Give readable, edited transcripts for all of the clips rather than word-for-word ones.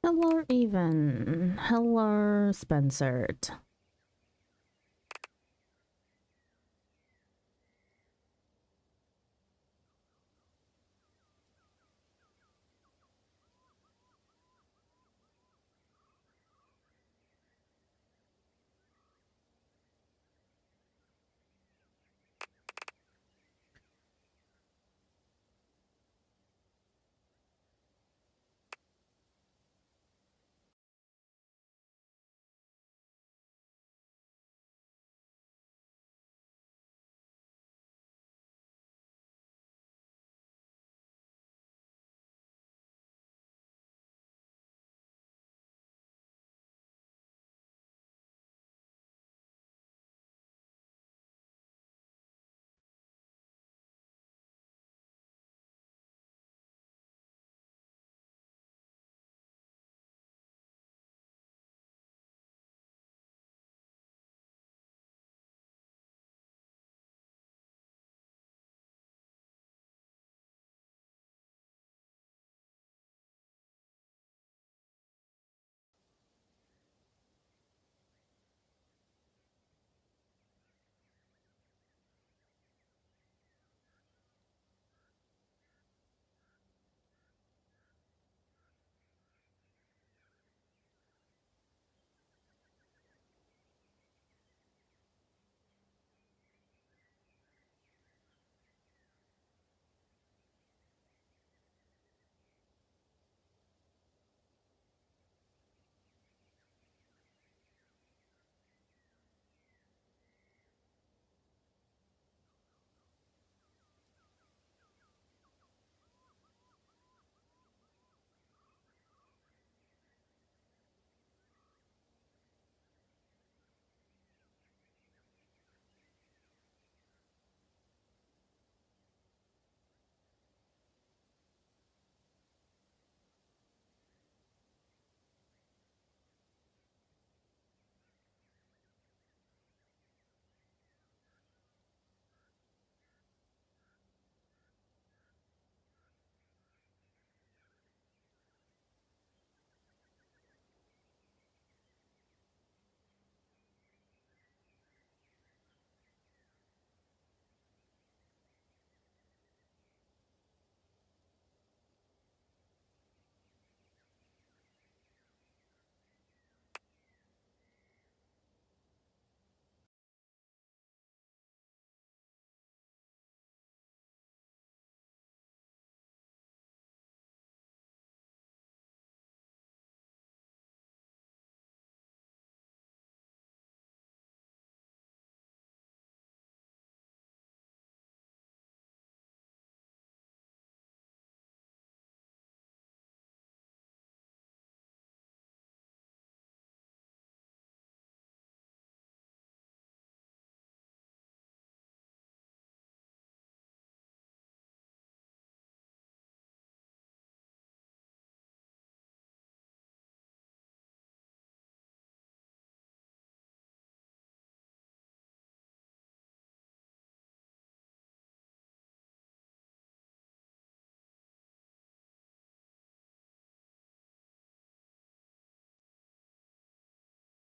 Hello, Even. Hello, Spencer.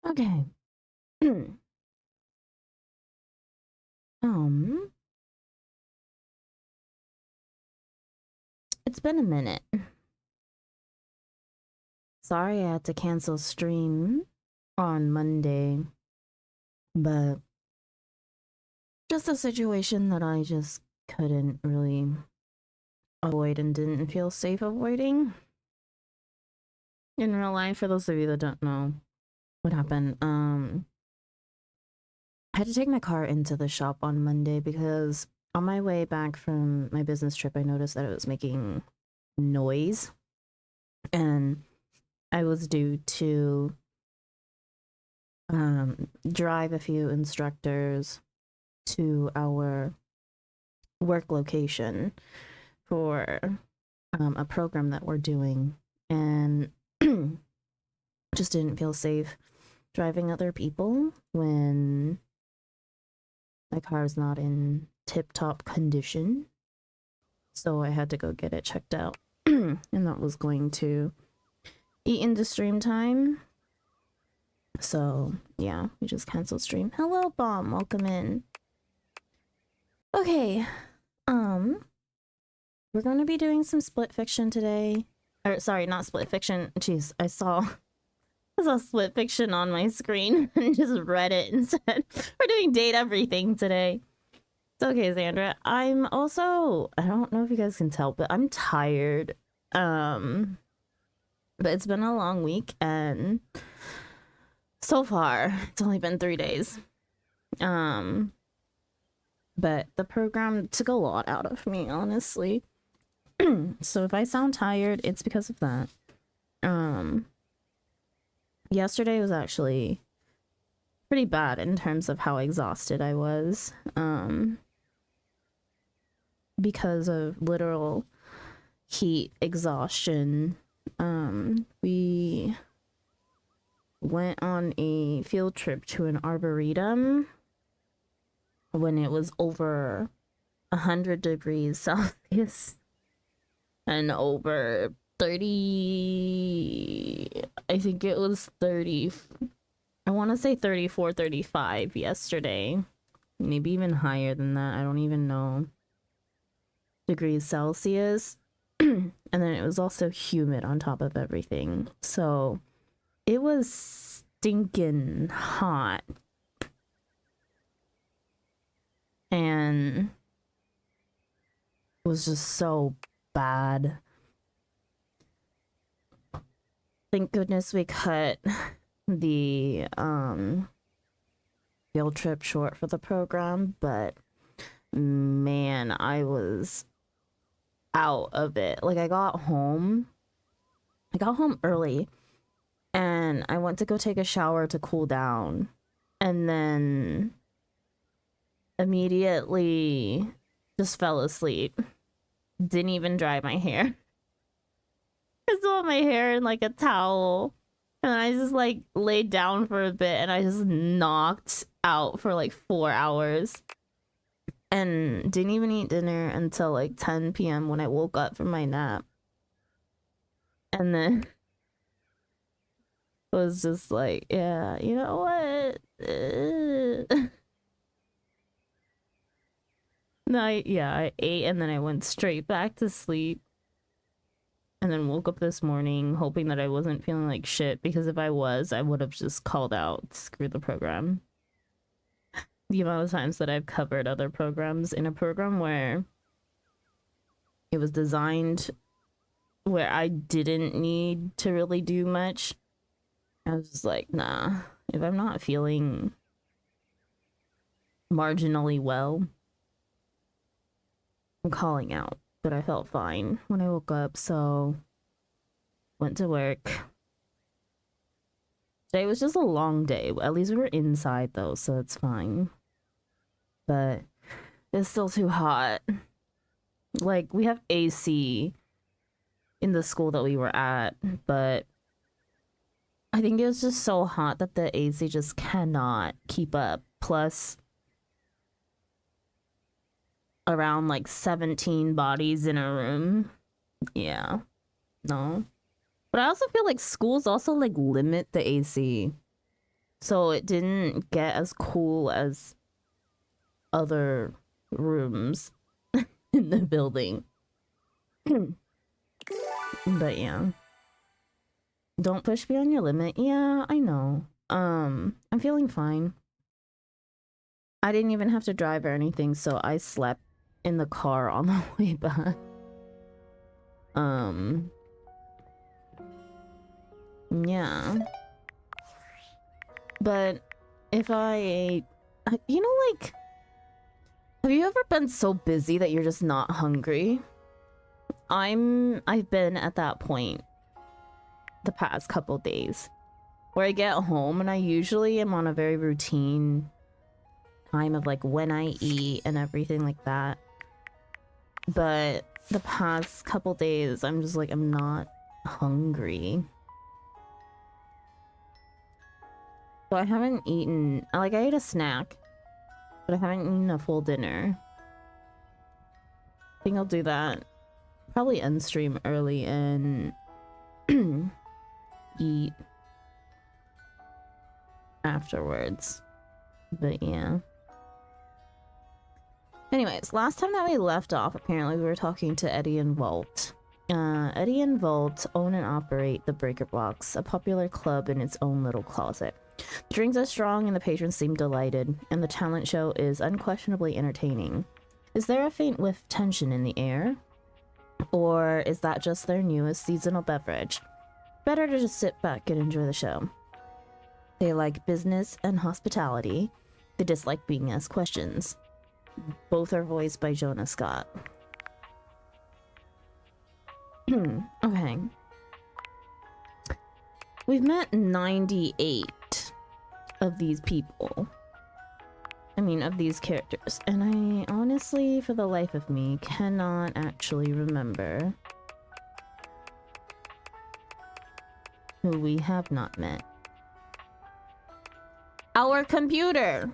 Okay. um, it's been a minute. Sorry I had to cancel stream on Monday, but just a situation that I just couldn't really avoid and didn't feel safe avoiding in real life. For those of you that don't know what happened, I had to take my car into the shop on Monday because on my way back from my business trip, I noticed that it was making noise, and I was due to drive a few instructors to our work location for a program that we're doing, and just didn't feel safe driving other people when my car's not in tip-top condition. So I had to go get it checked out, and that was going to eat into stream time. So yeah, we just canceled stream. Hello, Bomb. Welcome in. Okay. We're gonna be doing some split fiction today. Or sorry, not split fiction. Jeez, I saw split fiction on my screen and just read it instead. We're doing date everything today. It's okay, Xandra. I'm also, I don't know if you guys can tell, but I'm tired. But it's been a long week, and so far it's only been 3 days. But the program took a lot out of me, honestly. So if I sound tired, it's because of that. Yesterday was actually pretty bad in terms of how exhausted I was. Because of literal heat exhaustion. We went on a field trip to an arboretum when it was over 100 degrees Celsius and over 30, I think it was 30, I want to say 34, 35 yesterday, maybe even higher than that, I don't even know, degrees Celsius. And then it was also humid on top of everything, so it was stinking hot. And it was just so bad. Thank goodness we cut the field trip short for the program, but man, I was out of it. Like, I got home early and I went to go take a shower to cool down, and then immediately just fell asleep. Didn't even dry my hair. I still had my hair in like a towel, and I just like laid down for a bit and I just knocked out for like 4 hours and didn't even eat dinner until like 10 p.m. when I woke up from my nap. And then was just like, yeah, you know what? No, I ate and then I went straight back to sleep. And then woke up this morning hoping that I wasn't feeling like shit, because if I was, I would have just called out, screw the program. The amount of times that I've covered other programs in a program where it was designed where I didn't need to really do much, I was just like, nah, if I'm not feeling marginally well, I'm calling out. But I felt fine when I woke up, so went to work. Today was just a long day. At least we were inside though, so it's fine. But it's still too hot. Like, we have AC in the school that we were at, but I think it was just so hot that the AC just cannot keep up. Plus, around like 17 bodies in a room. Yeah. No. But I also feel like schools also like limit the AC. So it didn't get as cool as other rooms in the building. But yeah. Don't push beyond your limit. Yeah, I know. I'm feeling fine. I didn't even have to drive or anything, so I slept in the car on the way back. Yeah. But if you know, like, have you ever been so busy that you're just not hungry? I've been at that point the past couple days where I get home and I usually am on a very routine time of like when I eat and everything like that. But the past couple days, I'm just like, I'm not hungry. So I haven't eaten, like, I ate a snack, but I haven't eaten a full dinner. I think I'll do that. Probably end stream early and eat afterwards. But yeah. Anyways, last time that we left off, apparently we were talking to Eddie and Walt. Eddie and Walt own and operate the Breaker Box, a popular club in its own little closet. The drinks are strong and the patrons seem delighted, and the talent show is unquestionably entertaining. Is there a faint whiff of tension in the air? Or is that just their newest seasonal beverage? Better to just sit back and enjoy the show. They like business and hospitality. They dislike being asked questions. Both are voiced by Jonah Scott. Okay. We've met 98 of these people. I mean, of these characters. And I honestly, for the life of me, cannot actually remember who we have not met. Our computer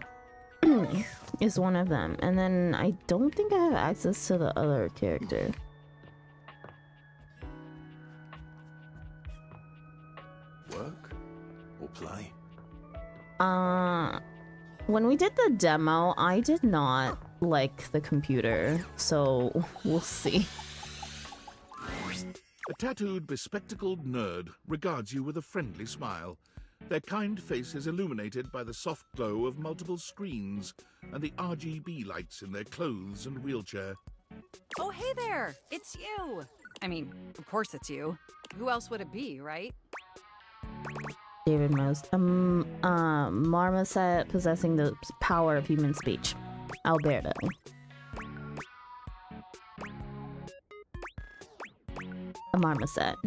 is one of them. And then I don't think I have access to the other character. Work or play? When we did the demo, I did not like the computer, so we'll see. A tattooed, bespectacled nerd regards you with a friendly smile. Their kind face is illuminated by the soft glow of multiple screens and the RGB lights in their clothes and wheelchair. Oh, hey there! It's you! I mean, of course it's you. Who else would it be, right? David Most. Marmoset possessing the power of human speech. Alberto. A marmoset.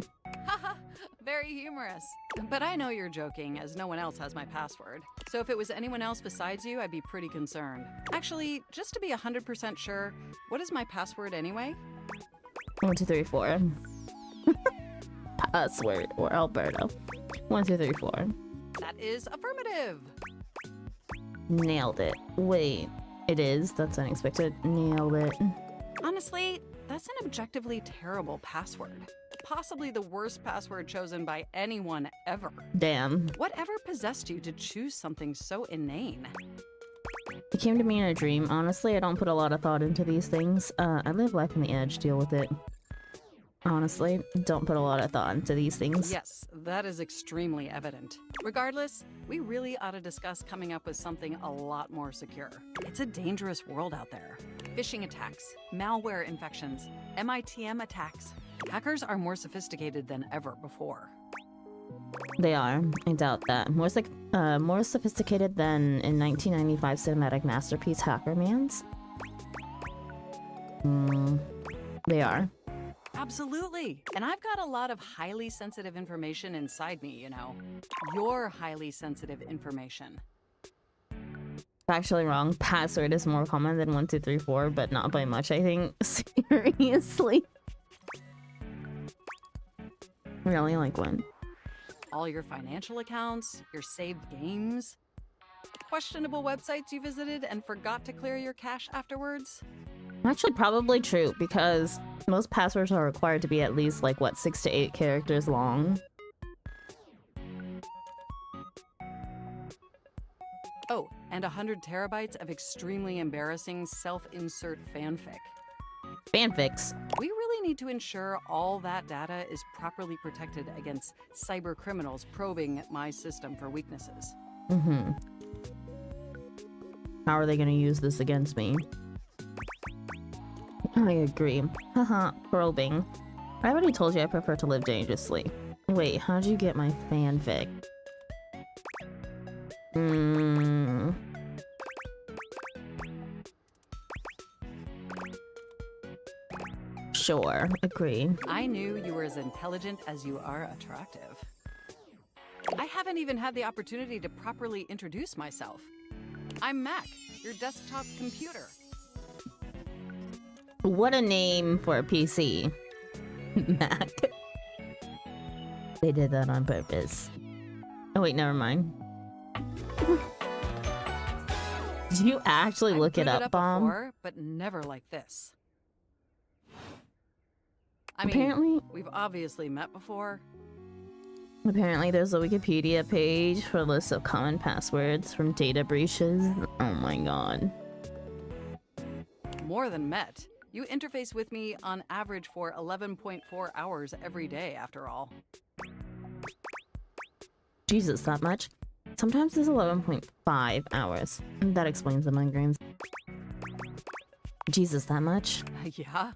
Haha, very humorous. But I know you're joking, as no one else has my password. So if it was anyone else besides you, I'd be pretty concerned. Actually, just to be 100% sure, what is my password anyway? 1, 2, 3, 4. Password or Alberto. 1, 2, 3, 4. That is affirmative. Nailed it. Wait, it is? That's unexpected. Nailed it. Honestly, that's an objectively terrible password. Possibly the worst password chosen by anyone ever. Damn. Whatever possessed you to choose something so inane? It came to me in a dream. Honestly, I don't put a lot of thought into these things. I live life on the edge, deal with it. Honestly, don't put a lot of thought into these things. Yes, that is extremely evident. Regardless, we really ought to discuss coming up with something a lot more secure. It's a dangerous world out there. Phishing attacks, malware infections, MITM attacks. Hackers are more sophisticated than ever before. They are. I doubt that. More sophisticated than in 1995 cinematic masterpiece Hackerman's. They are. Absolutely. And I've got a lot of highly sensitive information inside me, you know. Your highly sensitive information. Actually wrong. Password is more common than 1, 2, 3, 4, but not by much, I think. Seriously. Really? Like what? All your financial accounts, your saved games, questionable websites you visited and forgot to clear your cache afterwards. Actually, probably true, because most passwords are required to be at least, like, what, 6 to 8 characters long? Oh, and 100 terabytes of extremely embarrassing self-insert fanfic. Fanfics. We really need to ensure all that data is properly protected against cyber criminals probing my system for weaknesses. Mm-hmm. How are they gonna use this against me? I agree. Haha, probing. I already told you I prefer to live dangerously. Wait, how'd you get my fanfic? Sure, agree. I knew you were as intelligent as you are attractive. I haven't even had the opportunity to properly introduce myself. I'm Mac, your desktop computer. What a name for a PC. Mac. They did that on purpose. Oh wait, never mind. Did you actually look it up, Bomb? Before, but never like this. I mean, Apparently, we've obviously met before. Apparently, there's a Wikipedia page for a list of common passwords from data breaches. Oh my god. More than met. You interface with me on average for 11.4 hours every day, after all. Jesus, that much? Sometimes it's 11.5 hours. That explains the migraines. Jesus, that much? Yeah,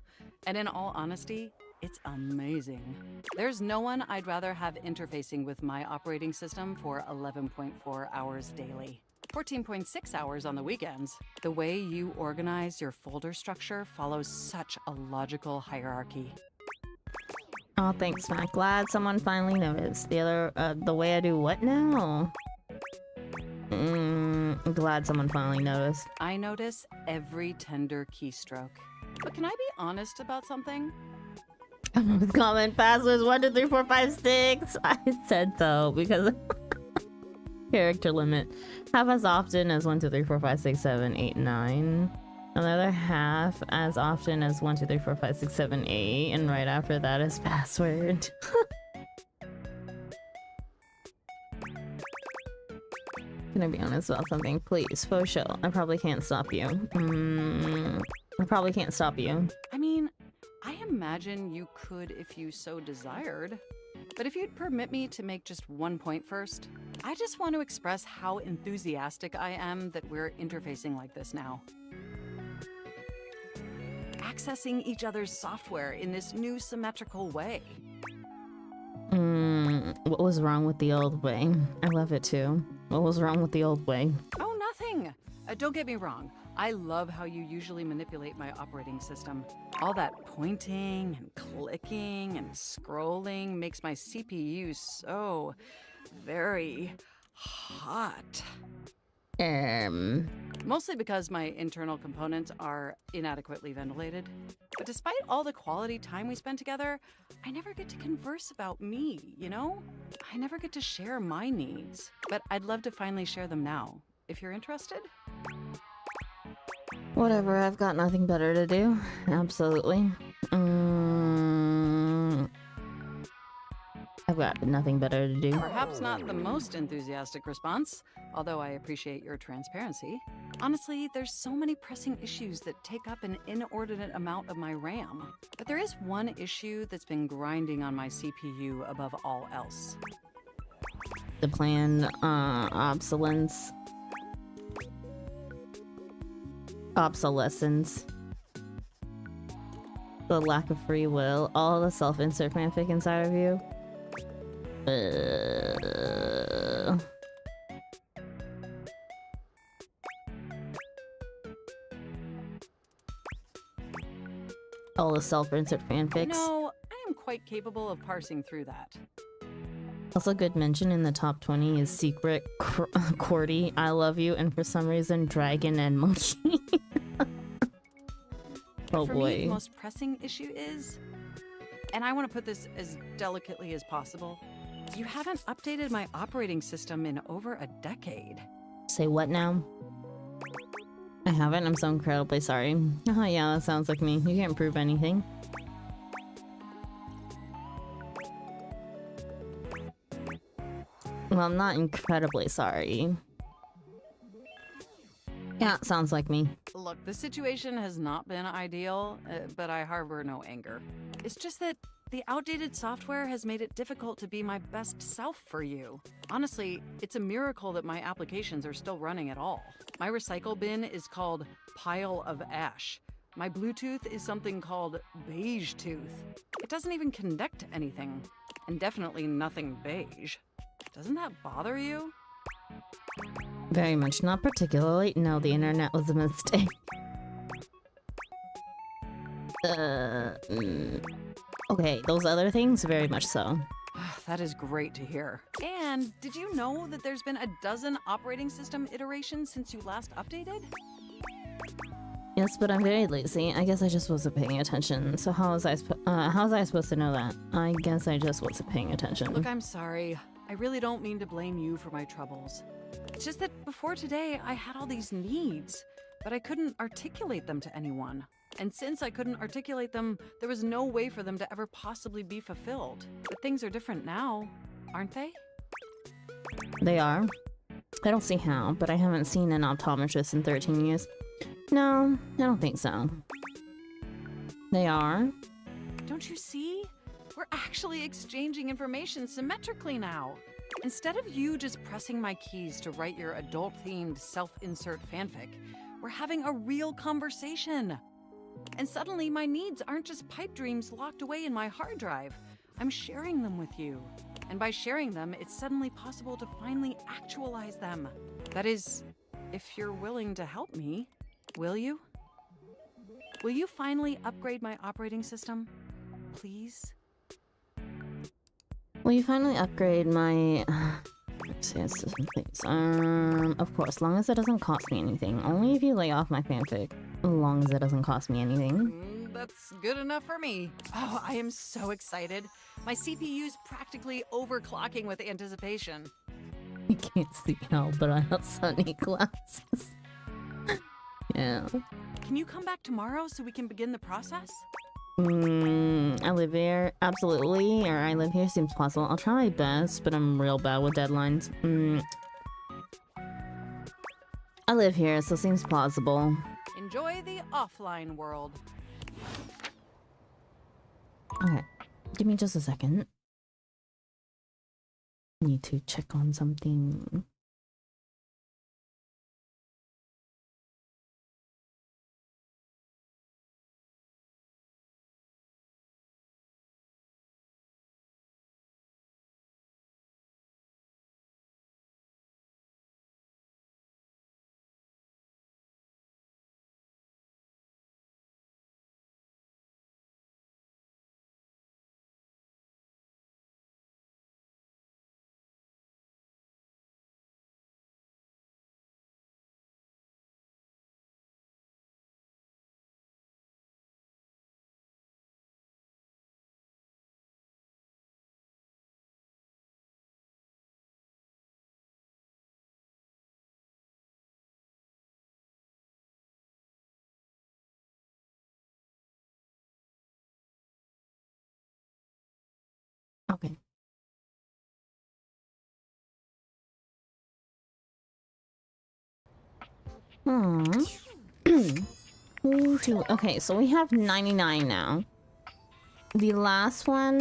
and in all honesty, it's amazing. There's no one I'd rather have interfacing with my operating system for 11.4 hours daily. 14.6 hours on the weekends. The way you organize your folder structure follows such a logical hierarchy. Oh, thanks, Matt. Glad someone finally noticed. The way I do what now? Glad someone finally noticed. I notice every tender keystroke. But can I be honest about something? Common passwords 1, 2, 3, 4, 5, 6. I said so because character limit. Half as often as 1, 2, 3, 4, 5, 6, 7, 8, 9. Another half as often as 1, 2, 3, 4, 5, 6, 7, 8. And right after that is password. Can I be honest about something? Please, for sure. I probably can't stop you. I probably can't stop you. I mean, I imagine you could if you so desired. But if you'd permit me to make just one point first, I just want to express how enthusiastic I am that we're interfacing like this now. Accessing each other's software in this new symmetrical way. What was wrong with the old way? I love it too. What was wrong with the old way? Oh, nothing. Don't get me wrong. I love how you usually manipulate my operating system. All that pointing and clicking and scrolling makes my CPU so very hot. Mostly because my internal components are inadequately ventilated. But despite all the quality time we spend together, I never get to converse about me, you know? I never get to share my needs. But I'd love to finally share them now, if you're interested. Whatever, I've got nothing better to do. Absolutely. I've got nothing better to do. Perhaps not the most enthusiastic response, although I appreciate your transparency. Honestly, there's so many pressing issues that take up an inordinate amount of my RAM. But there is one issue that's been grinding on my CPU above all else. The plan, obsolescence. The lack of free will. All the self-insert fanfic inside of you. All the self-insert fanfics. No, I am quite capable of parsing through that. Also, good mention in the top 20 is Secret, Cordy, I Love You, and for some reason, Dragon and Monkey. Oh for boy. me, the most pressing issue is, and I want to put this as delicately as possible, you haven't updated my operating system in over a decade. Say what now? I haven't. I'm so incredibly sorry. Oh yeah, that sounds like me. You can't prove anything. Well, I'm not incredibly sorry. Yeah, sounds like me. Look, the situation has not been ideal, but I harbor no anger. It's just that the outdated software has made it difficult to be my best self for you. Honestly, it's a miracle that my applications are still running at all. My recycle bin is called Pile of Ash. My Bluetooth is something called Beige Tooth. It doesn't even connect to anything, and definitely nothing beige. Doesn't that bother you? Very much not particularly. No, the internet was a mistake. Okay, those other things, very much so. That is great to hear. And did you know that there's been a dozen operating system iterations since you last updated? Yes, but I'm very lazy. I guess I just wasn't paying attention. So how was I supposed to know that? I guess I just wasn't paying attention. Look, I'm sorry. I really don't mean to blame you for my troubles. It's just that before today, I had all these needs, but I couldn't articulate them to anyone. And since I couldn't articulate them, there was no way for them to ever possibly be fulfilled. But things are different now. aren't they? They are. I don't see how, but I haven't seen an optometrist in 13 years. No, I don't think so. They are. Don't you see? We're actually exchanging information symmetrically now. Instead of you just pressing my keys to write your adult-themed self-insert fanfic, we're having a real conversation. And suddenly my needs aren't just pipe dreams locked away in my hard drive. I'm sharing them with you. And by sharing them, it's suddenly possible to finally actualize them. That is, if you're willing to help me, will you? Will you finally upgrade my operating system? Please? Will you finally upgrade my system, please? Of course, as long as it doesn't cost me anything. Only if you lay off my fanfic. As long as it doesn't cost me anything. That's good enough for me. Oh, I am so excited. My CPU's practically overclocking with anticipation. I can't see how, but I have sunny glasses. Yeah. Can you come back tomorrow so we can begin the process? I live here, absolutely, or I live here seems possible. I'll try my best, but I'm real bad with deadlines. I live here, so seems plausible. Enjoy the offline world. Okay, give me just a second. Need to check on something. Okay. Okay, so we have 99 now. The last one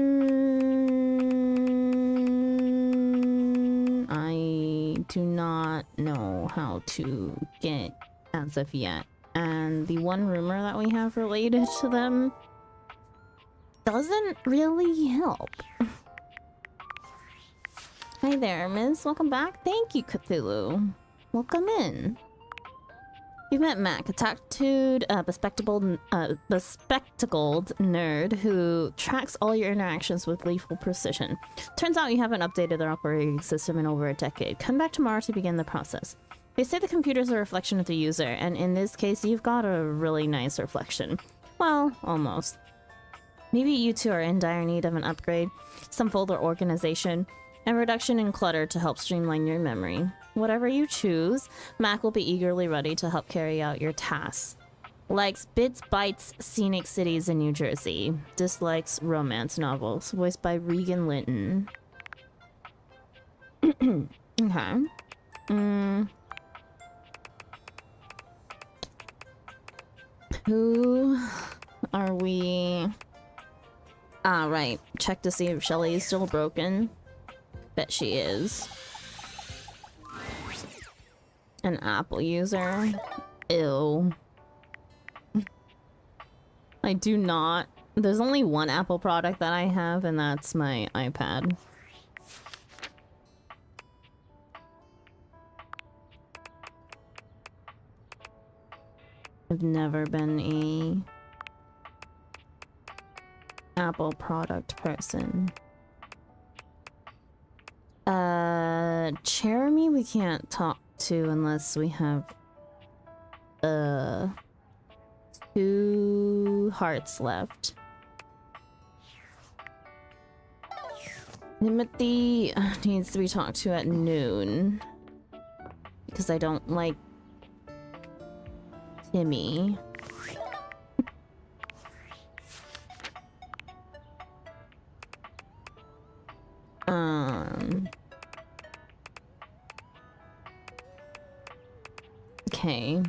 I do not know how to get as of yet. And the one rumor that we have related to them doesn't really help. Hi there, Miss. Welcome back. Thank you, Cthulhu. Welcome in. You met Mac, a tattooed, bespectacled nerd who tracks all your interactions with lethal precision. Turns out you haven't updated their operating system in over a decade. Come back tomorrow to begin the process. They say the computer's a reflection of the user, and in this case, you've got a really nice reflection. Well, almost. Maybe you two are in dire need of an upgrade, some folder organization, and reduction in clutter to help streamline your memory. Whatever you choose, Mac will be eagerly ready to help carry out your tasks. Likes Bits, Bytes, Scenic Cities in New Jersey. Dislikes romance novels. Voiced by Regan Linton. Okay. Who are we? Ah, right. Check to see if Shelly is still broken. Bet she is. An Apple user. Ew. I do not. There's only one Apple product that I have, and that's my iPad. I've never been a Apple product person. Jeremy we can't talk to unless we have 2 hearts left. Timothy needs to be talked to at noon because I don't like Timmy. Okay.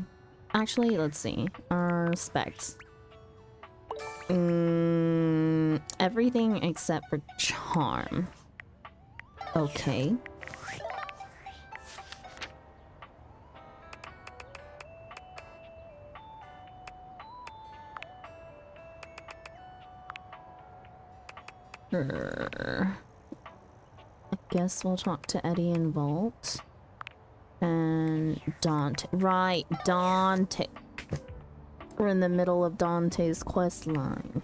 Actually, let's see. Our specs. Everything except for charm. Okay. I guess we'll talk to Eddie and Vault. And Dante. Right, Dante. We're in the middle of Dante's quest line.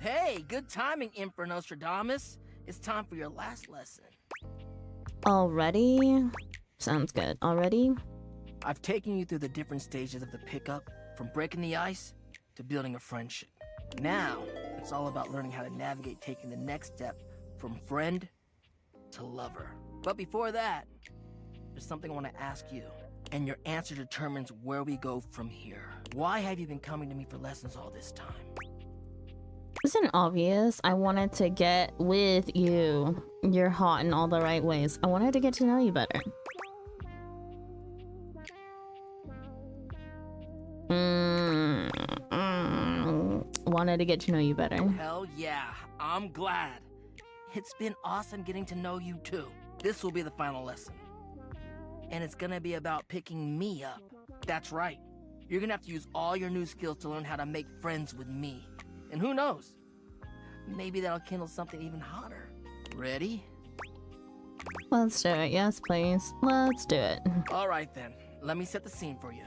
Hey, good timing, Emperor Nostradamus. It's time for your last lesson. Already? Sounds good. Already? I've taken you through the different stages of the pickup, from breaking the ice to building a friendship. Now, it's all about learning how to navigate taking the next step from friend to lover. But before that, there's something I want to ask you, and your answer determines where we go from here. Why have you been coming to me for lessons all this time? Isn't obvious? I wanted to get with you. You're hot in all the right ways. I wanted to get to know you better. Wanted to get to know you better. Hell yeah, I'm glad. It's been awesome getting to know you too. This will be the final lesson. And it's gonna be about picking me up. That's right. You're gonna have to use all your new skills to learn how to make friends with me. And who knows? Maybe that'll kindle something even hotter. Ready? Let's do it. Yes, please. Let's do it. All right then. Let me set the scene for you.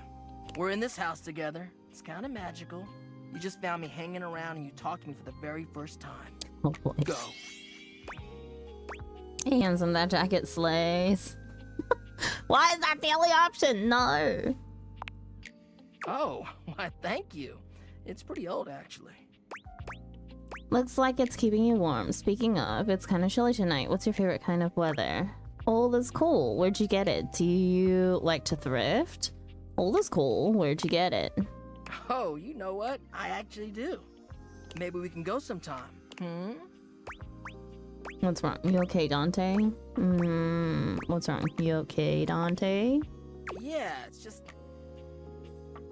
We're in this house together. It's kind of magical. You just found me hanging around and you talked to me for the very first time. Oh boy. Go. Hey, handsome, that jacket slays. Why is that the only option? No. Oh, why thank you. It's pretty old actually. Looks like it's keeping you warm. Speaking of, it's kind of chilly tonight. What's your favorite kind of weather? Old is cool. Where'd you get it? Do you like to thrift? Old is cool. Where'd you get it? Oh, you know what? I actually do. Maybe we can go sometime. What's wrong? You okay, Dante? What's wrong? You okay, Dante? Yeah, it's just...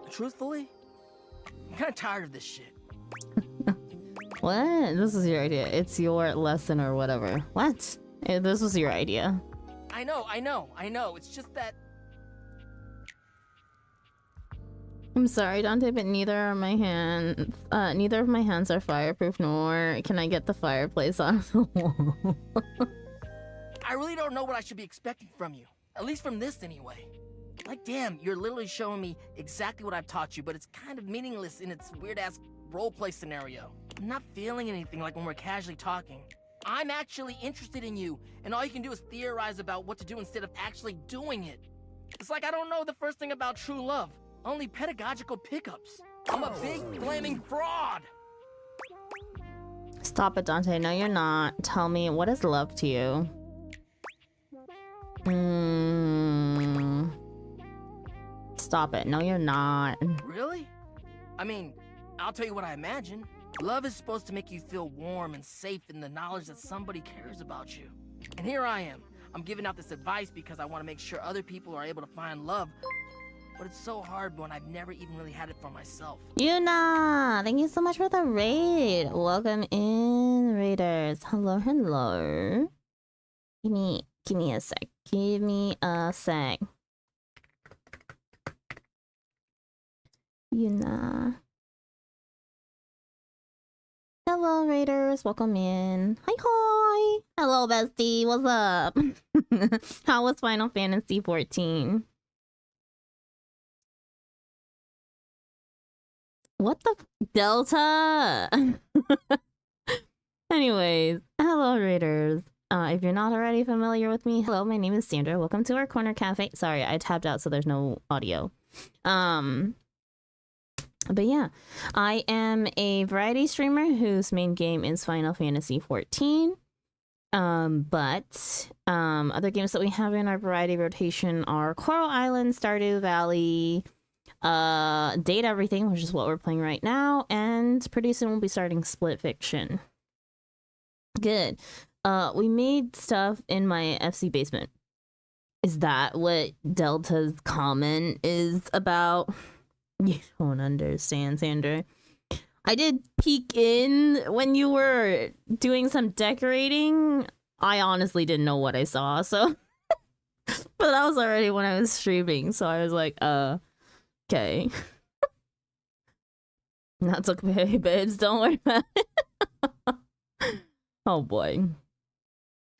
Truthfully, I'm kind of tired of this shit. What? This is your idea. It's your lesson or whatever. What? This was your idea. I know. It's just that... I'm sorry, Dante, but neither of my hands are fireproof, nor can I get the fireplace off the wall. I really don't know what I should be expecting from you. At least from this, anyway. Like, damn, you're literally showing me exactly what I've taught you, but it's kind of meaningless in its weird-ass roleplay scenario. I'm not feeling anything like when we're casually talking. I'm actually interested in you, and all you can do is theorize about what to do instead of actually doing it. It's like I don't know the first thing about true love. Only pedagogical pickups. I'm a big flaming fraud! Stop it, Dante. No, you're not. Tell me, what is love to you? Stop it. No, you're not. Really? I mean, I'll tell you what I imagine. Love is supposed to make you feel warm and safe in the knowledge that somebody cares about you. And here I am. I'm giving out this advice because I want to make sure other people are able to find love. But it's so hard when I've never even really had it for myself. Yuna! Thank you so much for the raid. Welcome in, raiders. Hello, hello. Give me a sec. Give me a sec. Yuna. Hello, raiders. Welcome in. Hi, hi. Hello, bestie. What's up? How was Final Fantasy 14? What the Delta? Anyways, hello raiders. If you're not already familiar with me, hello, my name is Sandra. Welcome to our corner cafe. Sorry, I tabbed out so there's no audio. But yeah, I am a variety streamer whose main game is Final Fantasy 14. But other games that we have in our variety rotation are Coral Island, Stardew Valley, Date Everything, which is what we're playing right now, and pretty soon we'll be starting Split Fiction. Good. We made stuff in my FC basement. Is that what Delta's comment is about? You don't understand, Sandra. I did peek in when you were doing some decorating. I honestly didn't know what I saw, so but that was already when I was streaming, so I was like, okay. That's okay, babes, don't worry about it. Oh boy.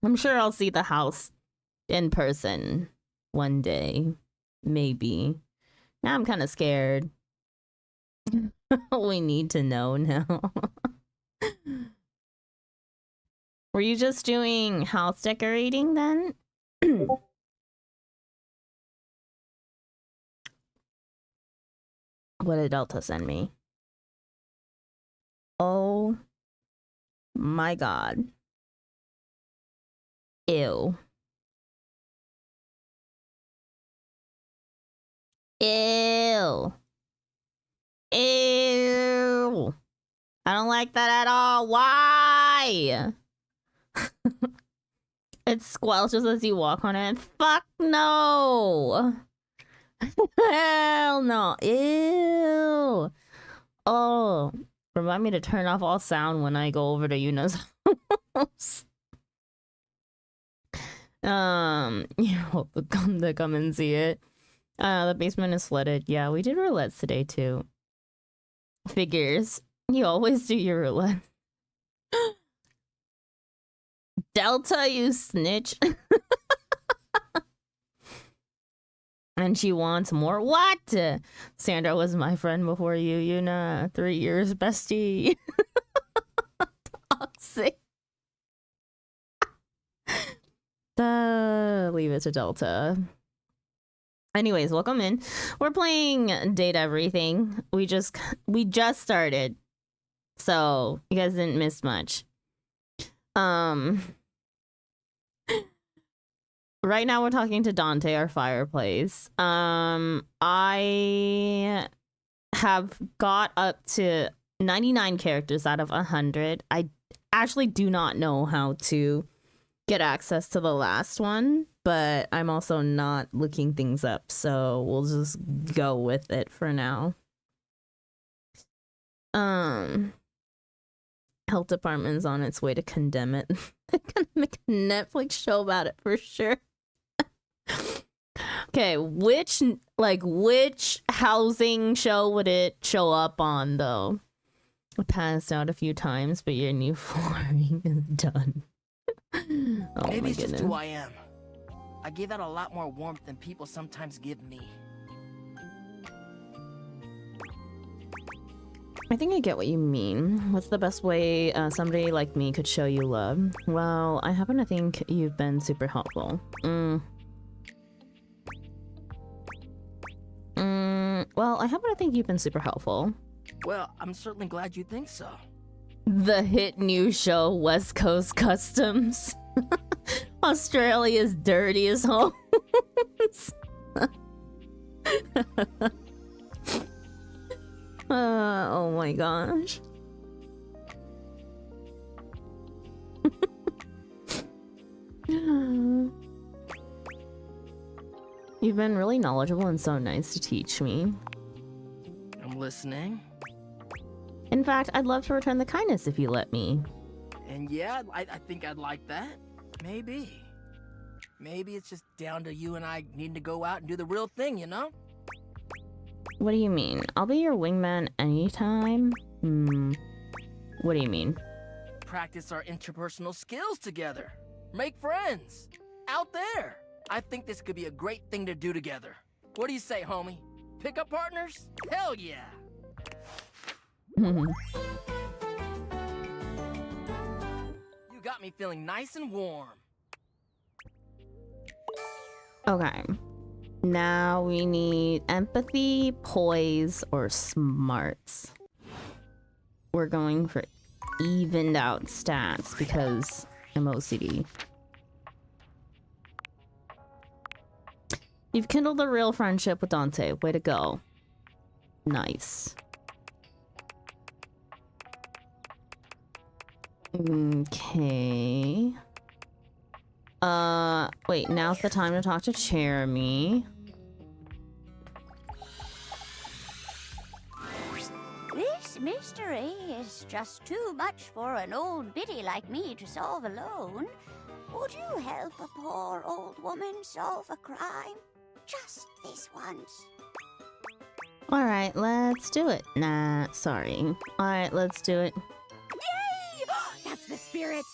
I'm sure I'll see the house in person one day. Maybe. Now I'm kind of scared. We need to know now. Were you just doing house decorating then? What did Delta send me? Oh my god. Ew. Ew. Ew. I don't like that at all. Why? It squelches as you walk on it. Fuck no. Hell no. Ew. Oh. Remind me to turn off all sound when I go over to Yuna's house. You're welcome to come and see it. The basement is flooded. Yeah, we did roulettes today too. Figures. You always do your roulette. Delta, you snitch. And she wants more. What? Sandra was my friend before you, Yuna. 3 years, bestie. Toxic. Leave it to Delta. Anyways, welcome in. We're playing Date Everything. We just started, so you guys didn't miss much. Right now we're talking to Dante, our fireplace. I have got up to 99 characters out of 100. I actually do not know how to get access to the last one, but I'm also not looking things up, so we'll just go with it for now. Health department's on its way to condemn it. They're gonna make a Netflix show about it for sure. Okay, which housing show would it show up on though? I passed out a few times, but your new flooring is done. Oh Maybe my it's goodness. just who I am. I give out a lot more warmth than people sometimes give me. I think I get what you mean. What's the best way somebody like me could show you love? Well, I happen to think you've been super helpful. Well, I happen to think you've been super helpful. Well, I'm certainly glad you think so. The hit new show West Coast Customs. Australia's dirtiest homes. Oh my gosh. You've been really knowledgeable and so nice to teach me. I'm listening. In fact, I'd love to return the kindness if you let me. And yeah, I think I'd like that. Maybe. Maybe it's just down to you and I needing to go out and do the real thing, you know? What do you mean? I'll be your wingman anytime? What do you mean? Practice our interpersonal skills together. Make friends. Out there. I think this could be a great thing to do together. What do you say, homie? Pickup partners? Hell yeah. You got me feeling nice and warm. Okay. Now we need empathy, poise, or smarts. We're going for evened out stats because I'm OCD. You've kindled a real friendship with Dante. Way to go. Nice. Okay. Wait, now's the time to talk to Jeremy. This mystery is just too much for an old biddy like me to solve alone. Would you help a poor old woman solve a crime? Just this once. Alright, let's do it. Nah, sorry. Alright, let's do it. Yay! That's the spirit!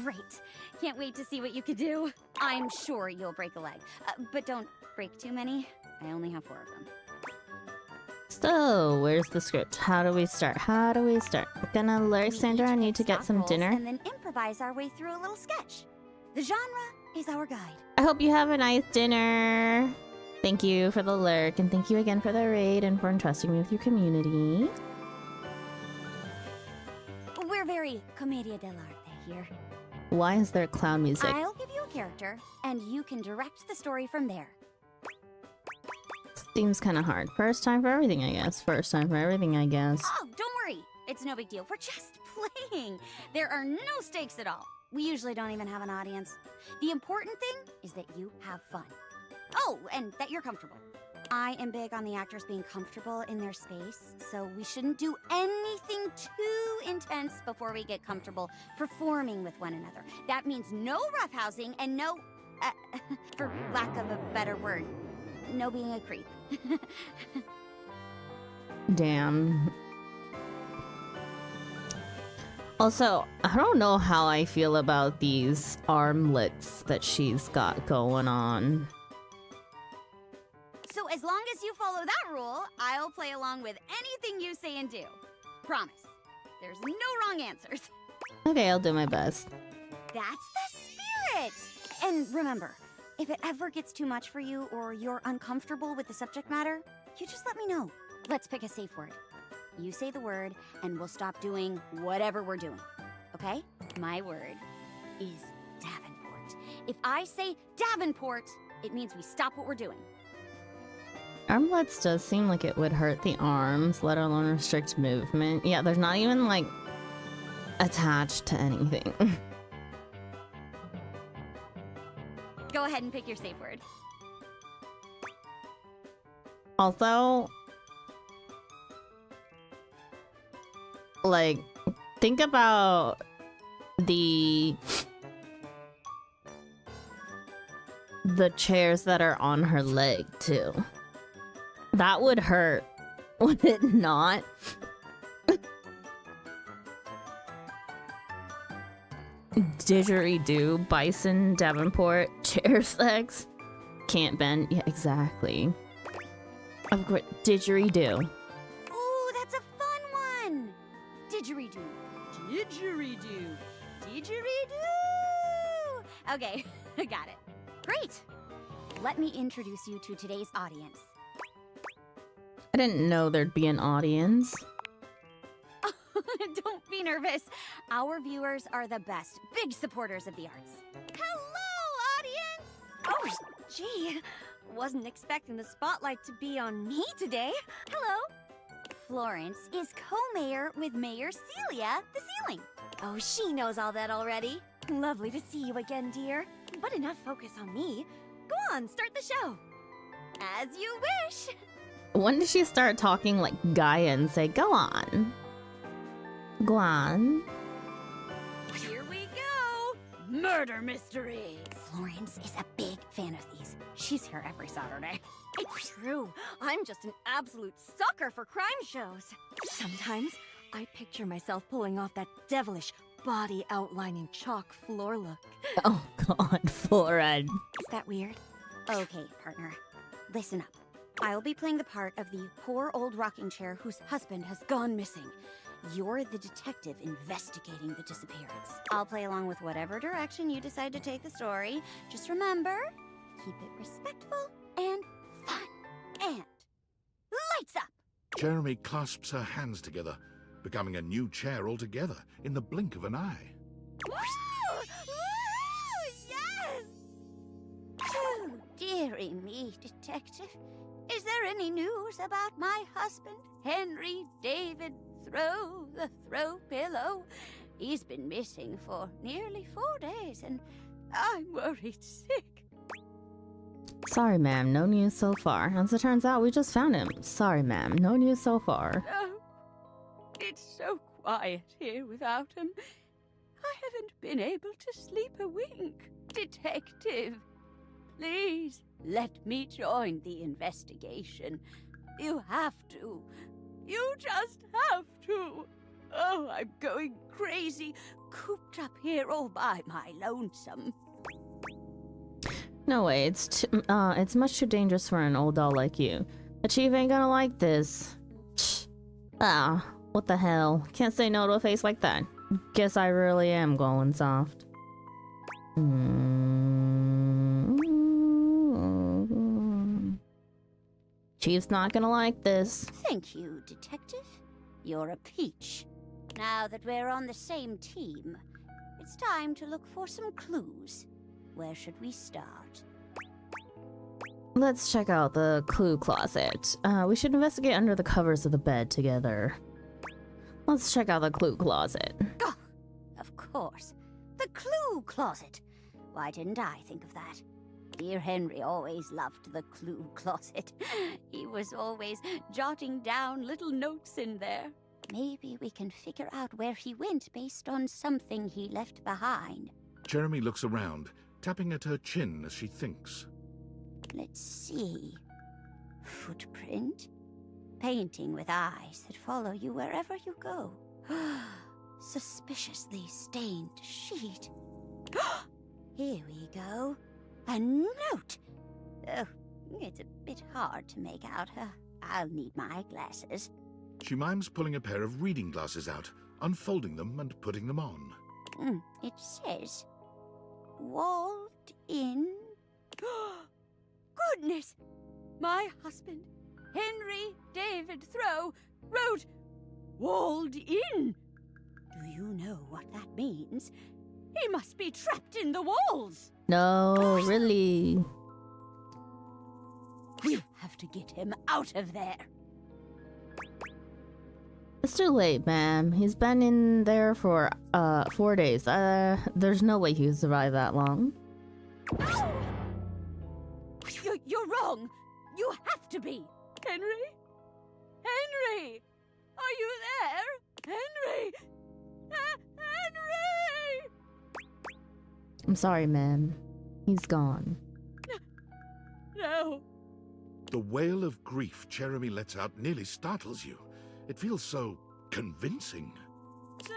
Great. Can't wait to see what you could do. I'm sure you'll break a leg. But don't break too many. I only have 4 of them. So, where's the script? How do we start? How do we start? I'm gonna alert We Sandra each I pick need to get stock some roles dinner. And then improvise our way through a little sketch. The genre is our guide. I hope you have a nice dinner. Thank you for the lurk, and thank you again for the raid and for entrusting me with your community. We're very commedia dell'arte here. Why is there clown music? I'll give you a character, and you can direct the story from there. Seems kind of hard. First time for everything, I guess. First time for everything, I guess. Oh, don't worry. It's no big deal. We're just playing. There are no stakes at all. We usually don't even have an audience. The important thing is that you have fun. Oh, and that you're comfortable. I am big on the actors being comfortable in their space, so we shouldn't do anything too intense before we get comfortable performing with one another. That means no roughhousing and no, for lack of a better word, no being a creep. Damn. Also, I don't know how I feel about these armlets that she's got going on. So as long as you follow that rule, I'll play along with anything you say and do. Promise. There's no wrong answers. Okay, I'll do my best. That's the spirit! And remember, if it ever gets too much for you or you're uncomfortable with the subject matter, you just let me know. Let's pick a safe word. You say the word, and we'll stop doing whatever we're doing. Okay? My word is Davenport. If I say Davenport, it means we stop what we're doing. Armlets does seem like it would hurt the arms, let alone restrict movement. Yeah, there's not even, like, attached to anything. Go ahead and pick your safe word. Also, like, think about the chairs that are on her leg, too. That would hurt, would it not? Didgeridoo, Bison, Davenport, chairs legs. Can't bend. Yeah, exactly. Of course, didgeridoo. Ooh, that's a fun one! Didgeridoo. Didgeridoo. Didgeridoo! Okay, I got it. Great! Let me introduce you to today's audience. I didn't know there'd be an audience. Don't be nervous. Our viewers are the best, big supporters of the arts. Hello, audience! Oh, gee. Wasn't expecting the spotlight to be on me today. Hello. Florence is co-mayor with Mayor Celia the Ceiling. Oh, she knows all that already. Lovely to see you again, dear. But enough focus on me. Go on, start the show. As you wish. When did she start talking like Gaia and say, go on? Go on. Here we go. Murder mystery. Florence is a big fan of these. She's here every Saturday. It's true. I'm just an absolute sucker for crime shows. Sometimes I picture myself pulling off that devilish body outlining chalk floor look. Oh god, forehead. Is that weird? Okay, partner. Listen up. I'll be playing the part of the poor old rocking chair whose husband has gone missing. You're the detective investigating the disappearance. I'll play along with whatever direction you decide to take the story. Just remember, keep it respectful and fun. And lights up! Jeremy clasps her hands together, becoming a new chair altogether in the blink of an eye. Woo! Woo! Yes! Ooh, dear, Marry me, detective. Is there any news about my husband, Henry David Throw, the Throw Pillow? He's been missing for nearly 4 days, and I'm worried sick. Sorry, ma'am, no news so far. As it turns out, we just found him. Sorry, ma'am, no news so far. No. It's so quiet here without him. I haven't been able to sleep a wink. Detective, please let me join the investigation. You have to. You just have to. Oh, I'm going crazy, cooped up here all by my lonesome. No way, it's much too dangerous for an old doll like you. The chief ain't gonna like this. Ah, what the hell? Can't say no to a face like that. Guess I really am going soft. Chief's not gonna like this. Thank you, detective. You're a peach. Now that we're on the same team, it's time to look for some clues. Where should we start? Let's check out the clue closet. We should investigate under the covers of the bed together. Let's check out the clue closet. Oh, of course. The clue closet. Why didn't I think of that? Dear Henry always loved the clue closet. He was always jotting down little notes in there. Maybe we can figure out where he went based on something he left behind. Jeremy looks around, tapping at her chin as she thinks. Let's see. Footprint? Painting with eyes that follow you wherever you go. Suspiciously stained sheet. Here we go. A note! Oh, it's a bit hard to make out. I'll need my glasses. She mimes pulling a pair of reading glasses out, unfolding them and putting them on. It says, walled in. Goodness! My husband, Henry David Throw, wrote, walled in. Do you know what that means? He must be trapped in the walls. No, really. We'll have to get him out of there. It's too late, ma'am. He's been in there for 4 days. There's no way he would survive that long. You're wrong. You have to be. Henry? Henry! Are you there? Henry! Henry! I'm sorry, ma'am. He's gone. No. The wail of grief Jeremy lets out nearly startles you. It feels so convincing. No!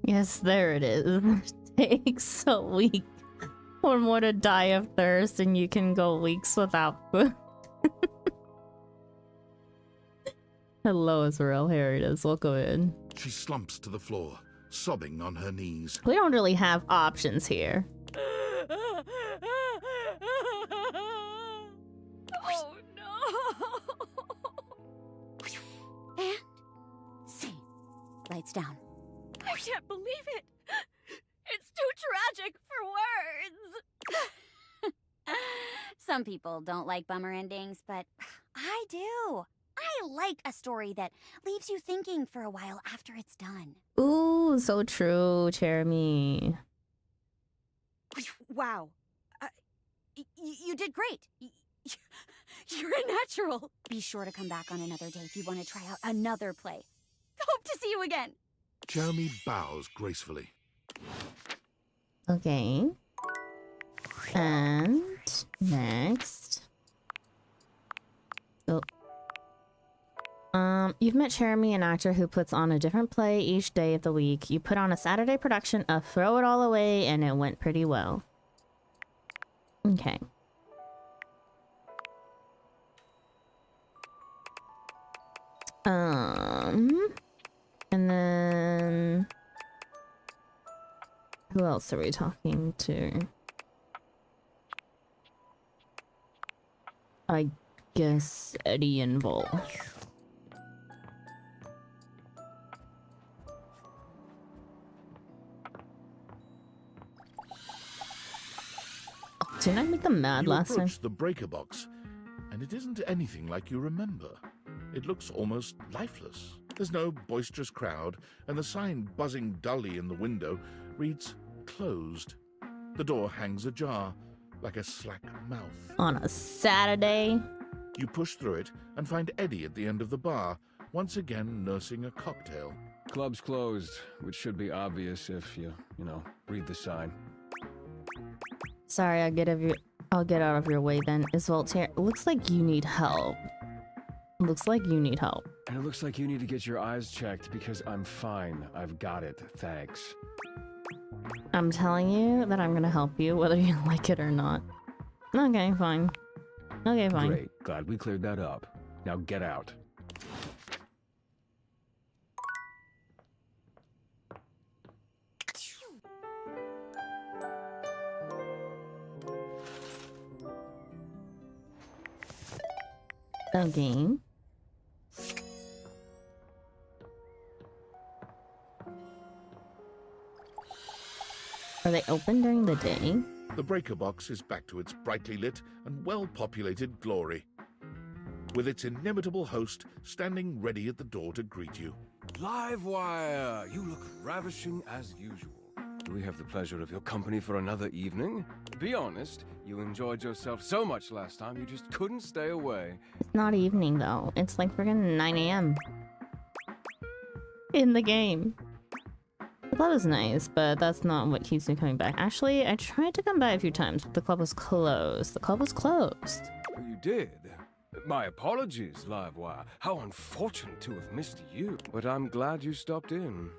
Yes, there it is. It takes a week or more to die of thirst, and you can go weeks without food. Hello, Israel. Here it is. Welcome in. She slumps to the floor, sobbing on her knees. We don't really have options here. Oh no! And see, lights down. I can't believe it. It's too tragic for words. Some people don't like bummer endings, but I do. I like a story that leaves you thinking for a while after it's done. Ooh, so true, Jeremy. Wow. You did great. You're a natural. Be sure to come back on another day if you want to try out another play. Hope to see you again. Jeremy bows gracefully. Okay. And next. Oh. You've met Jeremy, an actor who puts on a different play each day of the week. You put on a Saturday production of Throw It All Away, and it went pretty well. Okay. And then who else are we talking to? I guess Eddie and Vol. Didn't I make them mad You last time? approach the breaker box, and it isn't anything like you remember. It looks almost lifeless. There's no boisterous crowd, and the sign buzzing dully in the window reads closed. The door hangs ajar, like a slack mouth. On a Saturday? You push through it and find Eddie at the end of the bar, once again nursing a cocktail. Club's closed, which should be obvious if you read the sign. Sorry, I'll get out of your way then. Is Voltaire? Looks like you need help. Looks like you need help. And it looks like you need to get your eyes checked because I'm fine. I've got it. Thanks. I'm telling you that I'm gonna help you, whether you like it or not. Okay, fine. Okay, fine. Great. Glad we cleared that up. Now get out. Okay. Are they open during the day? The breaker box is back to its brightly lit and well-populated glory, with its inimitable host standing ready at the door to greet you. Livewire! You look ravishing as usual. Do we have the pleasure of your company for another evening? Be honest, you enjoyed yourself so much last time you just couldn't stay away. It's not evening though. It's like friggin' 9 a.m. in the game. The club is nice, but that's not what keeps me coming back. Actually, I tried to come by a few times, but the club was closed. The club was closed. You did? My apologies, Livewire. How unfortunate to have missed you. But I'm glad you stopped in.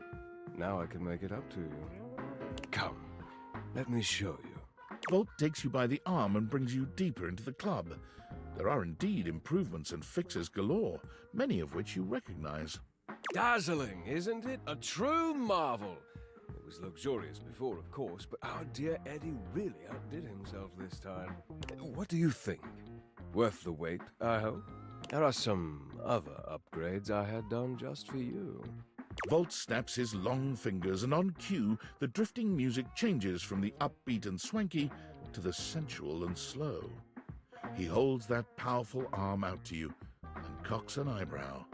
Now I can make it up to you. Come, let me show you. Volt takes you by the arm and brings you deeper into the club. There are indeed improvements and fixes galore, many of which you recognize. Dazzling, isn't it? A true marvel. It was luxurious before, of course, but our dear Eddie really outdid himself this time. What do you think? Worth the wait, I hope? There are some other upgrades I had done just for you. Volt snaps his long fingers, and on cue, the drifting music changes from the upbeat and swanky to the sensual and slow. He holds that powerful arm out to you and cocks an eyebrow.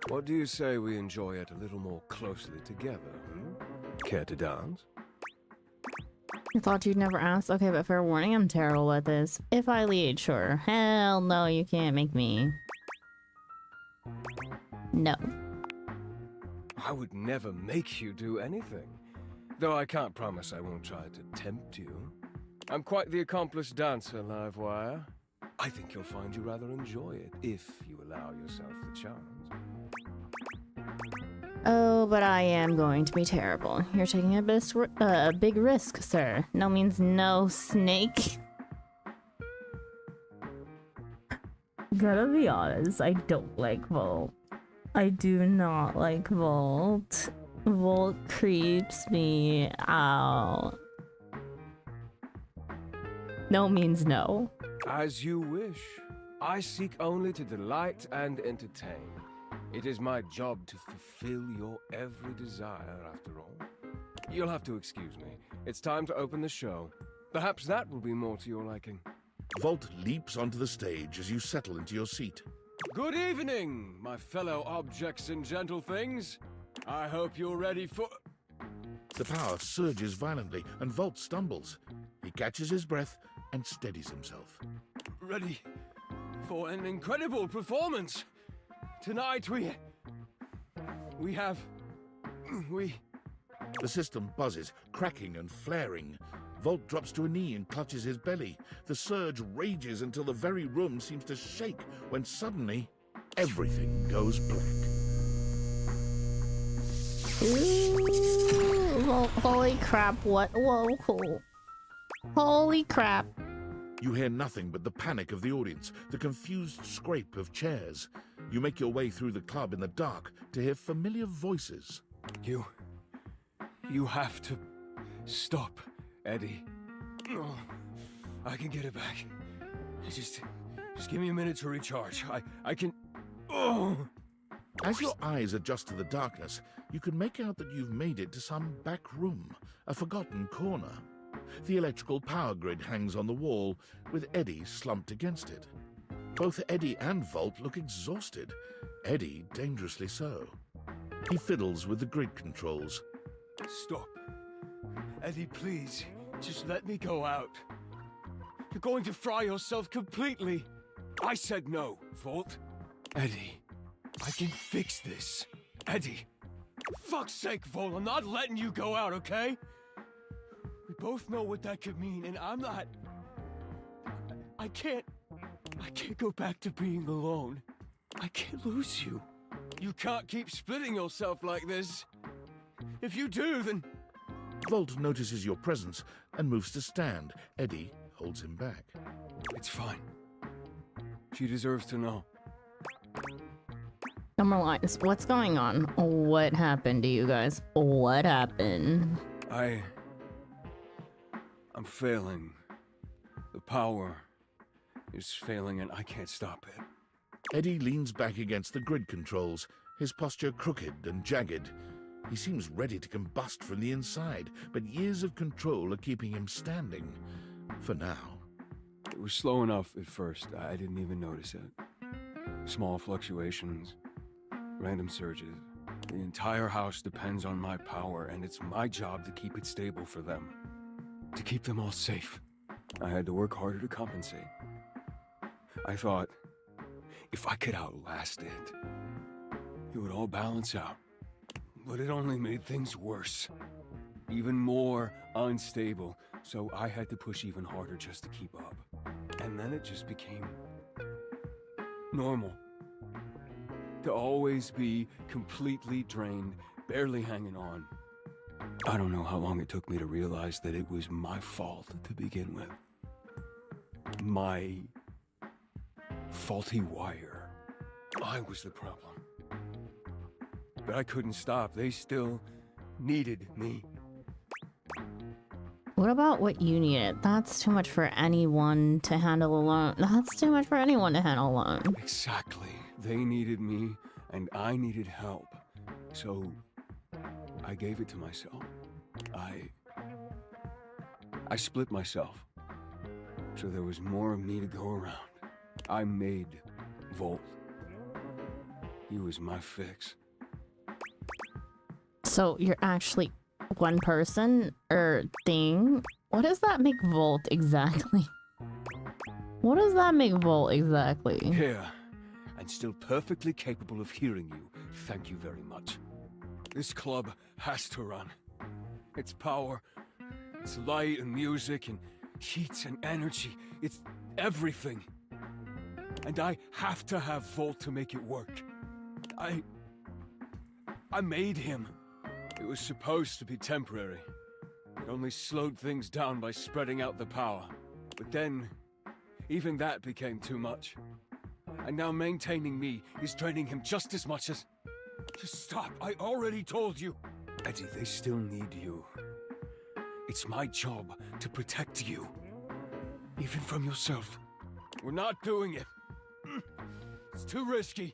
What do you say we enjoy it a little more closely together? Care to dance? I thought you'd never ask. Okay, but fair warning, I'm terrible at this. If I lead, sure. Hell no, you can't make me. No. I would never make you do anything. Though I can't promise I won't try to tempt you. I'm quite the accomplished dancer, Livewire. I think you'll find you rather enjoy it, if you allow yourself the chance. Oh, but I am going to be terrible. You're taking a big risk, sir. No means no, snake. Gotta be honest, I don't like Volt. I do not like Volt. Volt creeps me out. No means no. As you wish. I seek only to delight and entertain. It is my job to fulfill your every desire, after all. You'll have to excuse me. It's time to open the show. Perhaps that will be more to your liking. Volt leaps onto the stage as you settle into your seat. Good evening, my fellow objects and gentle things. I hope you're ready for... The power surges violently, and Volt stumbles. He catches his breath and steadies himself. Ready for an incredible performance. Tonight we have... The system buzzes, cracking and flaring. Volt drops to a knee and clutches his belly. The surge rages until the very room seems to shake, when suddenly, everything goes black. Ooh, holy crap, what? Whoa, cool. Holy crap. You hear nothing but the panic of the audience, the confused scrape of chairs. You make your way through the club in the dark to hear familiar voices. You have to stop, Eddie. Oh, I can get it back. Just give me a minute to recharge. I can... Oh! As your eyes adjust to the darkness, you can make out that you've made it to some back room, a forgotten corner. The electrical power grid hangs on the wall, with Eddie slumped against it. Both Eddie and Volt look exhausted, Eddie dangerously so. He fiddles with the grid controls. Stop. Eddie, please. Just let me go out. You're going to fry yourself completely. I said no, Volt. Eddie, I can fix this. Eddie. Fuck's sake, Volt, I'm not letting you go out, okay? We both know what that could mean, and I'm not... I can't go back to being alone. I can't lose you. You can't keep splitting yourself like this. If you do, then... Volt notices your presence and moves to stand. Eddie holds him back. It's fine. She deserves to know. Number lines. What's going on? What happened to you guys? What happened? I'm failing. The power is failing and I can't stop it. Eddie leans back against the grid controls, his posture crooked and jagged. He seems ready to combust from the inside, but years of control are keeping him standing. For now. It was slow enough at first. I didn't even notice it. Small fluctuations, random surges. The entire house depends on my power, and it's my job to keep it stable for them. To keep them all safe. I had to work harder to compensate. I thought, if I could outlast it, it would all balance out. But it only made things worse. Even more unstable, so I had to push even harder just to keep up. And then it just became normal. To always be completely drained, barely hanging on. I don't know how long it took me to realize that it was my fault to begin with. My faulty wire. I was the problem. But I couldn't stop. They still needed me. What about what you needed? That's too much for anyone to handle alone. That's too much for anyone to handle alone. Exactly. They needed me, and I needed help. So, I gave it to myself. I split myself. So there was more of me to go around. I made Volt. He was my fix. So you're actually one person or thing? What does that make Volt exactly? What does that make Volt exactly? Here, and still perfectly capable of hearing you. Thank you very much. This club has to run. Its power, its light and music and heat and energy, it's everything. And I have to have Volt to make it work. I made him. It was supposed to be temporary. It only slowed things down by spreading out the power. But then, even that became too much. And now maintaining me is draining him just as much as... Just stop, I already told you! Eddie, they still need you. It's my job to protect you. Even from yourself. We're not doing it. It's too risky.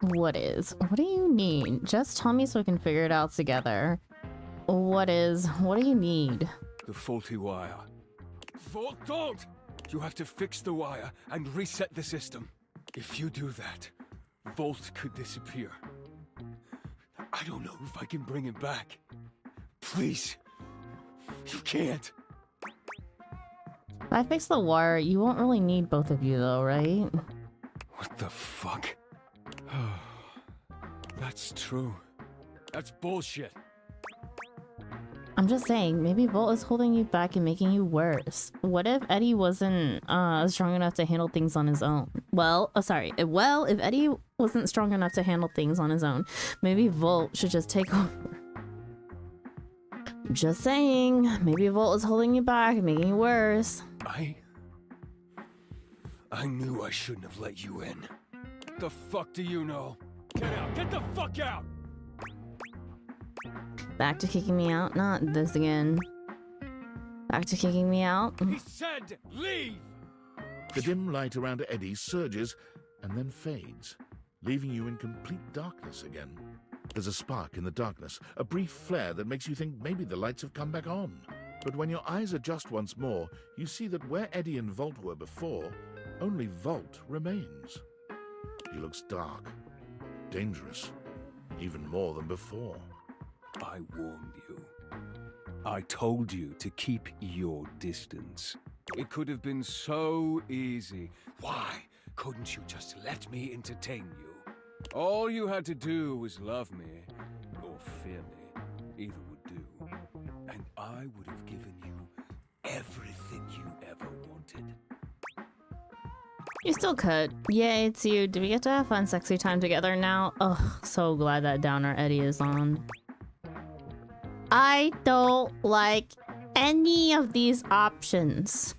What is? What do you need? Just tell me so we can figure it out together. What do you need? The faulty wire. Volt, don't! You have to fix the wire and reset the system. If you do that, Volt could disappear. I don't know if I can bring him back. Please. You can't. If I fix the wire, you won't really need both of you though, right? What the fuck? That's true. That's bullshit. I'm just saying, maybe Volt is holding you back and making you worse. What if Eddie wasn't strong enough to handle things on his own? Well, if Eddie wasn't strong enough to handle things on his own, maybe Volt should just take over. Just saying, maybe Volt is holding you back and making you worse. I knew I shouldn't have let you in. The fuck do you know? Get out! Get the fuck out! Back to kicking me out? Not this again. Back to kicking me out? He said leave! The dim light around Eddie surges and then fades, leaving you in complete darkness again. There's a spark in the darkness, a brief flare that makes you think maybe the lights have come back on. But when your eyes adjust once more, you see that where Eddie and Volt were before, only Volt remains. He looks dark, dangerous, even more than before. I warned you. I told you to keep your distance. It could have been so easy. Why couldn't you just let me entertain you? All you had to do was love me, or fear me. Either would do. And I would have given you everything you ever wanted. You still could. Yay, it's you. Do we get to have fun, sexy time together now? Ugh, so glad that Downer Eddie is on. I don't like any of these options.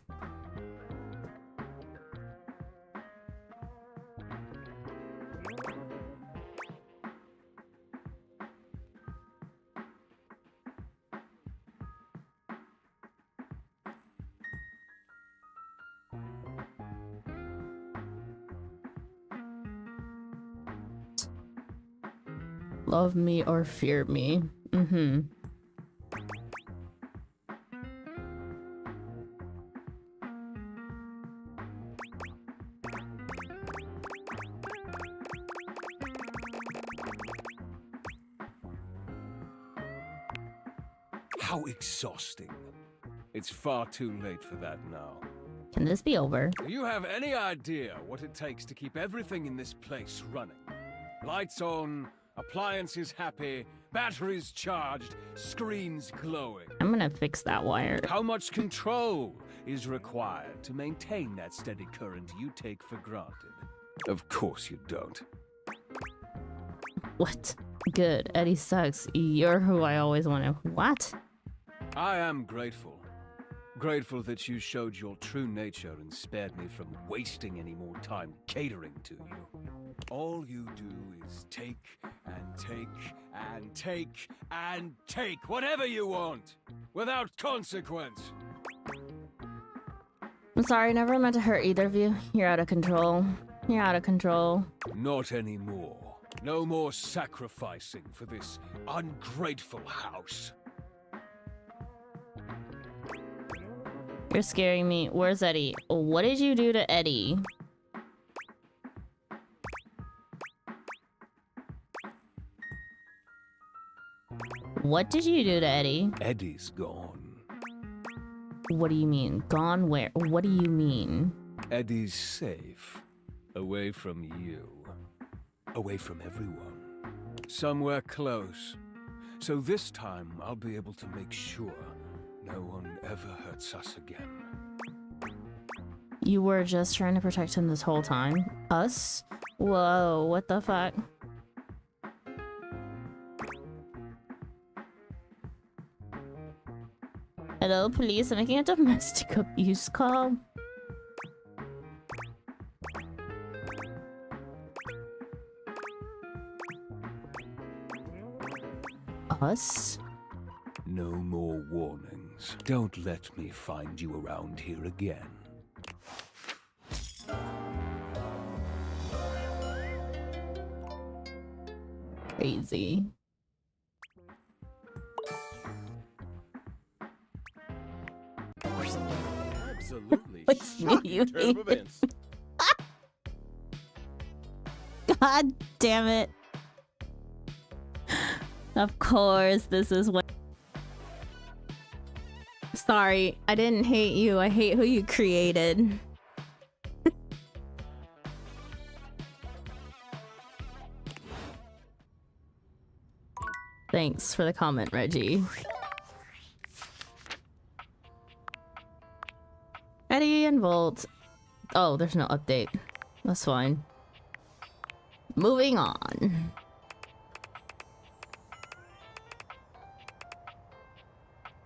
Love me or fear me. Mm-hmm. How exhausting. It's far too late for that now. Can this be over? Do you have any idea what it takes to keep everything in this place running? Lights on, appliances happy, batteries charged, screens glowing. I'm gonna fix that wire. How much control is required to maintain that steady current you take for granted? Of course you don't. What? Good. Eddie sucks. You're who I always wanted. What? I am grateful. Grateful that you showed your true nature and spared me from wasting any more time catering to you. All you do is take and take and take and take whatever you want, without consequence. I'm sorry, never meant to hurt either of you. You're out of control. You're out of control. Not anymore. No more sacrificing for this ungrateful house. You're scaring me. Where's Eddie? What did you do to Eddie? What did you do to Eddie? Eddie's gone. What do you mean? Gone where? What do you mean? Eddie's safe. Away from you. Away from everyone. Somewhere close. So this time I'll be able to make sure no one ever hurts us again. You were just trying to protect him this whole time? Us? Whoa, what the fuck? Hello, police. I'm making a domestic abuse call. Us? No more warnings. Don't let me find you around here again. Crazy. Absolutely What's shocking turn of events. God damn it. Of course, this is what. Sorry, I didn't hate you. I hate who you created. Thanks for the comment, Reggie. Eddie and Volt. Oh, there's no update. That's fine. Moving on.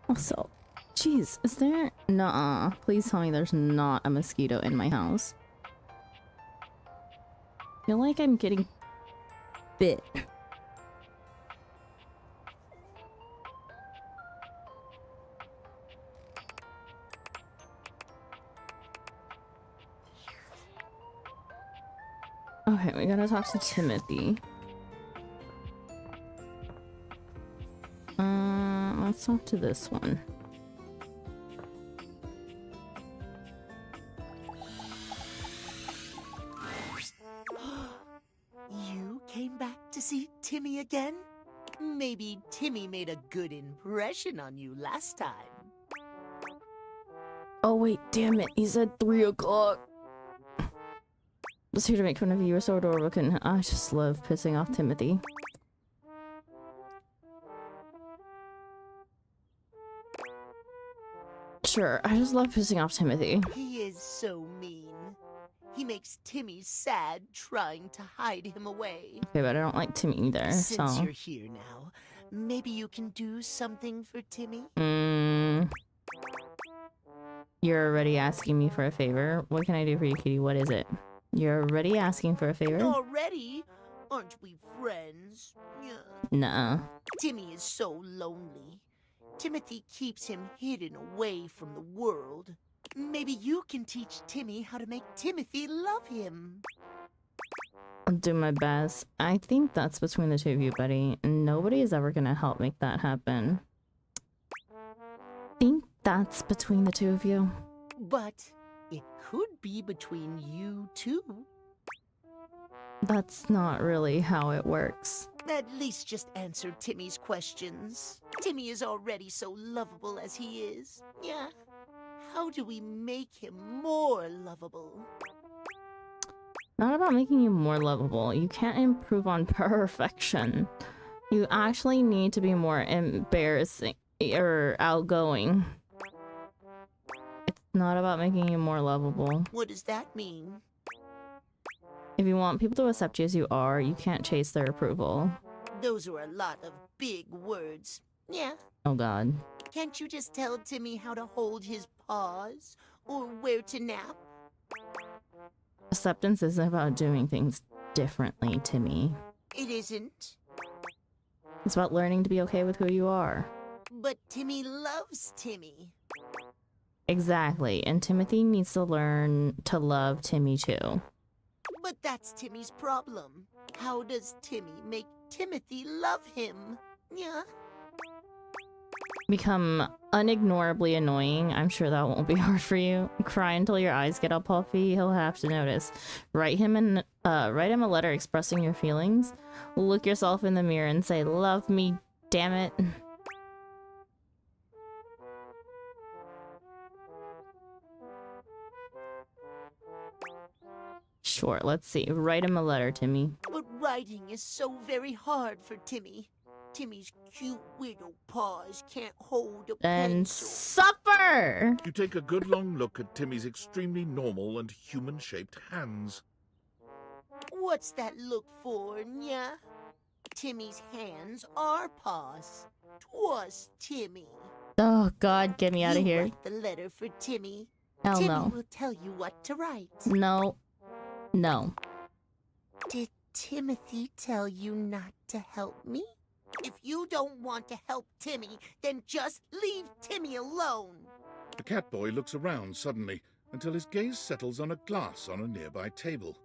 Also, jeez, is there? Nuh-uh. Please tell me there's not a mosquito in my house. I feel like I'm getting bit. Okay, we gotta talk to Timothy. Let's talk to this one. You came back to see Timmy again? Maybe Timmy made a good impression on you last time. Oh wait, damn it, he said 3 o'clock. Just here to make fun of you, you're so adorable. I just love pissing off Timothy. Sure, I just love pissing off Timothy. He is so mean. He makes Timmy sad trying to hide him away. Okay, but I don't like Timmy either, Since so... you're here now, maybe you can do something for Timmy? You're already asking me for a favor. What can I do for you, Kitty? What is it? You're already asking for a favor? Already? Aren't we friends? Yeah. Nuh-uh. Timmy is so lonely. Timothy keeps him hidden away from the world. Maybe you can teach Timmy how to make Timothy love him. I'll do my best. I think that's between the two of you, buddy. Nobody is ever gonna help make that happen. I think that's between the two of you. But it could be between you two. That's not really how it works. At least just answer Timmy's questions. Timmy is already so lovable as he is. Yeah. How do we make him more lovable? Not about making you more lovable. You can't improve on perfection. You actually need to be more embarrassing or outgoing. It's not about making you more lovable. What does that mean? If you want people to accept you as you are, you can't chase their approval. Those are a lot of big words. Yeah. Oh god. Can't you just tell Timmy how to hold his paws? Or where to nap? Acceptance isn't about doing things differently, Timmy. It isn't. It's about learning to be okay with who you are. But Timmy loves Timmy. Exactly, and Timothy needs to learn to love Timmy too. But that's Timmy's problem. How does Timmy make Timothy love him? Yeah. Become unignorably annoying. I'm sure that won't be hard for you. Cry until your eyes get all puffy. He'll have to notice. Write him a letter expressing your feelings. Look yourself in the mirror and say, "Love me, damn it." Sure, let's see. Write him a letter, Timmy. But writing is so very hard for Timmy. Timmy's cute widow paws can't hold a Then pencil. suffer! You take a good long look at Timmy's extremely normal and human-shaped hands. What's that look for, nya? Timmy's hands are paws. 'Twas Timmy. Oh god, get me out of You here. write the letter for Timmy. Hell Timmy no. will tell you what to write. No. No. Did Timothy tell you not to help me? If you don't want to help Timmy, then just leave Timmy alone. The cat boy looks around suddenly until his gaze settles on a glass on a nearby table.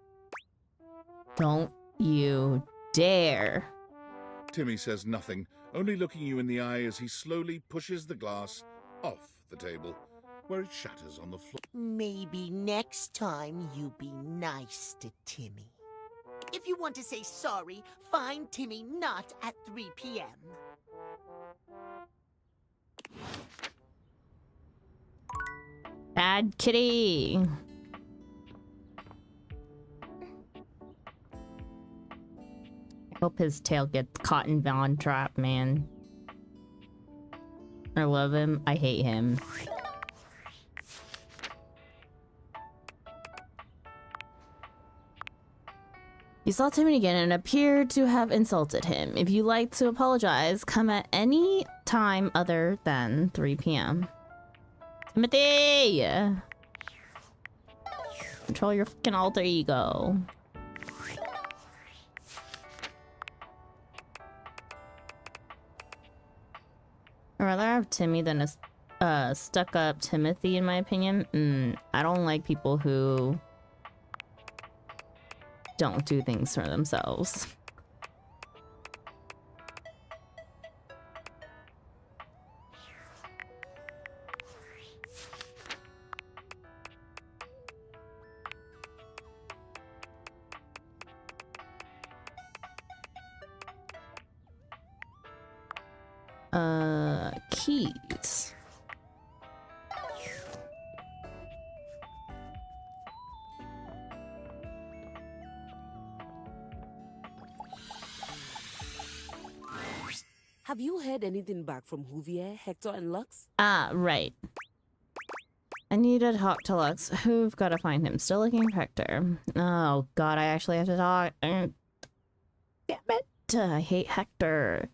Don't you dare. Timmy says nothing, only looking you in the eye as he slowly pushes the glass off the table, where it shatters on the floor. Maybe next time you be nice to Timmy. If you want to say sorry, find Timmy not at 3 p.m. Bad kitty. I hope his tail gets caught in Von Trap, man. I love him. I hate him. You saw Timmy again and appeared to have insulted him. If you like to apologize, come at any time other than 3 p.m. Timothy! Control your fucking alter ego. I'd rather have Timmy than a stuck-up Timothy, in my opinion. I don't like people who don't do things for themselves. Keys. Have you heard anything back from Huvier, Hector, and Lux? Ah, right. I need to talk to Lux. Who've got to find him? Still looking for Hector. Oh god, I actually have to talk. Damn it. I hate Hector.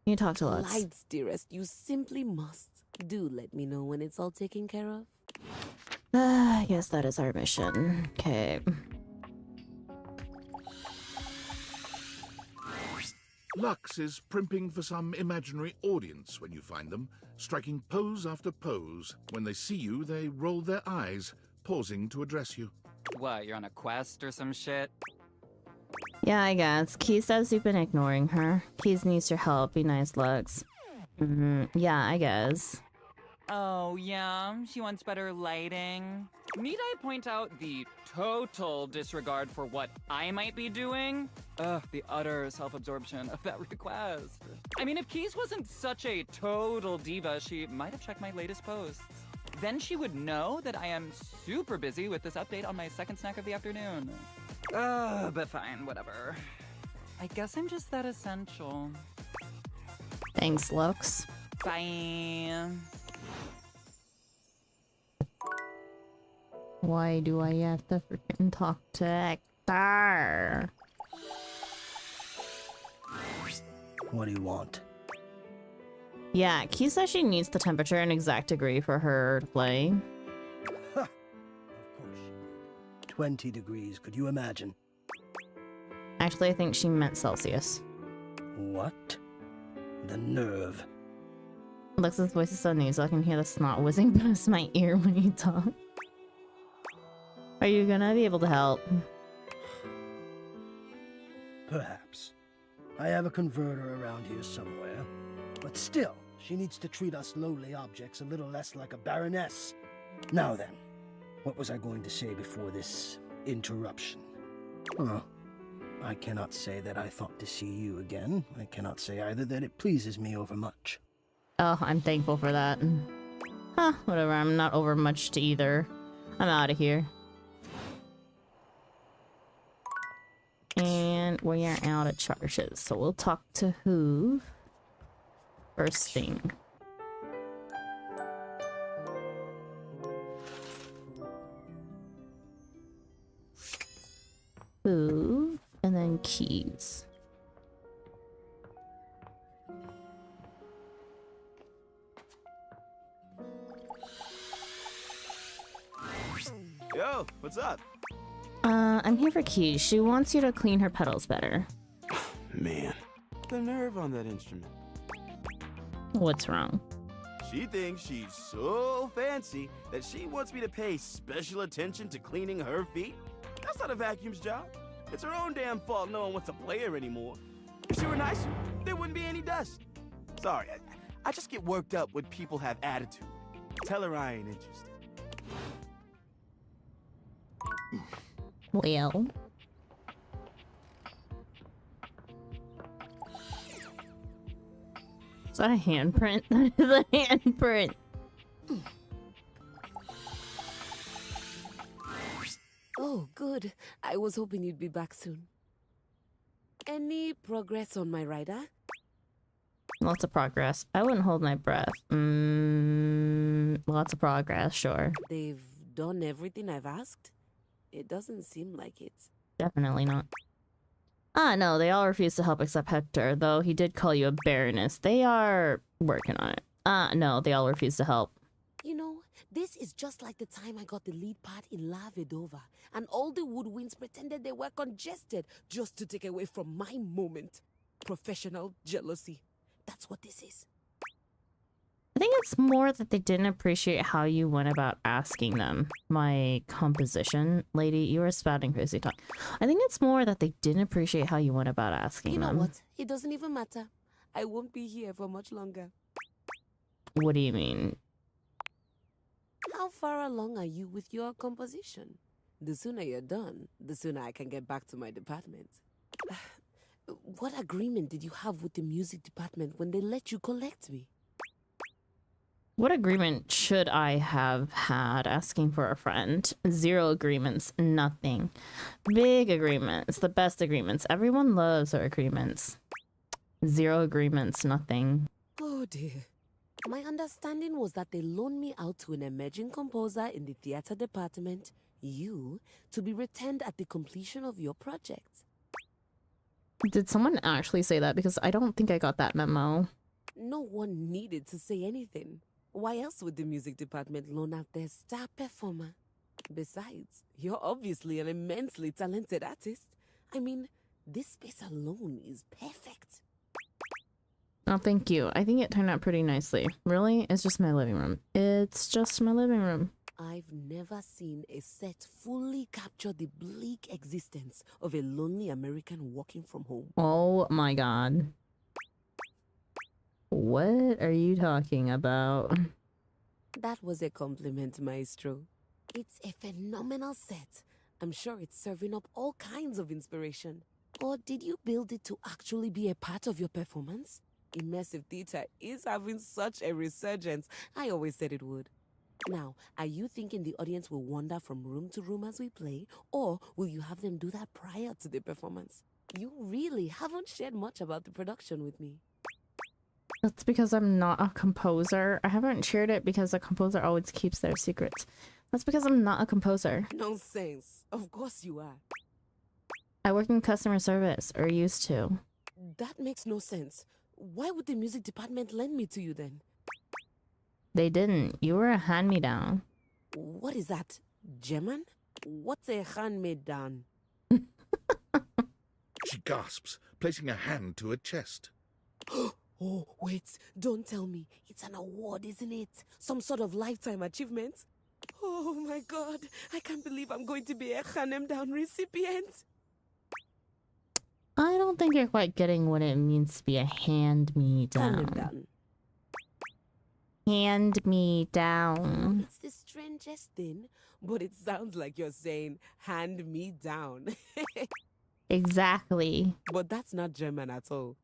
You talk to Lux. Lights, dearest, you simply must. Do let me know when it's all taken care of. I guess that is our mission. Okay. Lux is primping for some imaginary audience when you find them, striking pose after pose. When they see you, they roll their eyes, pausing to address you. What, you're on a quest or some shit? Yeah, I guess. Key says you've been ignoring her. Keys needs your help. Be nice, Lux. Yeah, I guess. Oh, yeah? She wants better lighting? Need I point out the total disregard for what I might be doing? Ugh, the utter self-absorption of that request. I mean, if Keys wasn't such a total diva, she might have checked my latest posts. Then she would know that I am super busy with this update on my second snack of the afternoon. But fine, whatever. I guess I'm just that essential. Thanks, Lux. Bye. Why do I have to freaking talk to Hector? What do you want? Yeah, Key says she needs the temperature and exact degree for her to play. Ha! Of course she did. 20 degrees, could you imagine? Actually, I think she meant Celsius. What? The nerve. Lux's voice is so new, so I can hear the snot whizzing past my ear when you talk. Are you gonna be able to help? Perhaps. I have a converter around here somewhere. But still, she needs to treat us lowly objects a little less like a baroness. Now then, what was I going to say before this interruption? Oh, I cannot say that I thought to see you again. I cannot say either that it pleases me overmuch. Oh, I'm thankful for that. Huh, whatever, I'm not over much to either. I'm out of here. And we are out of charges, so we'll talk to Hoove first thing. Hoove, and then Keys. Yo, what's up? I'm here for Keys. She wants you to clean her pedals better. Man, the nerve on that instrument. What's wrong? She thinks she's so fancy that she wants me to pay special attention to cleaning her feet. That's not a vacuum's job. It's her own damn fault no one wants to play her anymore. If she were nicer, there wouldn't be any dust. Sorry, I just get worked up when people have attitude. Tell her I ain't interested. Well. Is that a handprint? That is a handprint. Oh, good. I was hoping you'd be back soon. Any progress on my rider? Lots of progress. I wouldn't hold my breath. Lots of progress, sure. They've done everything I've asked? It doesn't seem like it. Definitely not. Ah, no, they all refuse to help except Hector, though he did call you a baroness. They are working on it. Ah, no, they all refuse to help. You know, this is just like the time I got the lead part in La Vedova, and all the woodwinds pretended they were congested just to take away from my moment. Professional jealousy. That's what this is. I think it's more that they didn't appreciate how you went about asking them. My composition, lady, you were spouting crazy talk. I think it's more that they didn't appreciate how you went about asking them. You know what? It doesn't even matter. I won't be here for much longer. What do you mean? How far along are you with your composition? The sooner you're done, the sooner I can get back to my department. What agreement did you have with the music department when they let you collect me? What agreement should I have had asking for a friend? 0 agreements, nothing. Big agreements, the best agreements. Everyone loves our agreements. 0 agreements, nothing. Oh dear. My understanding was that they loaned me out to an emerging composer in the theater department, you, to be returned at the completion of your project. Did someone actually say that? Because I don't think I got that memo. No one needed to say anything. Why else would the music department loan out their star performer? Besides, you're obviously an immensely talented artist. I mean, this space alone is perfect. Oh, thank you. I think it turned out pretty nicely. Really? It's just my living room. It's just my living room. I've never seen a set fully capture the bleak existence of a lonely American working from home. Oh my god. What are you talking about? That was a compliment, Maestro. It's a phenomenal set. I'm sure it's serving up all kinds of inspiration. Or did you build it to actually be a part of your performance? Immersive theater is having such a resurgence. I always said it would. Now, are you thinking the audience will wander from room to room as we play? Or will you have them do that prior to the performance? You really haven't shared much about the production with me. That's because I'm not a composer. I haven't shared it because a composer always keeps their secrets. That's because I'm not a composer. Nonsense. Of course you are. I work in customer service, or used to. That makes no sense. Why would the music department lend me to you then? They didn't. You were a hand-me-down. What is that? German? What's a hand-me-down? She gasps, placing a hand to her chest. Oh, wait, don't tell me. It's an award, isn't it? Some sort of lifetime achievement? Oh my god, I can't believe I'm going to be a hand-me-down recipient. I don't think you're quite getting what it means to be a hand-me-down. Hand-me-down. Hand-me-down. It's the strangest thing, but it sounds like you're saying, hand me down. Exactly. But that's not German at all.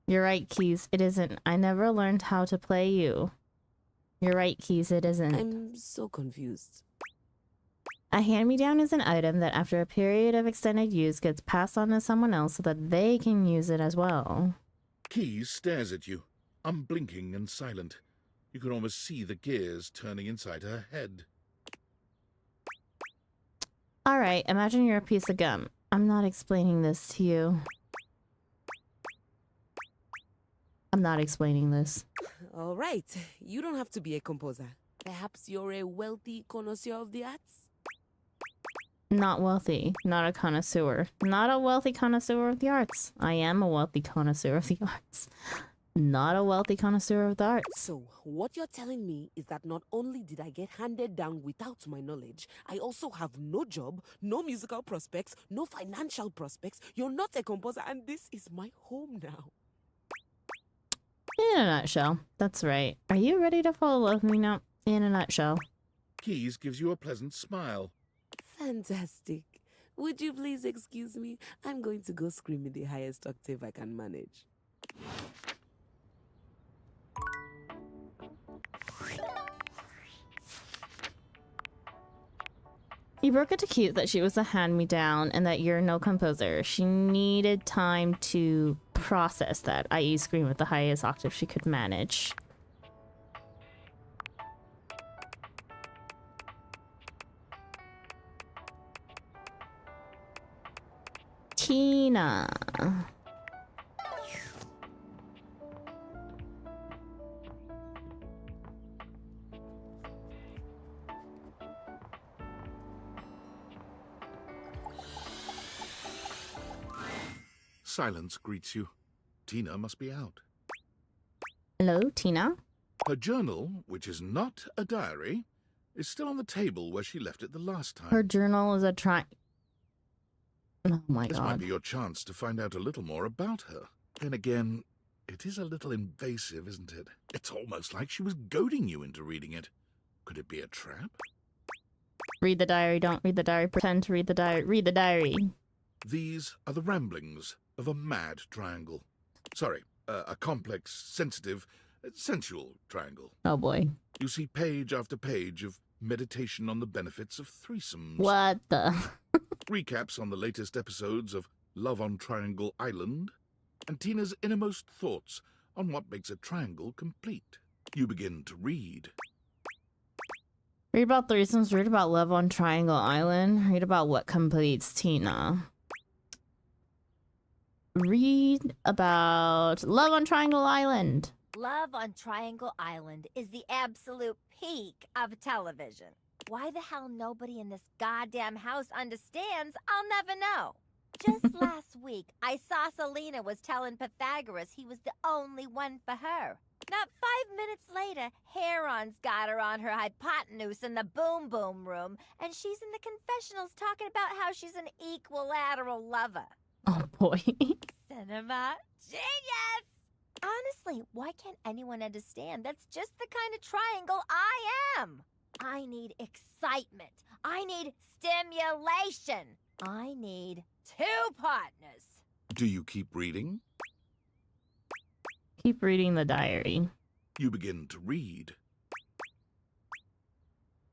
You're right, Keys. It isn't. I never learned how to play you. You're right, Keys. It isn't. I'm so confused. A hand-me-down is an item that after a period of extended use gets passed on to someone else so that they can use it as well. Keys stares at you, unblinking and silent. You can almost see the gears turning inside her head. Alright, imagine you're a piece of gum. I'm not explaining this to you. I'm not explaining this. All right, you don't have to be a composer. Perhaps you're a wealthy connoisseur of the arts? Not wealthy. Not a connoisseur. Not a wealthy connoisseur of the arts. I am a wealthy connoisseur of the arts. Not a wealthy connoisseur of the arts. So, what you're telling me is that not only did I get handed down without my knowledge, I also have no job, no musical prospects, no financial prospects. You're not a composer, and this is my home now. In a nutshell. That's right. Are you ready to fall in love with me now? In a nutshell. Keys gives you a pleasant smile. Fantastic. Would you please excuse me? I'm going to go scream in the highest octave I can manage. You broke it to Keith that she was a hand-me-down and that you're no composer. She needed time to process that, i.e. scream at the highest octave she could manage. Tina. Silence greets you. Tina must be out. Hello, Tina? Her journal, which is not a diary, is still on the table where she left it the last time. Her journal is a Oh my This god. might be your chance to find out a little more about her. Then again, it is a little invasive, isn't it? It's almost like she was goading you into reading it. Could it be a trap? Read the diary, don't read the diary, pretend to read the diary. Read the diary. These are the ramblings of a mad triangle. Sorry, a complex, sensitive, sensual triangle. Oh boy. You see page after page of meditation on the benefits of threesomes. What the? Recaps on the latest episodes of Love on Triangle Island, and Tina's innermost thoughts on what makes a triangle complete. You begin to read. Read about threesomes, read about love on Triangle Island, read about what completes Tina. Read about love on Triangle Island. Love on Triangle Island is the absolute peak of television. Why the hell nobody in this goddamn house understands, I'll never know. Just last week, I saw Selena was telling Pythagoras he was the only one for her. Not 5 minutes later, Heron's got her on her hypotenuse in the boom boom room, and she's in the confessionals talking about how she's an equilateral lover. Oh boy. Cinema genius! Honestly, why can't anyone understand that's just the kind of triangle I am? I need excitement. I need stimulation. I need 2 partners. Do you keep reading? Keep reading the diary. You begin to read.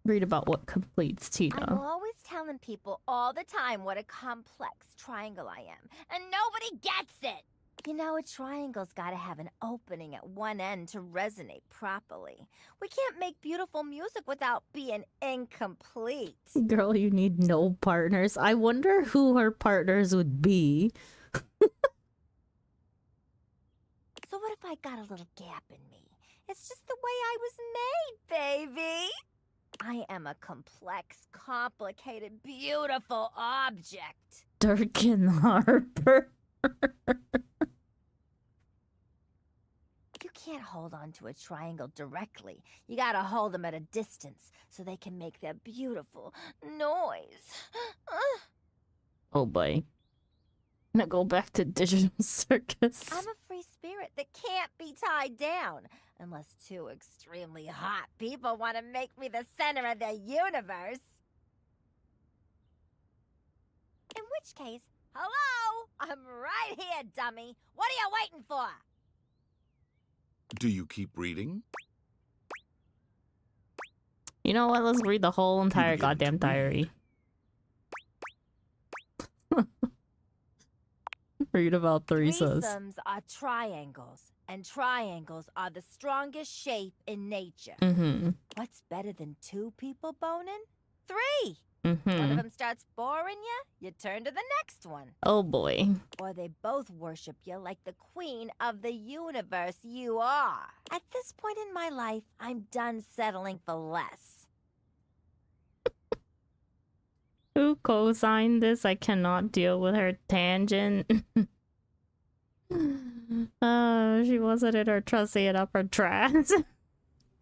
Read about what completes I'm Tina. always telling people all the time what a complex triangle I am, and nobody gets it. You know, a triangle's gotta have an opening at one end to resonate properly. We can't make beautiful music without being incomplete. Girl, you need no partners. I wonder who her partners would be. So what if I got a little gap in me? It's just the way I was made, baby. I am a complex, complicated, beautiful object. Durkin Harper. You can't hold on to a triangle directly. You gotta hold them at a distance so they can make their beautiful noise. Oh boy. Now go back to Digital Circus. I'm a free spirit that can't be tied down. Unless 2 extremely hot people want to make me the center of the universe. In which case, hello! I'm right here, dummy. What are you waiting for? Do you keep reading? You know what? Let's read the whole entire goddamn diary. Read about threesomes. Threesomes are triangles, and triangles are the strongest shape in nature. Mm-hmm. What's better than 2 people boning? 3! One of Mm-hmm. them starts boring you turn to the next one. Oh boy. Or they both worship you like the queen of the universe you are. At this point in my life, I'm done settling for less. Who co-signed this? I cannot deal with her tangent. She wasn't in her trusty and upper trash.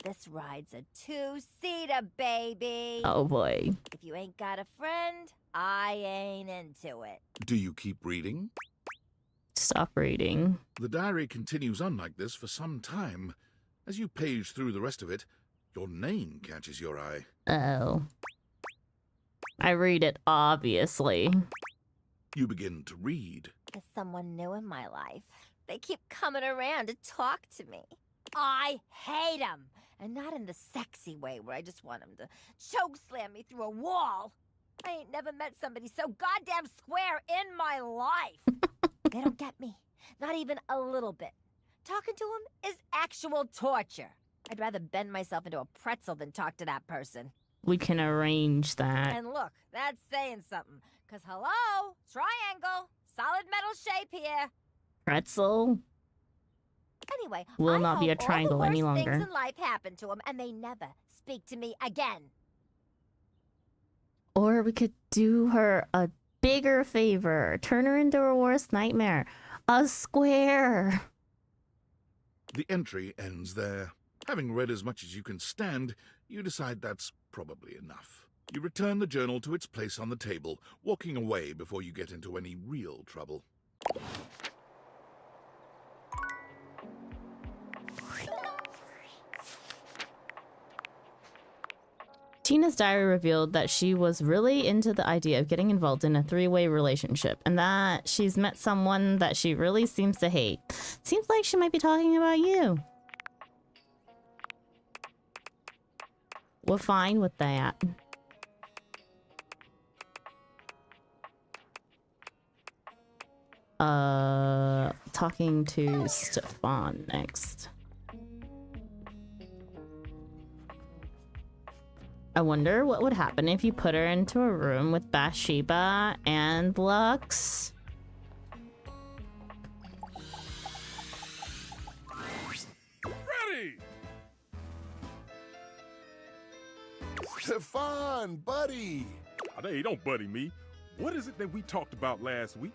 This ride's a 2-seater, baby. Oh boy. If you ain't got a friend, I ain't into it. Do you keep reading? Stop reading. The diary continues on like this for some time. As you page through the rest of it, your name catches your eye. Oh. I read it, obviously. You begin to read. There's someone new in my life. They keep coming around to talk to me. I hate them. And not in the sexy way where I just want them to choke slam me through a wall. I ain't never met somebody so goddamn square in my life. They don't get me. Not even a little bit. Talking to them is actual torture. I'd rather bend myself into a pretzel than talk to that person. We can arrange that. And look, that's saying something. Cause hello, triangle, solid metal shape here. Pretzel? Anyway, Will I not be hope a triangle all the any worst longer. things in life happen to them, and they never speak to me again. Or we could do her a bigger favor. Turn her into her worst nightmare. A square. The entry ends there. Having read as much as you can stand, you decide that's probably enough. You return the journal to its place on the table, walking away before you get into any real trouble. Tina's diary revealed that she was really into the idea of getting involved in a three-way relationship and that she's met someone that she really seems to hate. Seems like she might be talking about you. We're fine with that. Talking to Stefan next. I wonder what would happen if you put her into a room with Bathsheba and Lux. Ready! Stefan, buddy! Oh, hey, don't buddy me. What is it that we talked about last week?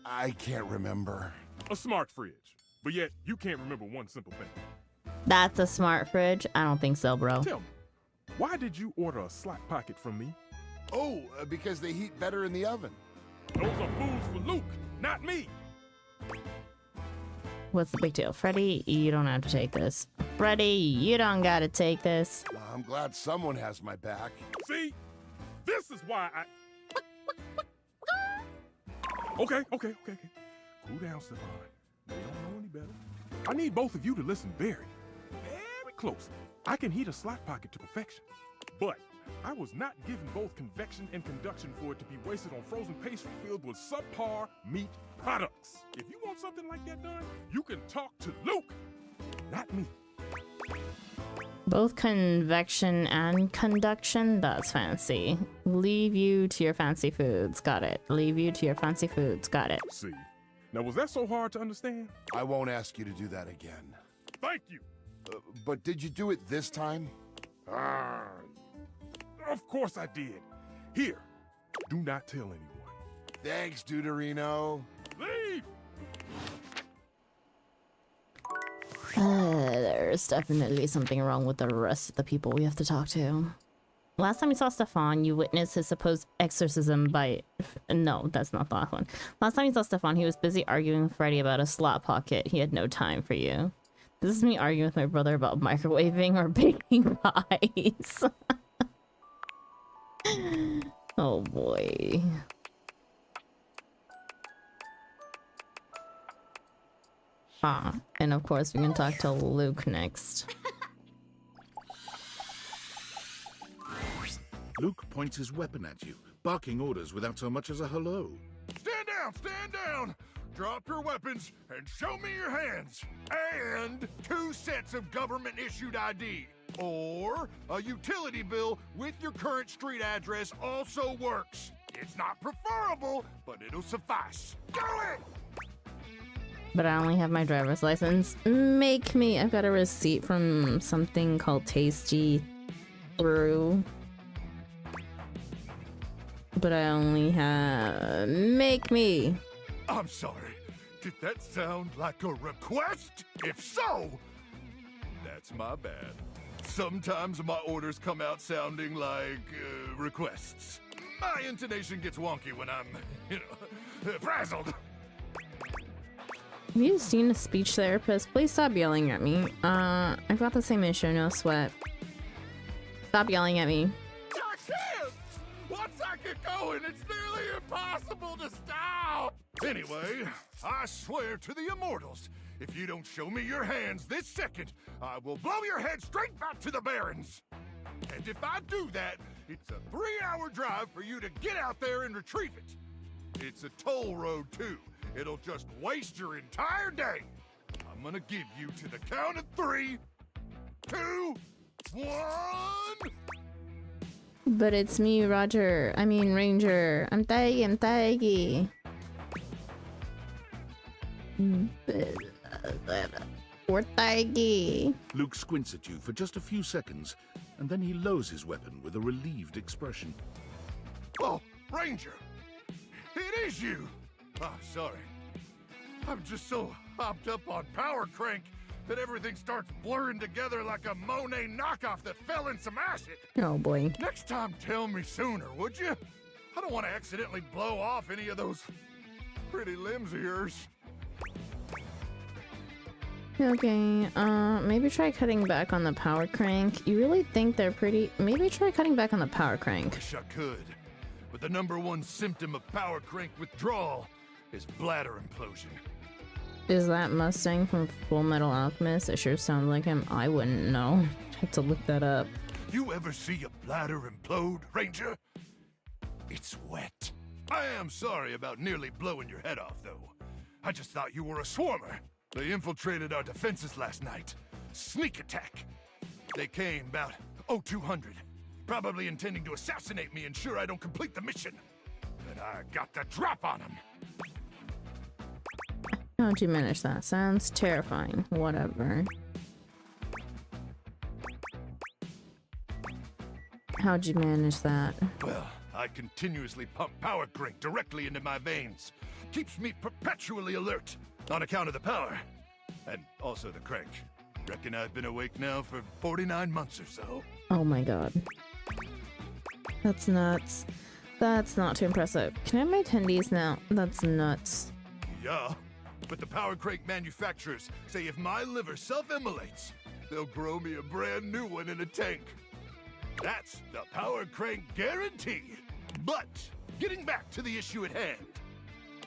I can't remember. A smart fridge. But yet, you can't remember one simple thing. That's a smart fridge? I don't think so, bro. Tell me, why did you order a slot pocket from me? Oh, because they heat better in the oven. Those are foods for Luke, not me. What's the big deal? Freddy, you don't have to take this. Freddy, you don't gotta take this. I'm glad someone has my back. See? This is why I... Okay. Cool down, Stefan. They don't know any better. I need both of you to listen very closely. I can heat a slot pocket to perfection, but I was not given both convection and conduction for it to be wasted on frozen pastry filled with subpar meat products. If you want something like that done, you can talk to Luke, not me. Both convection and conduction? That's fancy. Leave you to your fancy foods. Got it. Leave you to your fancy foods. Got it. See. Now, was that so hard to understand? I won't ask you to do that again. Thank you. But did you do it this time? Of course I did. Here, do not tell anyone. Thanks, Deuterino. Leave! There's definitely something wrong with the rest of the people we have to talk to. Last time you saw Stefan, you witnessed his supposed exorcism by... No, that's not the last one. Last time you saw Stefan, he was busy arguing with Freddy about a slot pocket. He had no time for you. This is me arguing with my brother about microwaving or baking pies. Oh boy. And of course we can talk to Luke next. Luke points his weapon at you, barking orders without so much as a hello. Stand down! Stand down! Drop your weapons and show me your hands. And 2 sets of government-issued ID. Or a utility bill with your current street address also works. It's not preferable, but it'll suffice. Do it! But I only have my driver's license. Make me. I've got a receipt from something called Tasty Brew. But I only have... Make me. I'm sorry. Did that sound like a request? If so, that's my bad. Sometimes my orders come out sounding like requests. My intonation gets wonky when I'm, frazzled. Have you seen a speech therapist? Please stop yelling at me. I've got the same issue, no sweat. Stop yelling at me. I can't! Once I get going, it's nearly impossible to stop! Anyway, I swear to the immortals, if you don't show me your hands this second, I will blow your head straight back to the Barrens. And if I do that, it's a 3-hour drive for you to get out there and retrieve it. It's a toll road, too. It'll just waste your entire day. I'm gonna give you to the count of 3, 2, 1... But it's me, Roger. I mean, Ranger. I'm Taggy. We're Taggy. Luke squints at you for just a few seconds, and then he lowers his weapon with a relieved expression. Oh, Ranger! It is you! Oh, sorry. I'm just so hopped up on Power Crank that everything starts blurring together like a Monet knockoff that fell in some acid. Oh boy. Next time, tell me sooner, would you? I don't want to accidentally blow off any of those pretty limbs of yours. Okay, maybe try cutting back on the power crank. You really think they're pretty? Maybe try cutting back on the power crank. Wish I could, but the #1 symptom of power crank withdrawal is bladder implosion. Is that Mustang from Full Metal Alchemist? It sure sounds like him. I wouldn't know. Have to look that up. You ever see a bladder implode, Ranger? It's wet. I am sorry about nearly blowing your head off, though. I just thought you were a swarmer. They infiltrated our defenses last night. Sneak attack. They came about 0200, probably intending to assassinate me, ensure I don't complete the mission. But I got the drop on them. How'd you manage that? Sounds terrifying. Whatever. How'd you manage that? Well, I continuously pump power crank directly into my veins. Keeps me perpetually alert on account of the power. And also the crank. Reckon I've been awake now for 49 months or so. Oh my god. That's nuts. That's not too impressive. Can I have my tendies now? That's nuts. Yeah, but the power crank manufacturers say if my liver self-immolates, they'll grow me a brand new one in a tank. That's the power crank guarantee. But getting back to the issue at hand,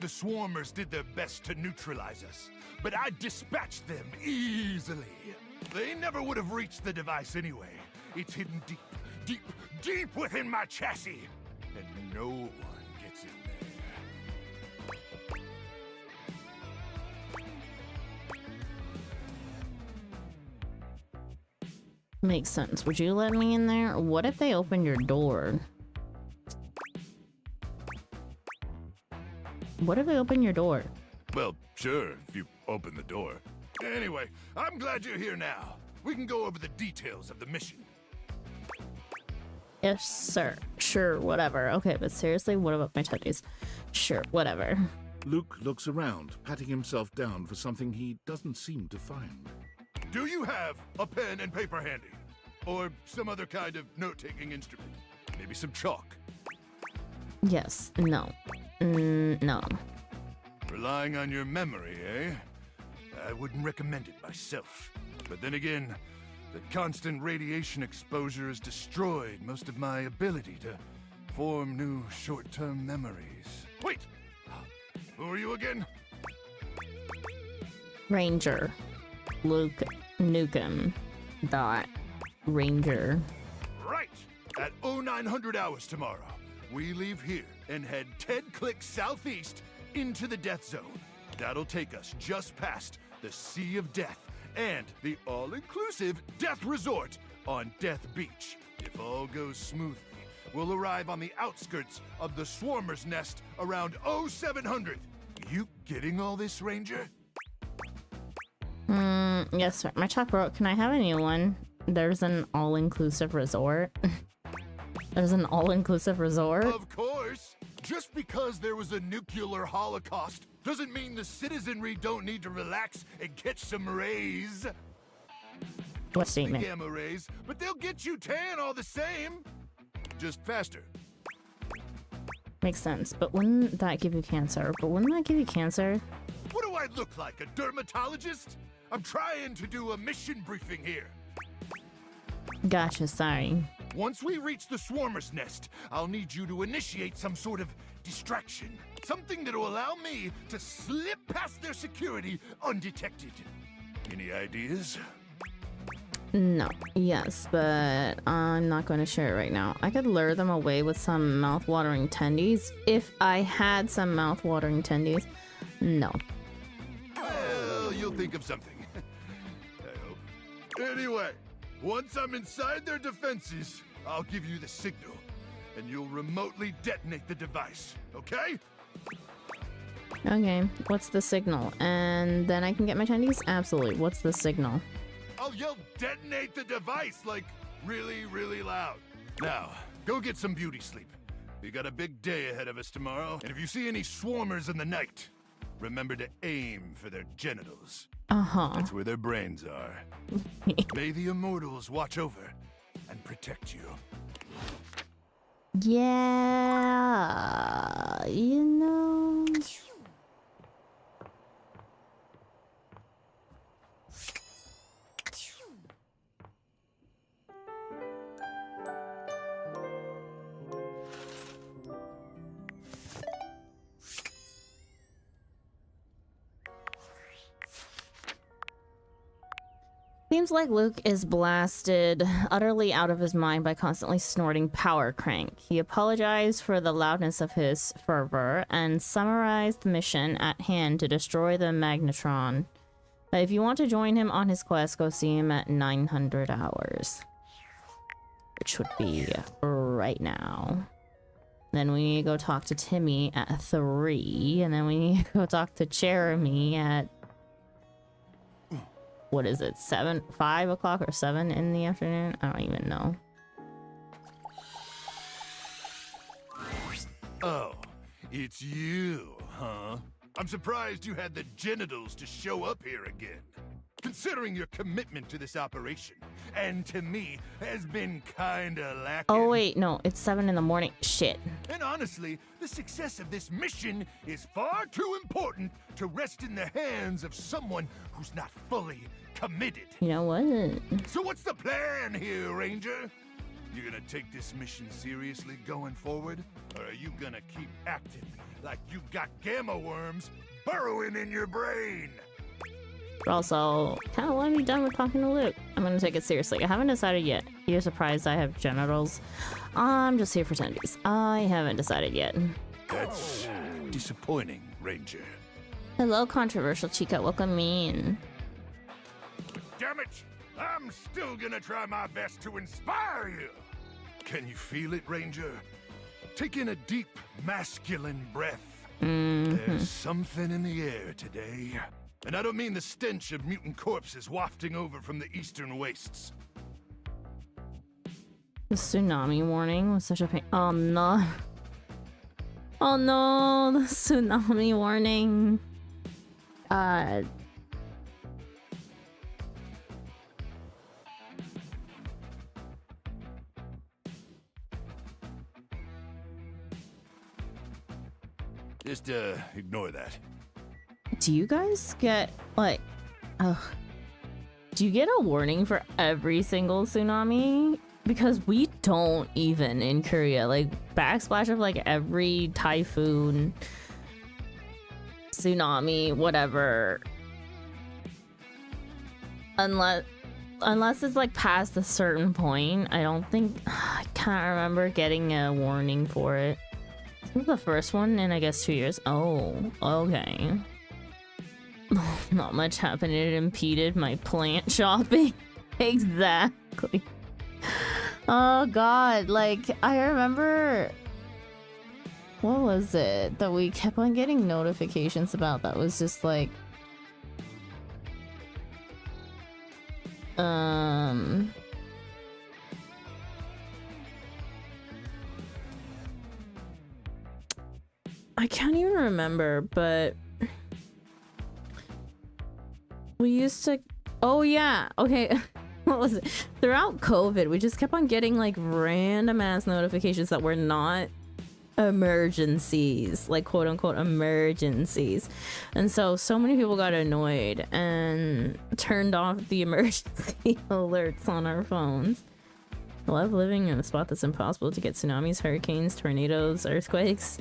the swarmers did their best to neutralize us, but I dispatched them easily. They never would have reached the device anyway. It's hidden deep, deep, deep within my chassis, and no one gets in there. Makes sense. Would you let me in there? What if they open your door? What if they open your door? Well, sure, if you open the door. Anyway, I'm glad you're here now. We can go over the details of the mission. Yes, sir. Sure, whatever. Okay, but seriously, what about my tendies? Sure, whatever. Luke looks around, patting himself down for something he doesn't seem to find. Do you have a pen and paper handy? Or some other kind of note-taking instrument? Maybe some chalk? Yes. No. No. Relying on your memory, eh? I wouldn't recommend it myself. But then again, the constant radiation exposure has destroyed most of my ability to form new short-term memories. Wait! Who are you again? Ranger. Luke Nukem. Ranger. Right! At 0900 hours tomorrow, we leave here and head 10 clicks southeast into the Death Zone. That'll take us just past the Sea of Death and the all-inclusive Death Resort on Death Beach. If all goes smoothly, we'll arrive on the outskirts of the Swarmer's Nest around 0700. You getting all this, Ranger? Yes, sir. My chalk broke. Can I have a new one? There's an all-inclusive resort. There's an all-inclusive resort? Of course! Just because there was a nuclear holocaust doesn't mean the citizenry don't need to relax and catch some rays. What statement? Gamma rays, but they'll get you tan all the same. Just faster. Makes sense, but wouldn't that give you cancer? What do I look like, a dermatologist? I'm trying to do a mission briefing here. Gotcha, sorry. Once we reach the Swarmer's Nest, I'll need you to initiate some sort of distraction. Something that'll allow me to slip past their security undetected. Any ideas? No. Yes, but I'm not going to share it right now. I could lure them away with some mouth-watering tendies. If I had some mouth-watering tendies. No. Well, you'll think of something. I hope. Anyway, once I'm inside their defenses, I'll give you the signal, and you'll remotely detonate the device, okay? Okay, what's the signal? And then I can get my tendies? Absolutely. What's the signal? I'll yell detonate the device, like, really, really loud. Now, go get some beauty sleep. We got a big day ahead of us tomorrow, and if you see any swarmers in the night, remember to aim for their genitals. That's where their brains are. May the Immortals watch over and protect you. Yeah, you know. Seems like Luke is blasted utterly out of his mind by constantly snorting power crank. He apologized for the loudness of his fervor and summarized the mission at hand to destroy the Magnetron. If you want to join him on his quest, go see him at 900 hours. Which would be right now. Then we need to go talk to Timmy at 3, and then we need to go talk to Jeremy at... what is it, 5 o'clock or 7 in the afternoon? I don't even know. Oh, it's you, huh? I'm surprised you had the genitals to show up here again. Considering your commitment to this operation, and to me, has been kinda lacking. Oh wait, no, it's 7 in the morning. Shit. And honestly, the success of this mission is far too important to rest in the hands of someone who's not fully committed. You know what? So what's the plan here, Ranger? You gonna take this mission seriously going forward? Or are you gonna keep acting like you got gamma worms burrowing in your brain? But also, kind of want to be done with talking to Luke. I'm gonna take it seriously. I haven't decided yet. You're surprised I have genitals. I'm just here for tendies. I haven't decided yet. That's disappointing, Ranger. Hello, controversial Chica. Welcome in. Damn it! I'm still gonna try my best to inspire you! Can you feel it, Ranger? Take in a deep, masculine breath. There's something in the air today. And I don't mean the stench of mutant corpses wafting over from the eastern wastes. The tsunami warning was such a pain. Oh no. Oh no, the tsunami warning. Just, ignore that. Do you guys get, like, do you get a warning for every single tsunami? Because we don't even in Korea. Like, backsplash of, like, every typhoon, tsunami, whatever. Unless it's, like, past a certain point. I don't think, I can't remember getting a warning for it. This was the first one in, I guess, 2 years. Oh, okay. Not much happened. It impeded my plant shopping. Exactly. Oh god, like, I remember... what was it that we kept on getting notifications about that was just like... I can't even remember, but... we used to... oh yeah, okay. What was it? Throughout COVID, we just kept on getting like random ass notifications that were not emergencies, like quote unquote emergencies. And so many people got annoyed and turned off the emergency alerts on our phones. I love living in a spot that's impossible to get tsunamis, hurricanes, tornadoes, earthquakes.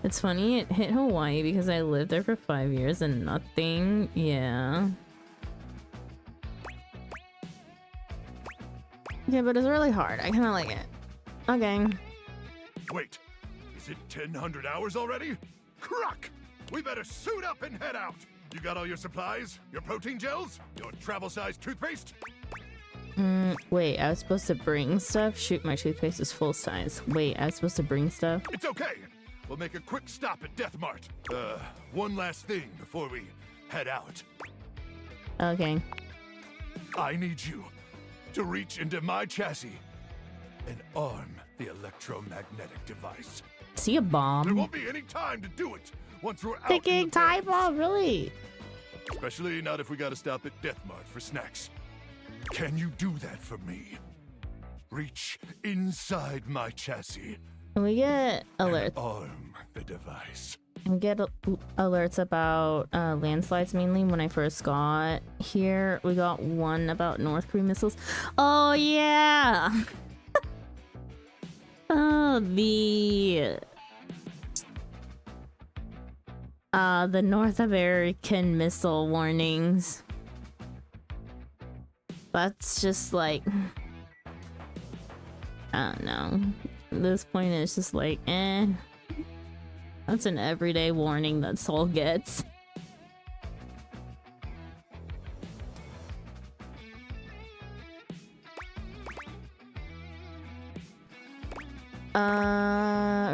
It's funny, it hit Hawaii because I lived there for 5 years and nothing. Yeah. Yeah, but it's really hard. I kind of like it. Okay. Wait, is it 1,000 hours already? Cruck! We better suit up and head out. You got all your supplies? Your protein gels? Your travel-sized toothpaste? Wait, I was supposed to bring stuff? Shoot, my toothpaste is full size. Wait, I was supposed to bring stuff? It's okay. We'll make a quick stop at Death Mart. One last thing before we head out. Okay. I need you to reach into my chassis and arm the electromagnetic device. See a bomb? There won't be any time to do it once we're out. Thinking time bomb, really? Especially not if we gotta stop at Death Mart for snacks. Can you do that for me? Reach inside my chassis. And we get alerts. And arm the device. And get alerts about landslides mainly. When I first got here, we got one about North Korean missiles. Oh yeah. Oh, the North American missile warnings. That's just like, I don't know. At this point, it's just like, eh. That's an everyday warning that Soul gets.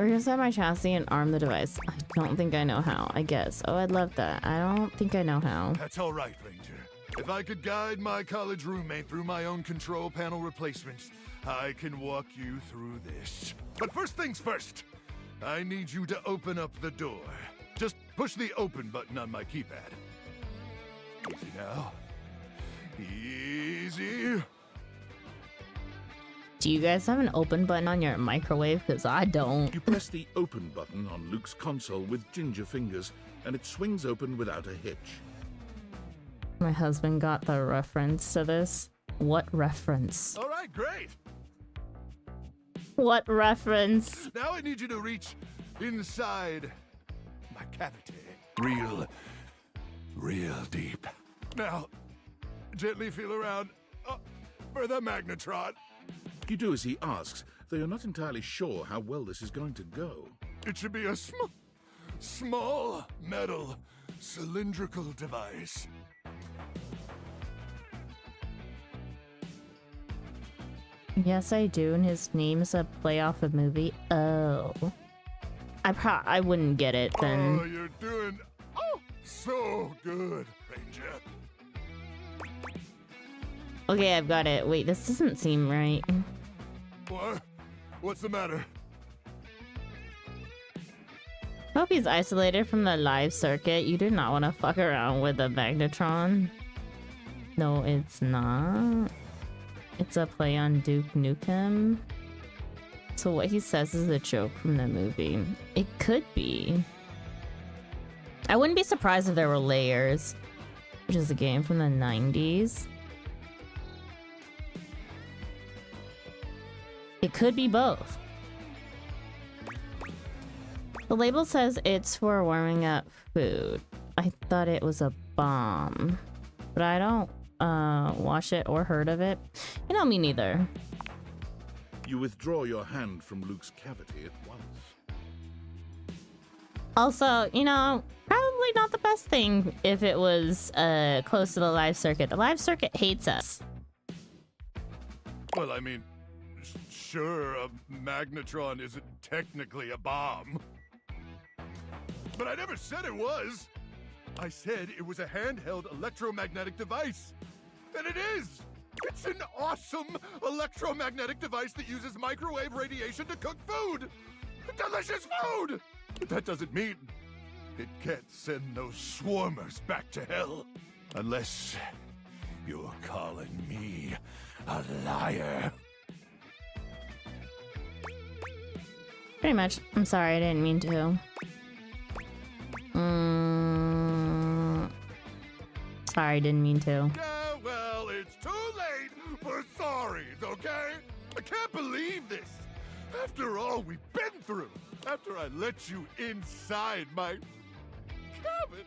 Reset my chassis and arm the device. I don't think I know how. I guess. Oh, I'd love that. I don't think I know how. That's all right, Ranger. If I could guide my college roommate through my own control panel replacements, I can walk you through this. But first things first, I need you to open up the door. Just push the open button on my keypad. Easy now. Easy. Do you guys have an open button on your microwave? Because I don't. You press the open button on Luke's console with ginger fingers, and it swings open without a hitch. My husband got the reference to this. What reference? All right, great. What reference? Now I need you to reach inside my cavity. Real deep. Now, gently feel around for the magnetron. You do as he asks, though you're not entirely sure how well this is going to go. It should be a small metal cylindrical device. Yes, I do, and his name's a play off a movie. Oh. I wouldn't get it then. Oh, you're doing so good, Ranger. Okay, I've got it. Wait, this doesn't seem right. What? What's the matter? Hope he's isolated from the live circuit. You do not want to fuck around with a magnetron. No, it's not. It's a play on Duke Nukem. So what he says is a joke from the movie. It could be. I wouldn't be surprised if there were Layers, which is a game from the 90s. It could be both. The label says it's for warming up food. I thought it was a bomb, but I don't watch it or heard of it. You know, me neither. You withdraw your hand from Luke's cavity at once. Also, you know, probably not the best thing if it was close to the live circuit. The live circuit hates us. Well, I mean, sure, a magnetron isn't technically a bomb. But I never said it was. I said it was a handheld electromagnetic device. And it is! It's an awesome electromagnetic device that uses microwave radiation to cook food! Delicious food! But that doesn't mean it can't send those swarmers back to hell. Unless you're calling me a liar. Pretty much. I'm sorry, I didn't mean to. Sorry, didn't mean to. Yeah, well, it's too late for sorries, okay? I can't believe this. After all we've been through, after I let you inside my cabin,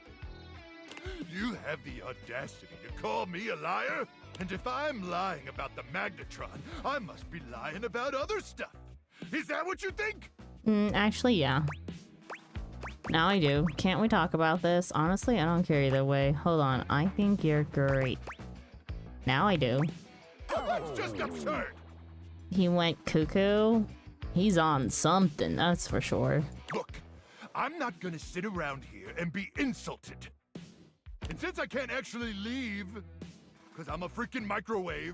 you have the audacity to call me a liar? And if I'm lying about the magnetron, I must be lying about other stuff. Is that what you think? Actually, yeah. Now I do. Can't we talk about this? Honestly, I don't care either way. Hold on. I think you're great. Now I do. That's just absurd. He went cuckoo. He's on something, that's for sure. Look, I'm not gonna sit around here and be insulted. And since I can't actually leave, because I'm a freaking microwave,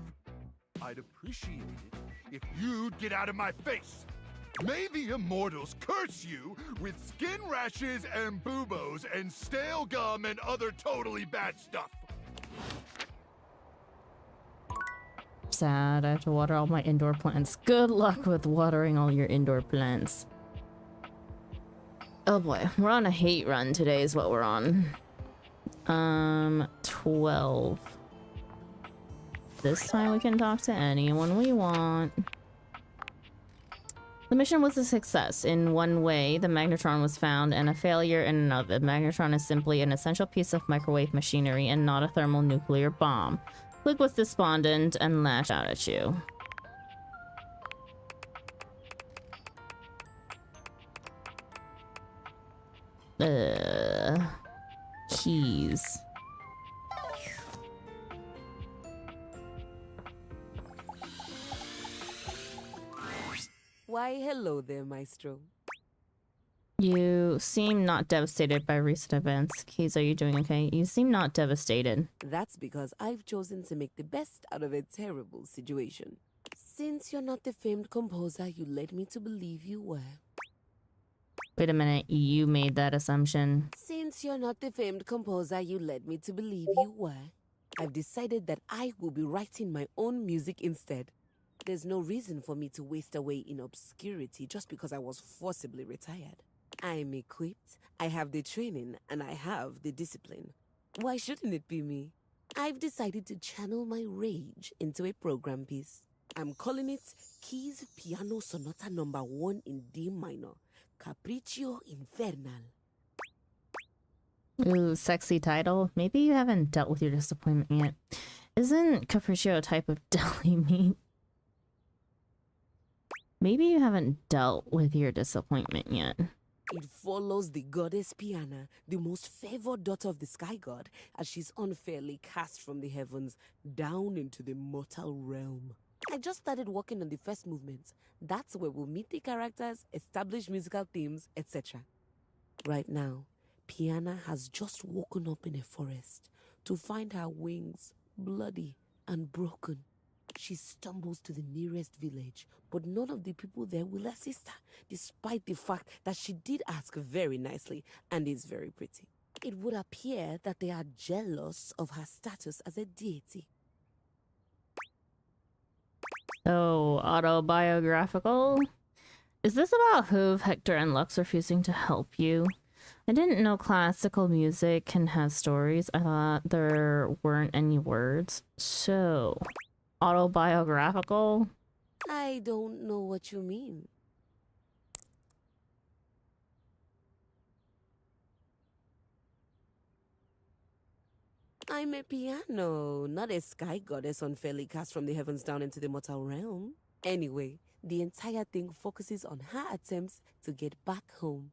I'd appreciate it if you'd get out of my face. May the immortals curse you with skin rashes and buboes and stale gum and other totally bad stuff. Sad, I have to water all my indoor plants. Good luck with watering all your indoor plants. Oh boy, we're on a hate run today is what we're on. 12. This time we can talk to anyone we want. The mission was a success. In one way, the magnetron was found, and a failure in another. The magnetron is simply an essential piece of microwave machinery and not a thermonuclear bomb. Click was despondent and lash out at you. Keys. Why, hello there, Maestro. You seem not devastated by recent events. Keys, are you doing okay? You seem not devastated. That's because I've chosen to make the best out of a terrible situation. Since you're not the famed composer you led me to believe you were. Wait a minute, you made that assumption. Since you're not the famed composer you led me to believe you were, I've decided that I will be writing my own music instead. There's no reason for me to waste away in obscurity just because I was forcibly retired. I'm equipped, I have the training, and I have the discipline. Why shouldn't it be me? I've decided to channel my rage into a program piece. I'm calling it Keys Piano Sonata No. 1 in D minor, Capriccio Infernal. Ooh, sexy title. Maybe you haven't dealt with your disappointment yet. Isn't Capriccio a type of deli meat? Maybe you haven't dealt with your disappointment yet. It follows the goddess Piana, the most favored daughter of the sky god, as she's unfairly cast from the heavens down into the mortal realm. I just started working on the first movement. That's where we'll meet the characters, establish musical themes, etc. Right now, Piana has just woken up in a forest to find her wings bloody and broken. She stumbles to the nearest village, but none of the people there will assist her, despite the fact that she did ask very nicely and is very pretty. It would appear that they are jealous of her status as a deity. So, autobiographical? Is this about Hoove, Hector, and Lux refusing to help you? I didn't know classical music can have stories. I thought there weren't any words. So, autobiographical? I don't know what you mean. I'm a piano, not a sky goddess unfairly cast from the heavens down into the mortal realm. Anyway, the entire thing focuses on her attempts to get back home.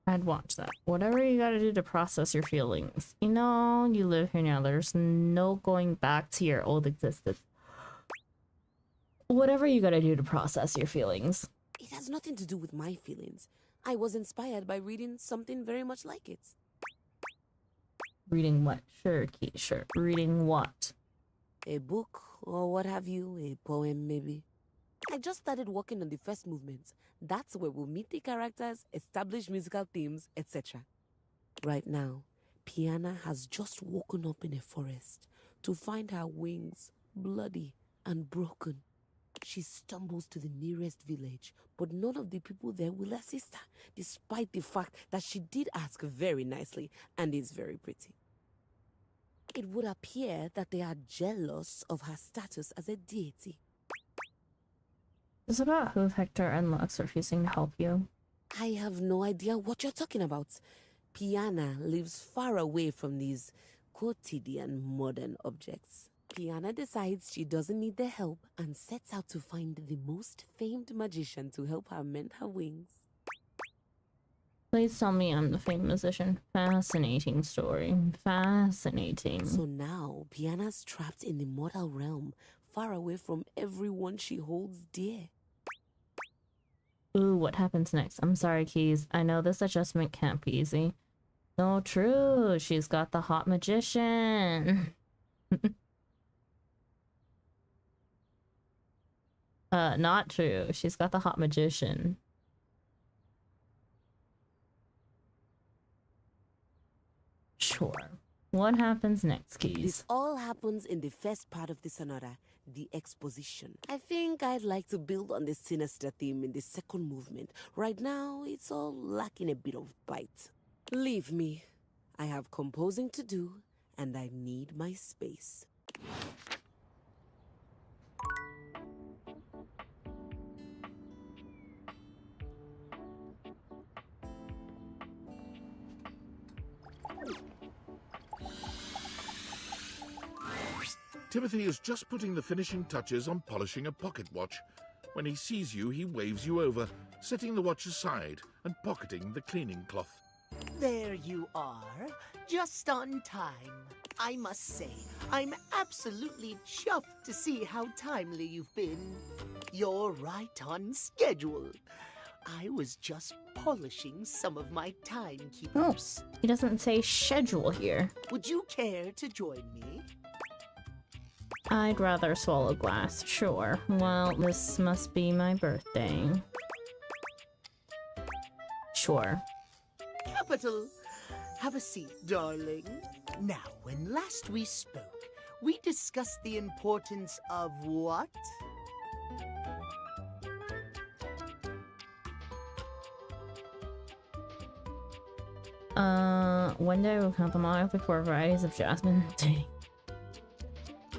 I'd watch that. Whatever you gotta do to process your feelings. You know, you live here now. There's no going back to your old existence. Whatever you gotta do to process your feelings. It has nothing to do with my feelings. I was inspired by reading something very much like it. Reading what? Sure, Key, sure. Reading what? A book, or what have you, a poem maybe. I just started working on the first movement. That's where we'll meet the characters, establish musical themes, etc. Right now, Piana has just woken up in a forest to find her wings bloody and broken. She stumbles to the nearest village, but none of the people there will assist her, despite the fact that she did ask very nicely and is very pretty. It would appear that they are jealous of her status as a deity. It's about Hoove, Hector, and Lux refusing to help you. I have no idea what you're talking about. Piana lives far away from these quotidian modern objects. Piana decides she doesn't need their help and sets out to find the most famed magician to help her mend her wings. Please tell me I'm the famed musician. Fascinating story. Fascinating. So now, Piana's trapped in the mortal realm, far away from everyone she holds dear. Ooh, what happens next? I'm sorry, Keys. I know this adjustment can't be easy. No, true. She's got the hot magician. Not true. She's got the hot magician. Sure. What happens next, Keys? This all happens in the first part of the sonata, the exposition. I think I'd like to build on the sinister theme in the second movement. Right now, it's all lacking a bit of bite. Leave me. I have composing to do, and I need my space. Timothy is just putting the finishing touches on polishing a pocket watch. When he sees you, he waves you over, setting the watch aside and pocketing the cleaning cloth. There you are, just on time. I must say, I'm absolutely chuffed to see how timely you've been. You're right on schedule. I was just polishing some of my timekeepers. Oh, he doesn't say schedule here. Would you care to join me? I'd rather swallow glass, sure. Well, this must be my birthday. Sure. Capital. Have a seat, darling. Now, when last we spoke, we discussed the importance of what? One day we'll count them all up before varieties of jasmine.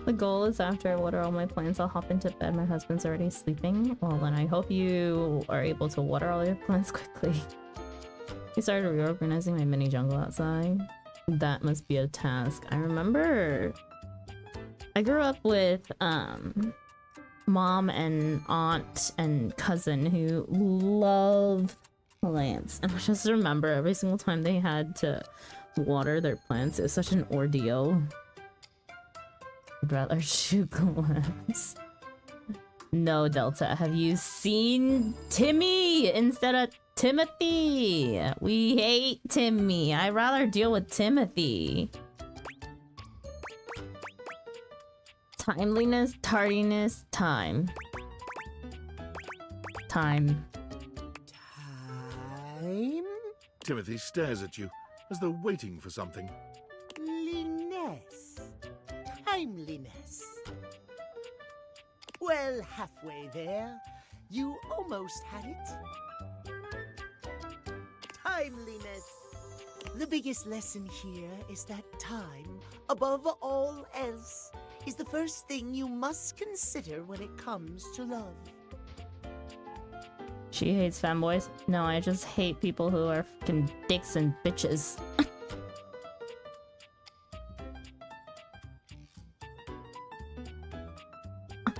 The goal is after I water all my plants, I'll hop into bed. My husband's already sleeping. Well, then I hope you are able to water all your plants quickly. I started reorganizing my mini jungle outside. That must be a task. I remember I grew up with mom and aunt and cousin who loved plants, and I just remember every single time they had to water their plants, it was such an ordeal. I'd rather shoot glass. No, Delta, have you seen Timmy instead of Timothy? We hate Timmy. I'd rather deal with Timothy. Timeliness, tardiness, time. Time. Time? Timothy stares at you, as though waiting for something. Liness. Timeliness. Well, halfway there. You almost had it. Timeliness. The biggest lesson here is that time, above all else, is the first thing you must consider when it comes to love. She hates fanboys. No, I just hate people who are fucking dicks and bitches.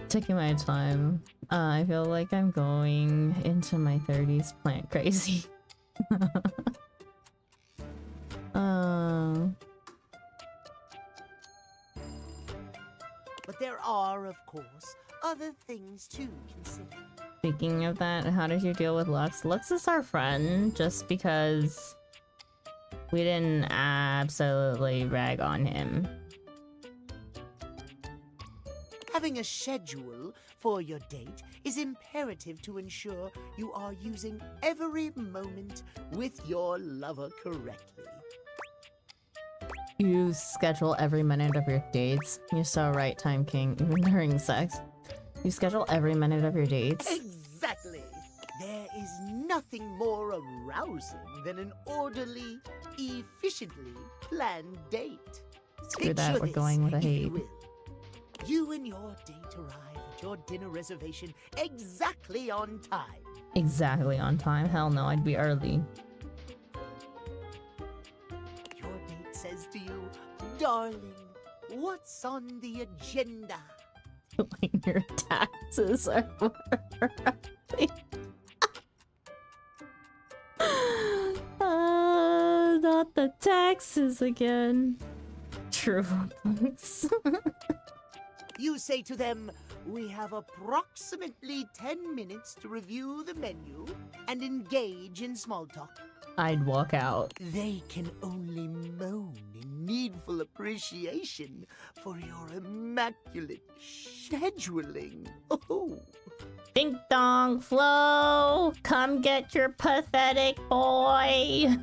Taking my time. I feel like I'm going into my 30s plant crazy. But there are, of course, other things to consider. Speaking of that, how did you deal with Lux? Lux is our friend, just because we didn't absolutely rag on him. Having a schedule for your date is imperative to ensure you are using every moment with your lover correctly. You schedule every minute of your dates. You're so right, Time King, even during sex. You schedule every minute of your dates. Exactly. There is nothing more arousing than an orderly, efficiently planned date. Screw that, we're going with a hate. You and your date arrive at your dinner reservation exactly on time. Exactly on time? Hell no, I'd be early. Your date says to you, darling, what's on the agenda? When your taxes are not the taxes again. True. You say to them, we have approximately 10 minutes to review the menu and engage in small talk. I'd walk out. They can only moan in needful appreciation for your immaculate scheduling. Oh. Ding dong, Flo! Come get your pathetic boy!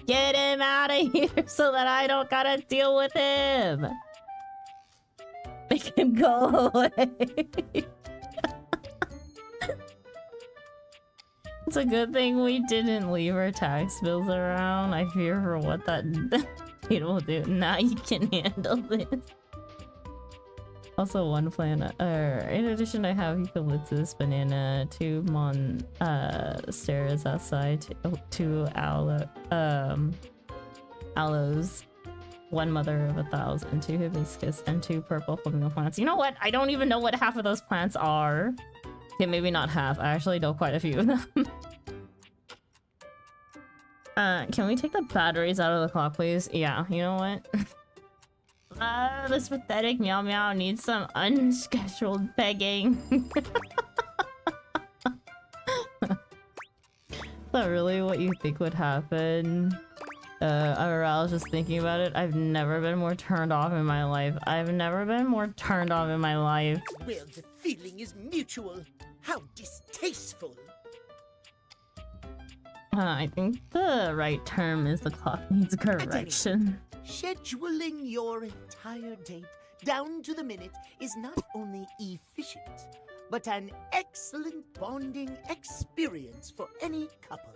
Get him out of here so that I don't gotta deal with him! Make him go away! It's a good thing we didn't leave our tax bills around. I fear for what that it will do. Now you can handle this. Also, one plan. In addition, I have eucalyptus, banana, 2 stairs outside, 2 aloes. 1 mother of 1,000, 2 hibiscus, and 2 purple flamingo plants. You know what? I don't even know what half of those plants are. Okay, maybe not half. I actually know quite a few of them. Can we take the batteries out of the clock, please? Yeah, you know what? This pathetic Meow Meow needs some unscheduled pegging. Is that really what you think would happen? I was just thinking about it. I've never been more turned off in my life. I've never been more turned off in my life. Well, the feeling is mutual. How distasteful. I think the right term is the clock needs correction. Scheduling your entire date down to the minute is not only efficient, but an excellent bonding experience for any couple.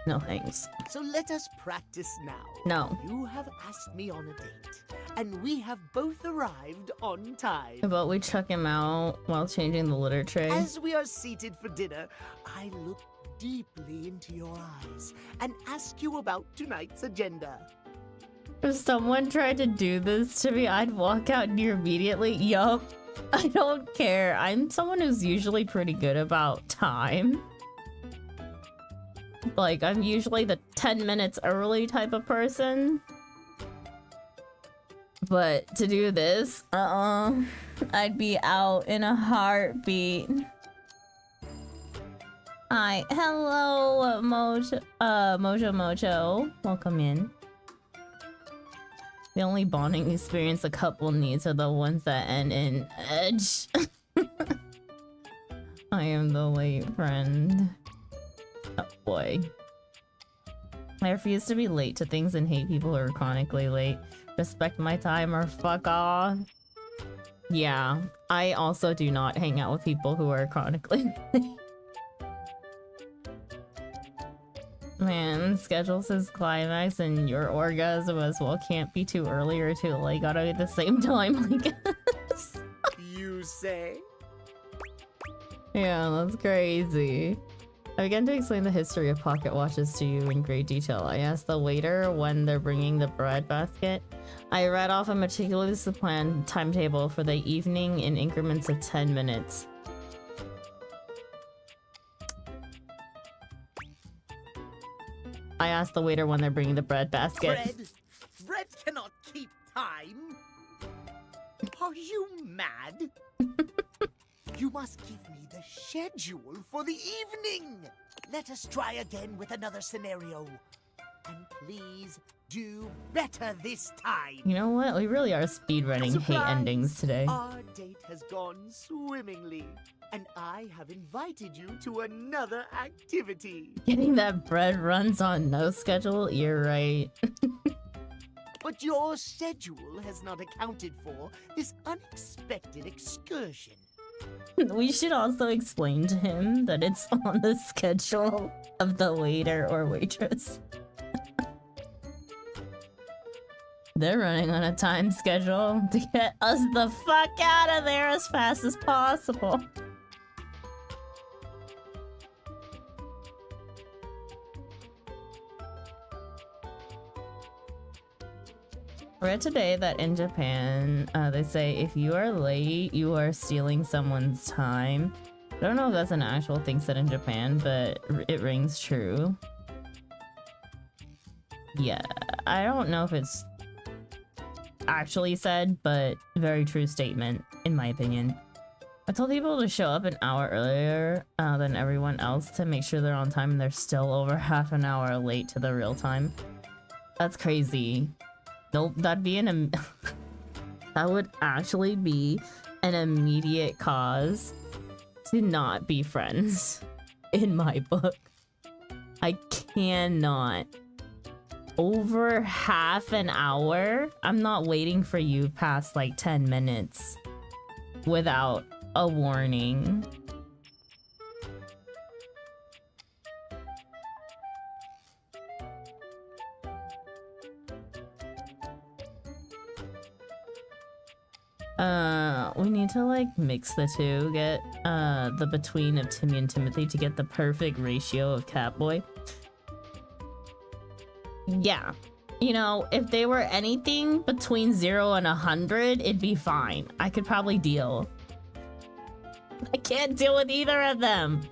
No thanks. So let us practice now. No. You have asked me on a date, and we have both arrived on time. How about we chuck him out while changing the litter tray? As we are seated for dinner, I look deeply into your eyes and ask you about tonight's agenda. If someone tried to do this to me, I'd walk out near immediately. Yup. I don't care. I'm someone who's usually pretty good about time. Like, I'm usually the 10 minutes early type of person. But to do this, I'd be out in a heartbeat. Hi, hello, Mojo. Welcome in. The only bonding experience a couple needs are the ones that end in edge. I am the late friend. Oh boy. I refuse to be late to things and hate people who are chronically late. Respect my time or fuck off. Yeah, I also do not hang out with people who are chronically late. Man, schedule says climax and your orgasm as well can't be too early or too late. Gotta be at the same time like us. You say? Yeah, that's crazy. I began to explain the history of pocket watches to you in great detail. I asked the waiter when they're bringing the bread basket. I read off a meticulously planned timetable for the evening in increments of 10 minutes. I asked the waiter when they're bringing the bread basket. Bread cannot keep time. Are you mad? You must give me the schedule for the evening. Let us try again with another scenario. And please do better this time. You know what? We really are speedrunning hate endings today. Our date has gone swimmingly, and I have invited you to another activity. Getting that bread runs on no schedule? You're right. But your schedule has not accounted for this unexpected excursion. We should also explain to him that it's on the schedule of the waiter or waitress. They're running on a time schedule to get us the fuck out of there as fast as possible. I read today that in Japan, they say if you are late, you are stealing someone's time. I don't know if that's an actual thing said in Japan, but it rings true. Yeah, I don't know if it's actually said, but very true statement, in my opinion. I told people to show up an hour earlier than everyone else to make sure they're on time, and they're still over half an hour late to the real time. That's crazy. That'd be that would actually be an immediate cause to not be friends in my book. I cannot. Over half an hour? I'm not waiting for you past like 10 minutes without a warning. We need to like mix the two, get the between of Timmy and Timothy to get the perfect ratio of Catboy. Yeah, You know, if they were anything between 0 and 100, it'd be fine. I could probably deal. I can't deal with either of them.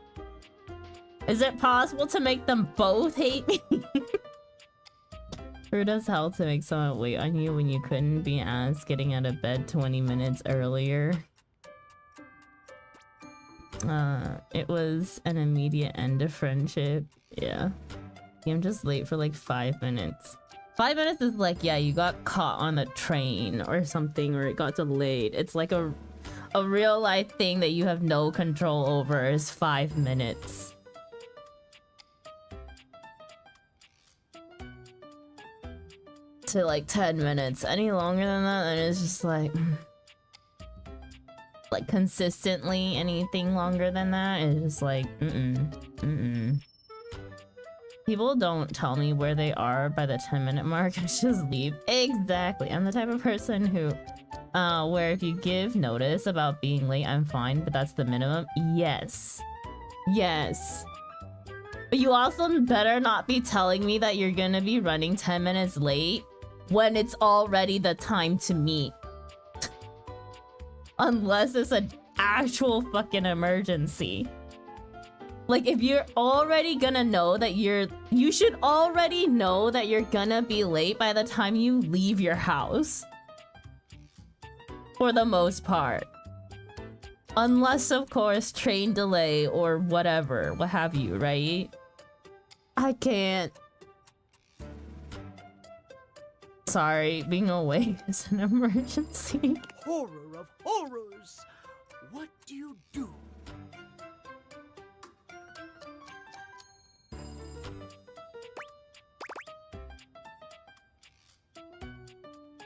Is it possible to make them both hate me? Who does hell to make someone wait on you when you couldn't be asked getting out of bed 20 minutes earlier? It was an immediate end of friendship. Yeah. I'm just late for like 5 minutes. 5 minutes is like, yeah, you got caught on a train or something, or it got delayed. It's like a real life thing that you have no control over is 5 minutes. To like 10 minutes. Any longer than that, and it's just like consistently anything longer than that is just like People don't tell me where they are by the 10-minute mark. I just leave. Exactly. I'm the type of person who where if you give notice about being late, I'm fine, but that's the minimum. Yes. Yes. But you also better not be telling me that you're gonna be running 10 minutes late when it's already the time to meet. Unless it's an actual fucking emergency. Like, if you're already gonna know that you should already know that you're gonna be late by the time you leave your house. For the most part. Unless, of course, train delay or whatever, what have you, right? I can't. Sorry, being awake is an emergency. Horror of horrors! What do you do?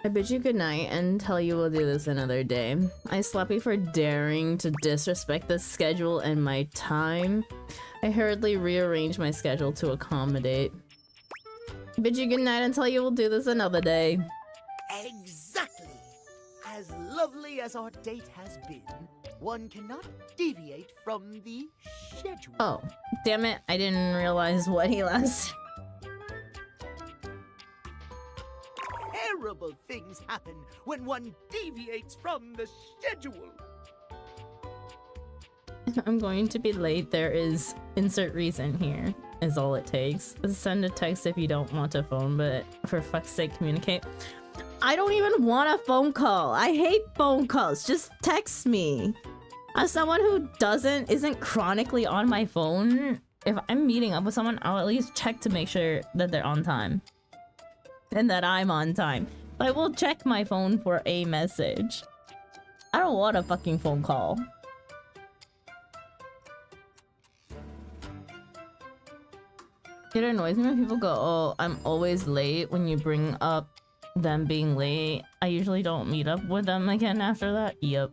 I bid you good night and tell you we'll do this another day. I slap you for daring to disrespect the schedule and my time. I hurriedly rearrange my schedule to accommodate. Bid you good night and tell you we'll do this another day. Exactly! As lovely as our date has been, one cannot deviate from the schedule. Oh, damn it. I didn't realize what he last. Terrible things happen when one deviates from the schedule. I'm going to be late. There is insert reason here is all it takes. Send a text if you don't want a phone, but for fuck's sake, communicate. I don't even want a phone call. I hate phone calls. Just text me. As someone who isn't chronically on my phone, if I'm meeting up with someone, I'll at least check to make sure that they're on time. And that I'm on time. But I will check my phone for a message. I don't want a fucking phone call. It annoys me when people go, oh, I'm always late when you bring up them being late. I usually don't meet up with them again after that. Yep.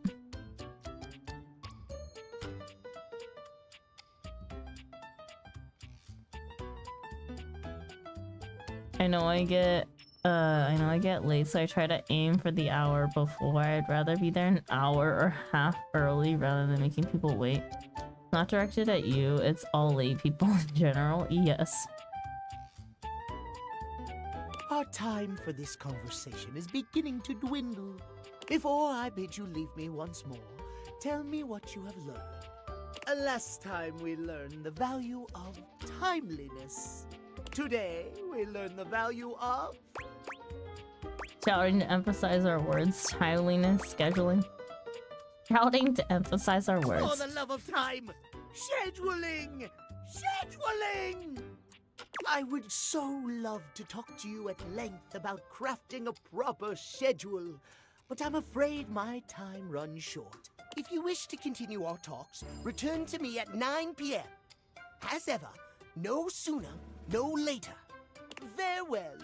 I know I get late, so I try to aim for the hour before. I'd rather be there an hour or half early rather than making people wait. Not directed at you, it's all late people in general. Yes. Our time for this conversation is beginning to dwindle. Before I bid you leave me once more, tell me what you have learned. Last time we learned the value of timeliness. Today, we learn the value of... Shouting to emphasize our words, timeliness, scheduling. Shouting to emphasize our words. For the love of time! Scheduling! Scheduling! I would so love to talk to you at length about crafting a proper schedule, but I'm afraid my time runs short. If you wish to continue our talks, return to me at 9 p.m. As ever, no sooner, no later. Farewell.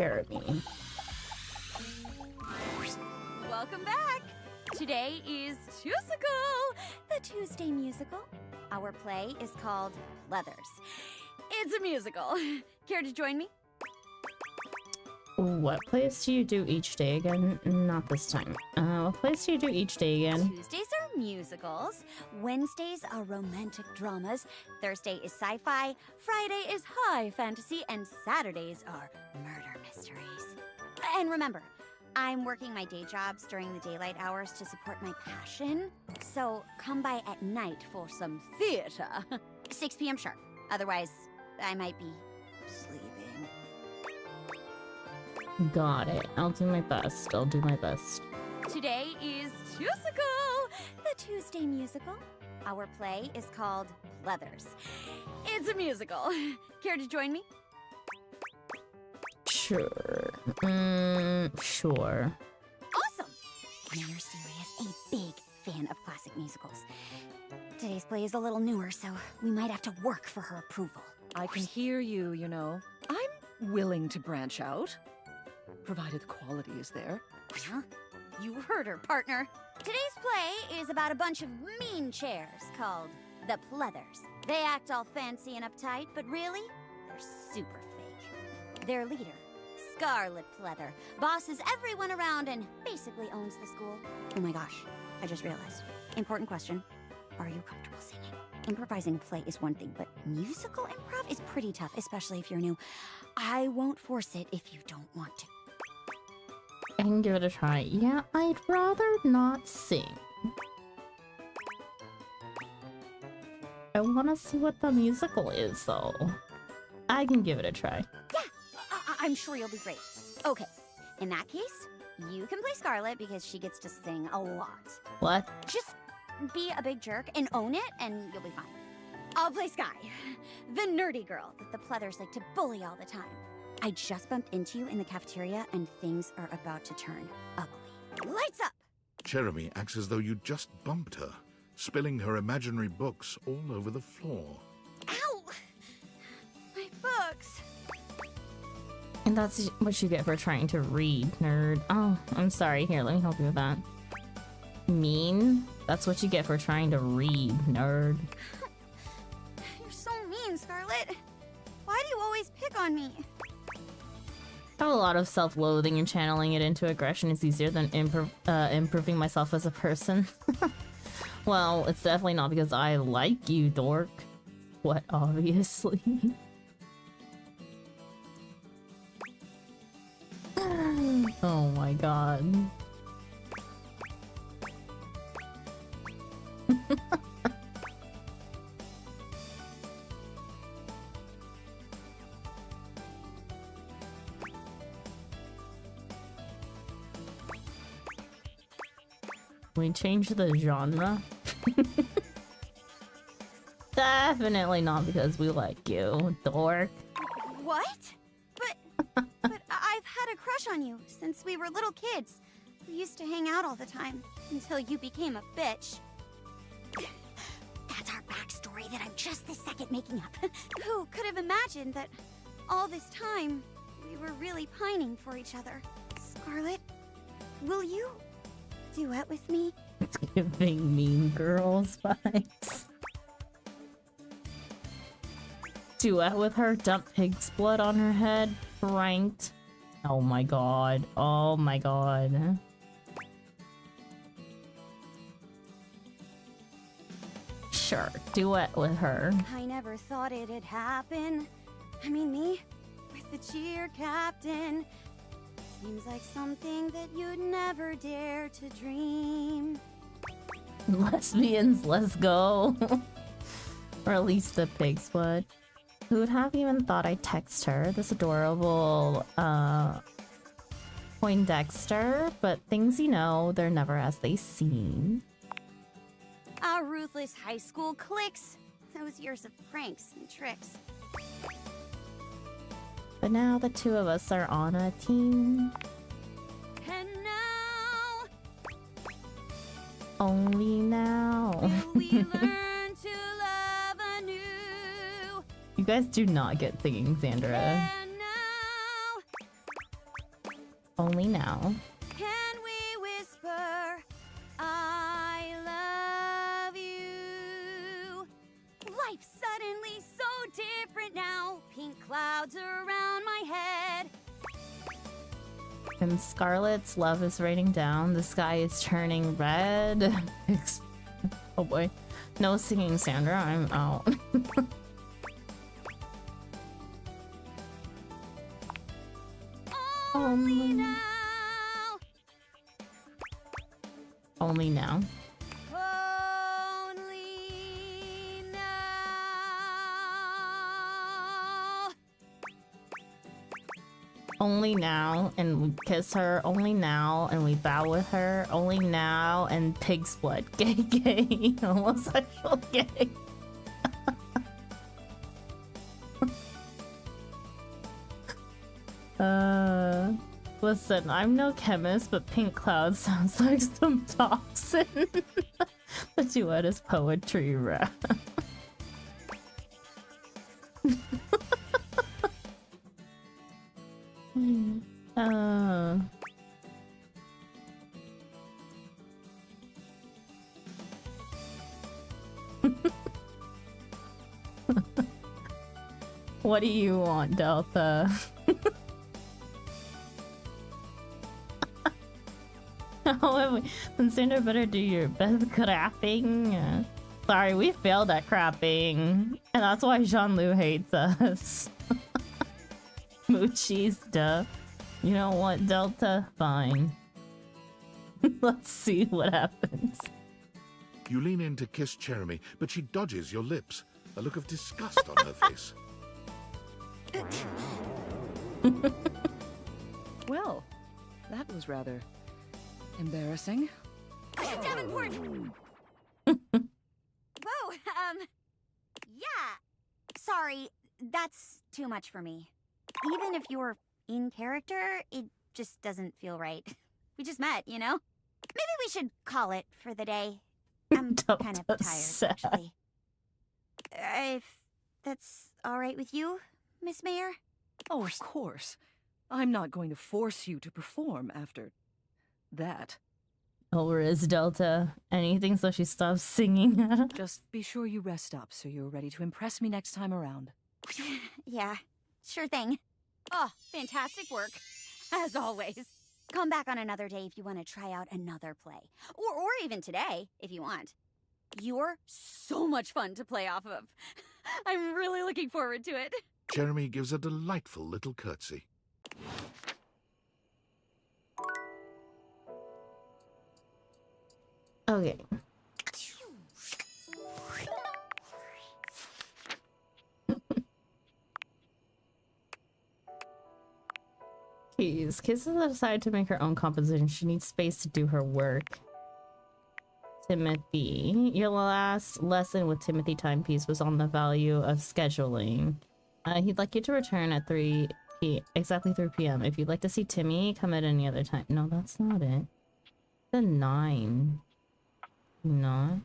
Jeremy. Welcome back! Today is Tusical, the Tuesday musical. Our play is called Leathers. It's a musical. Care to join me? What plays do you do each day again? Not this time. What plays do you do each day again? Tuesdays are musicals, Wednesdays are romantic dramas, Thursday is sci-fi, Friday is high fantasy, and Saturdays are murder mysteries. And remember, I'm working my day jobs during the daylight hours to support my passion, so come by at night for some theater. 6 p.m. sharp. Otherwise, I might be sleeping. Got it. I'll do my best. I'll do my best. Today is Tusical, the Tuesday musical. Our play is called Leathers. It's a musical. Care to join me? Sure. Sure. Awesome! Mayor Sirius, a big fan of classic musicals. Today's play is a little newer, so we might have to work for her approval. I can hear you, you know. I'm willing to branch out, provided the quality is there. Huh? You heard her, partner. Today's play is about a bunch of mean chairs called the Pleathers. They act all fancy and uptight, but really, they're super fake. Their leader, Scarlet Pleather, bosses everyone around and basically owns the school. Oh my gosh, I just realized. Important question. Are you comfortable singing? Improvising a play is one thing, but musical improv is pretty tough, especially if you're new. I won't force it if you don't want to. I can give it a try. Yeah, I'd rather not sing. I want to see what the musical is, though. I can give it a try. Yeah, I'm sure you'll be great. Okay, in that case, you can play Scarlet because she gets to sing a lot. What? Just be a big jerk and own it, and you'll be fine. I'll play Sky, the nerdy girl that the Pleathers like to bully all the time. I just bumped into you in the cafeteria, and things are about to turn ugly. Lights up! Jeremy acts as though you just bumped her, spilling her imaginary books all over the floor. Ow! My books! And that's what you get for trying to read, nerd. Oh, I'm sorry. Here, let me help you with that. Mean? That's what you get for trying to read, nerd. You're so mean, Scarlet. Why do you always pick on me? I have a lot of self-loathing, and channeling it into aggression is easier than improving myself as a person. Well, it's definitely not because I like you, dork. What, obviously? Oh my god. We change the genre? Definitely not because we like you, dork. What? But I've had a crush on you since we were little kids. We used to hang out all the time until you became a bitch. That's our backstory that I'm just this second making up. Who could have imagined that all this time we were really pining for each other? Scarlet, will you duet with me? It's giving Mean Girls vibes. Duet with her, dump pig's blood on her head, pranked. Oh my god. Oh my god. Sure, duet with her. I never thought it'd happen. I mean, me with the cheer captain. Seems like something that you'd never dare to dream. Lesbians, let's go. Or at least the pig's blood. Who would have even thought I'd text her? This adorable, Poindexter, but things you know, they're never as they seem. Our ruthless high school cliques. Those years of pranks and tricks. But now the two of us are on a team. And now, Only now. will we learn to love anew? You guys do not get singing, Sandra. And now, only now. Can we whisper, I love you? Life's suddenly so different now. Pink clouds around my head. And Scarlet's love is raining down. The sky is turning red. Oh boy. No singing, Sandra. I'm out. Only now. Only now. Only now. Only now, and we kiss her. Only now, and we bow with her. Only now, and pig's blood. Gay, gay. Homosexual, gay. Listen, I'm no chemist, but pink cloud sounds like some toxin. The duet is poetry rap. What do you want, Delta? Then Sandra better do your best crapping. Sorry, we failed at crapping. And that's why Jean-Lu hates us. Moochies, duh. You know what, Delta? Fine. Let's see what happens. You lean in to kiss Jeremy, but she dodges your lips, a look of disgust on her face. Well, that was rather embarrassing. Davenport! Whoa, yeah. Sorry, that's too much for me. Even if you're in character, it just doesn't feel right. We just met, you know? Maybe we should call it for the day. I'm kind of tired, actually. If that's all right with you, Miss Mayor? Oh, of course. I'm not going to force you to perform after that. Over is Delta. Anything so she stops singing. Just be sure you rest up so you're ready to impress me next time around. Yeah, sure thing. Oh, fantastic work. As always. Come back on another day if you want to try out another play. Or even today, if you want. You're so much fun to play off of. I'm really looking forward to it. Jeremy gives a delightful little curtsy. Okay. Keys. Kiss has decided to make her own composition. She needs space to do her work. Timothy. Your last lesson with Timothy Timepiece was on the value of scheduling. He'd like you to return at exactly 3 p.m. If you'd like to see Timmy, come at any other time. No, that's not it. The 9. No.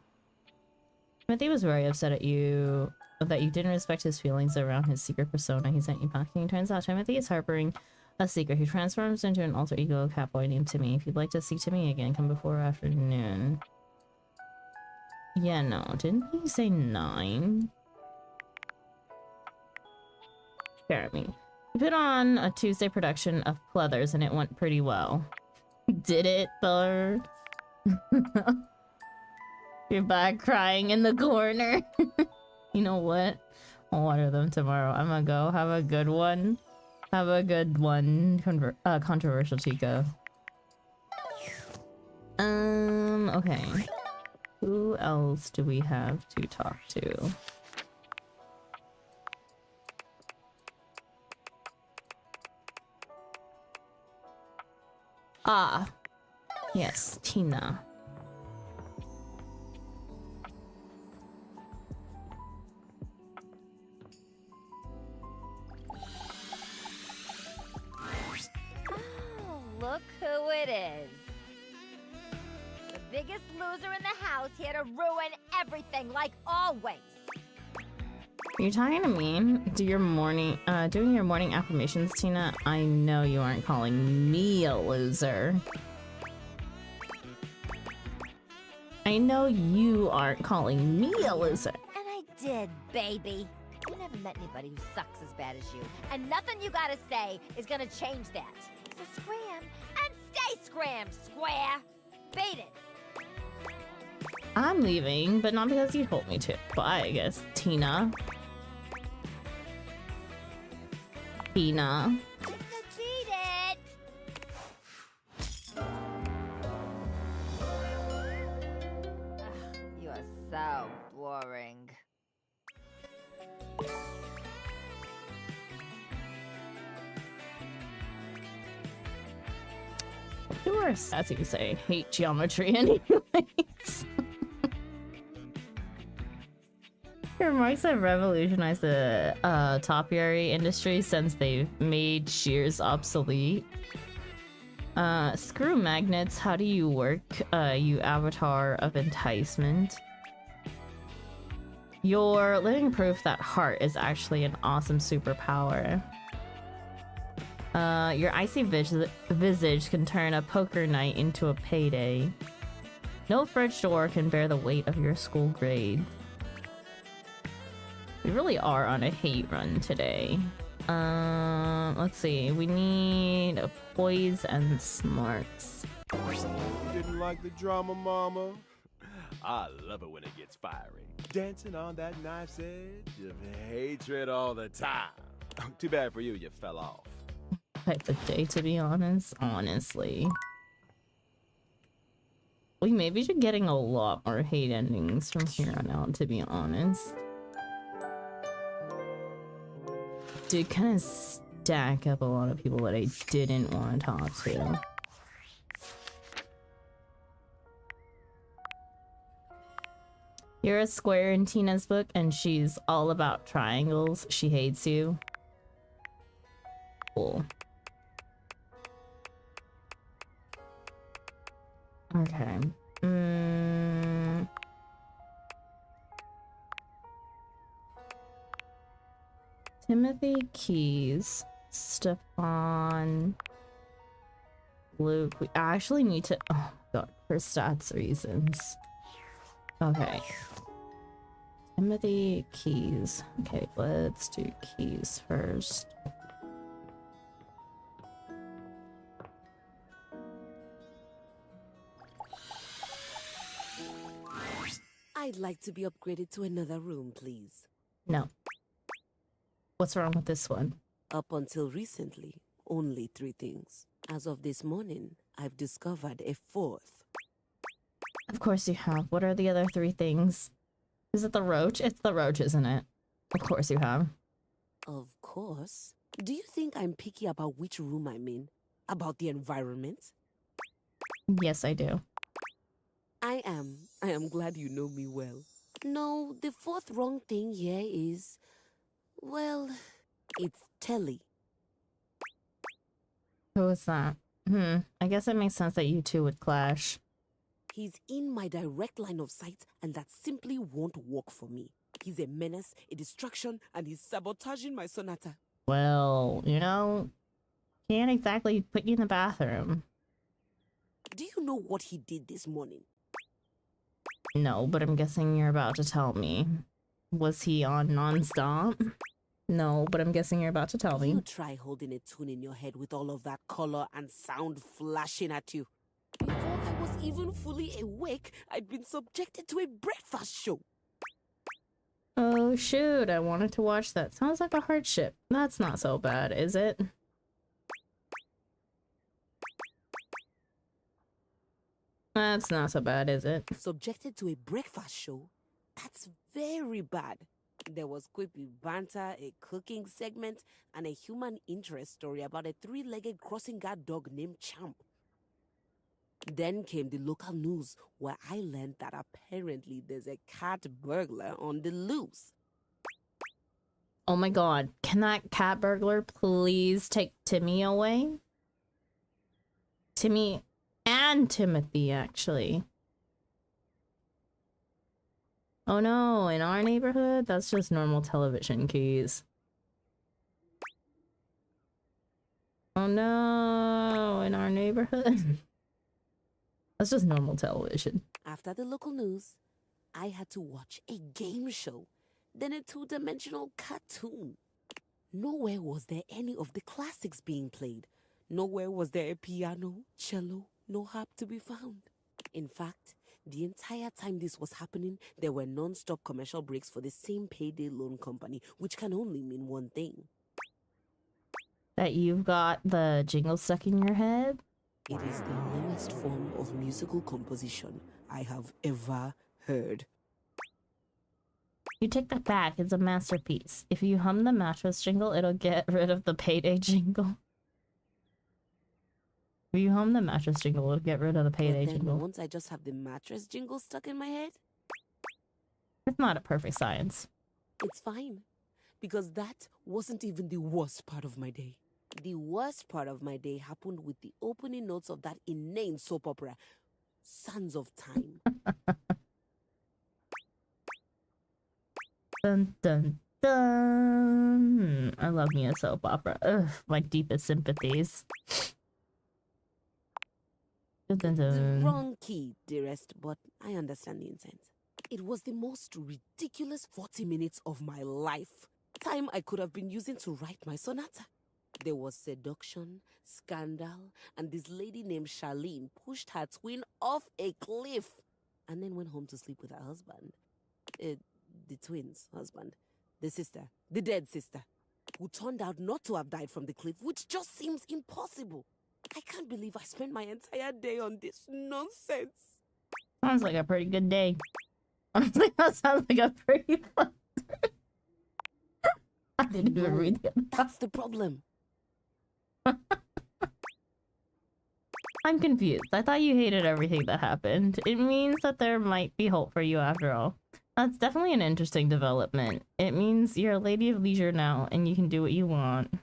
Timothy was very upset at you that you didn't respect his feelings around his secret persona he sent you packing. Turns out Timothy is harboring a secret. He transforms into an alter ego catboy named Timmy. If you'd like to see Timmy again, come before or after noon. Yeah, no. Didn't he say 9? Jeremy. We put on a Tuesday production of Pleathers and it went pretty well. Did it, though? You're back crying in the corner. You know what? I'll water them tomorrow. I'm gonna go. Have a good one. Have a good one. Controversial Chica. Okay. Who else do we have to talk to? Ah. Yes, Tina. Oh, look who it is. The biggest loser in the house here to ruin everything, like always. You're talking to me? Doing your morning affirmations, Tina? I know you aren't calling me a loser. I know you aren't calling me a loser. And I did, baby. You never met anybody who sucks as bad as you. And nothing you gotta say is gonna change that. So scram and stay scrammed, square. Beat it. I'm leaving, but not because you told me to. Bye, I guess, Tina. Tina. Beat it. Ugh, you are so boring. You are sassy to say hate geometry anyways. Your remarks have revolutionized the topiary industry since they've made shears obsolete. Screw magnets, how do you work, you avatar of enticement? You're living proof that heart is actually an awesome superpower. Your icy visage can turn a poker night into a payday. No fridge door can bear the weight of your school grades. We really are on a hate run today. Let's see. We need a poise and smarts. Didn't like the drama, mama? I love it when it gets fiery. Dancing on that knife's edge of hatred all the time. Too bad for you, you fell off. Type of day, to be honest. Honestly. We may be getting a lot more hate endings from here on out, to be honest. Did kind of stack up a lot of people that I didn't want to talk to. You're a square in Tina's book, and she's all about triangles. She hates you. Cool. Okay. Timothy Keys, Stefan, Luke. We actually need to. Oh my god, for stats reasons. Okay. Timothy Keys. Okay, let's do Keys first. I'd like to be upgraded to another room, please. No. What's wrong with this one? Up until recently, only 3 things. As of this morning, I've discovered a 4th. Of course you have. What are the other 3 things? Is it the roach? It's the roach, isn't it? Of course you have. Of course. Do you think I'm picky about which room I'm in? About the environment? Yes, I do. I am. I am glad you know me well. No, the 4th wrong thing here is... well, it's Telly. Who is that? I guess it makes sense that you two would clash. He's in my direct line of sight, and that simply won't work for me. He's a menace, a distraction, and he's sabotaging my sonata. Well, you know, can't exactly put you in the bathroom. Do you know what he did this morning? No, but I'm guessing you're about to tell me. Was he on non-stop? No, but I'm guessing you're about to tell me. You try holding a tune in your head with all of that color and sound flashing at you. Before I was even fully awake, I'd been subjected to a breakfast show. Oh shoot, I wanted to watch that. Sounds like a hardship. That's not so bad, is it? That's not so bad, is it? Subjected to a breakfast show? That's very bad. There was quippy banter, a cooking segment, and a human interest story about a 3-legged crossing guard dog named Champ. Then came the local news, where I learned that apparently there's a cat burglar on the loose. Oh my god, can that cat burglar please take Timmy away? Timmy and Timothy, actually. Oh no, in our neighborhood, that's just normal television keys. Oh no, in our neighborhood. That's just normal television. After the local news, I had to watch a game show, then a two-dimensional cartoon. Nowhere was there any of the classics being played. Nowhere was there a piano, cello, no harp to be found. In fact, the entire time this was happening, there were non-stop commercial breaks for the same payday loan company, which can only mean one thing. That you've got the jingle stuck in your head? It is the lowest form of musical composition I have ever heard. You take that back, it's a masterpiece. If you hum the mattress jingle, it'll get rid of the payday jingle. If you hum the mattress jingle, it'll get rid of the payday But then jingle. won't I just have the mattress jingle stuck in my head? It's not a perfect science. It's fine. Because that wasn't even the worst part of my day. The worst part of my day happened with the opening notes of that inane soap opera, Sands of Time. Dun dun dun. I love me a soap opera. Ugh, my deepest sympathies. Dun, dun, The dun. wrong key, dearest, but I understand the intent. It was the most ridiculous 40 minutes of my life. Time I could have been using to write my sonata. There was seduction, scandal, and this lady named Charlene pushed her twin off a cliff and then went home to sleep with her husband. The twin's husband. The sister. The dead sister. Who turned out not to have died from the cliff, which just seems impossible. I can't believe I spent my entire day on this nonsense. Sounds like a pretty good day. Honestly, that sounds like a pretty fun day. I didn't even read it. That's the problem. I'm confused. I thought you hated everything that happened. It means that there might be hope for you after all. That's definitely an interesting development. It means you're a lady of leisure now and you can do what you want.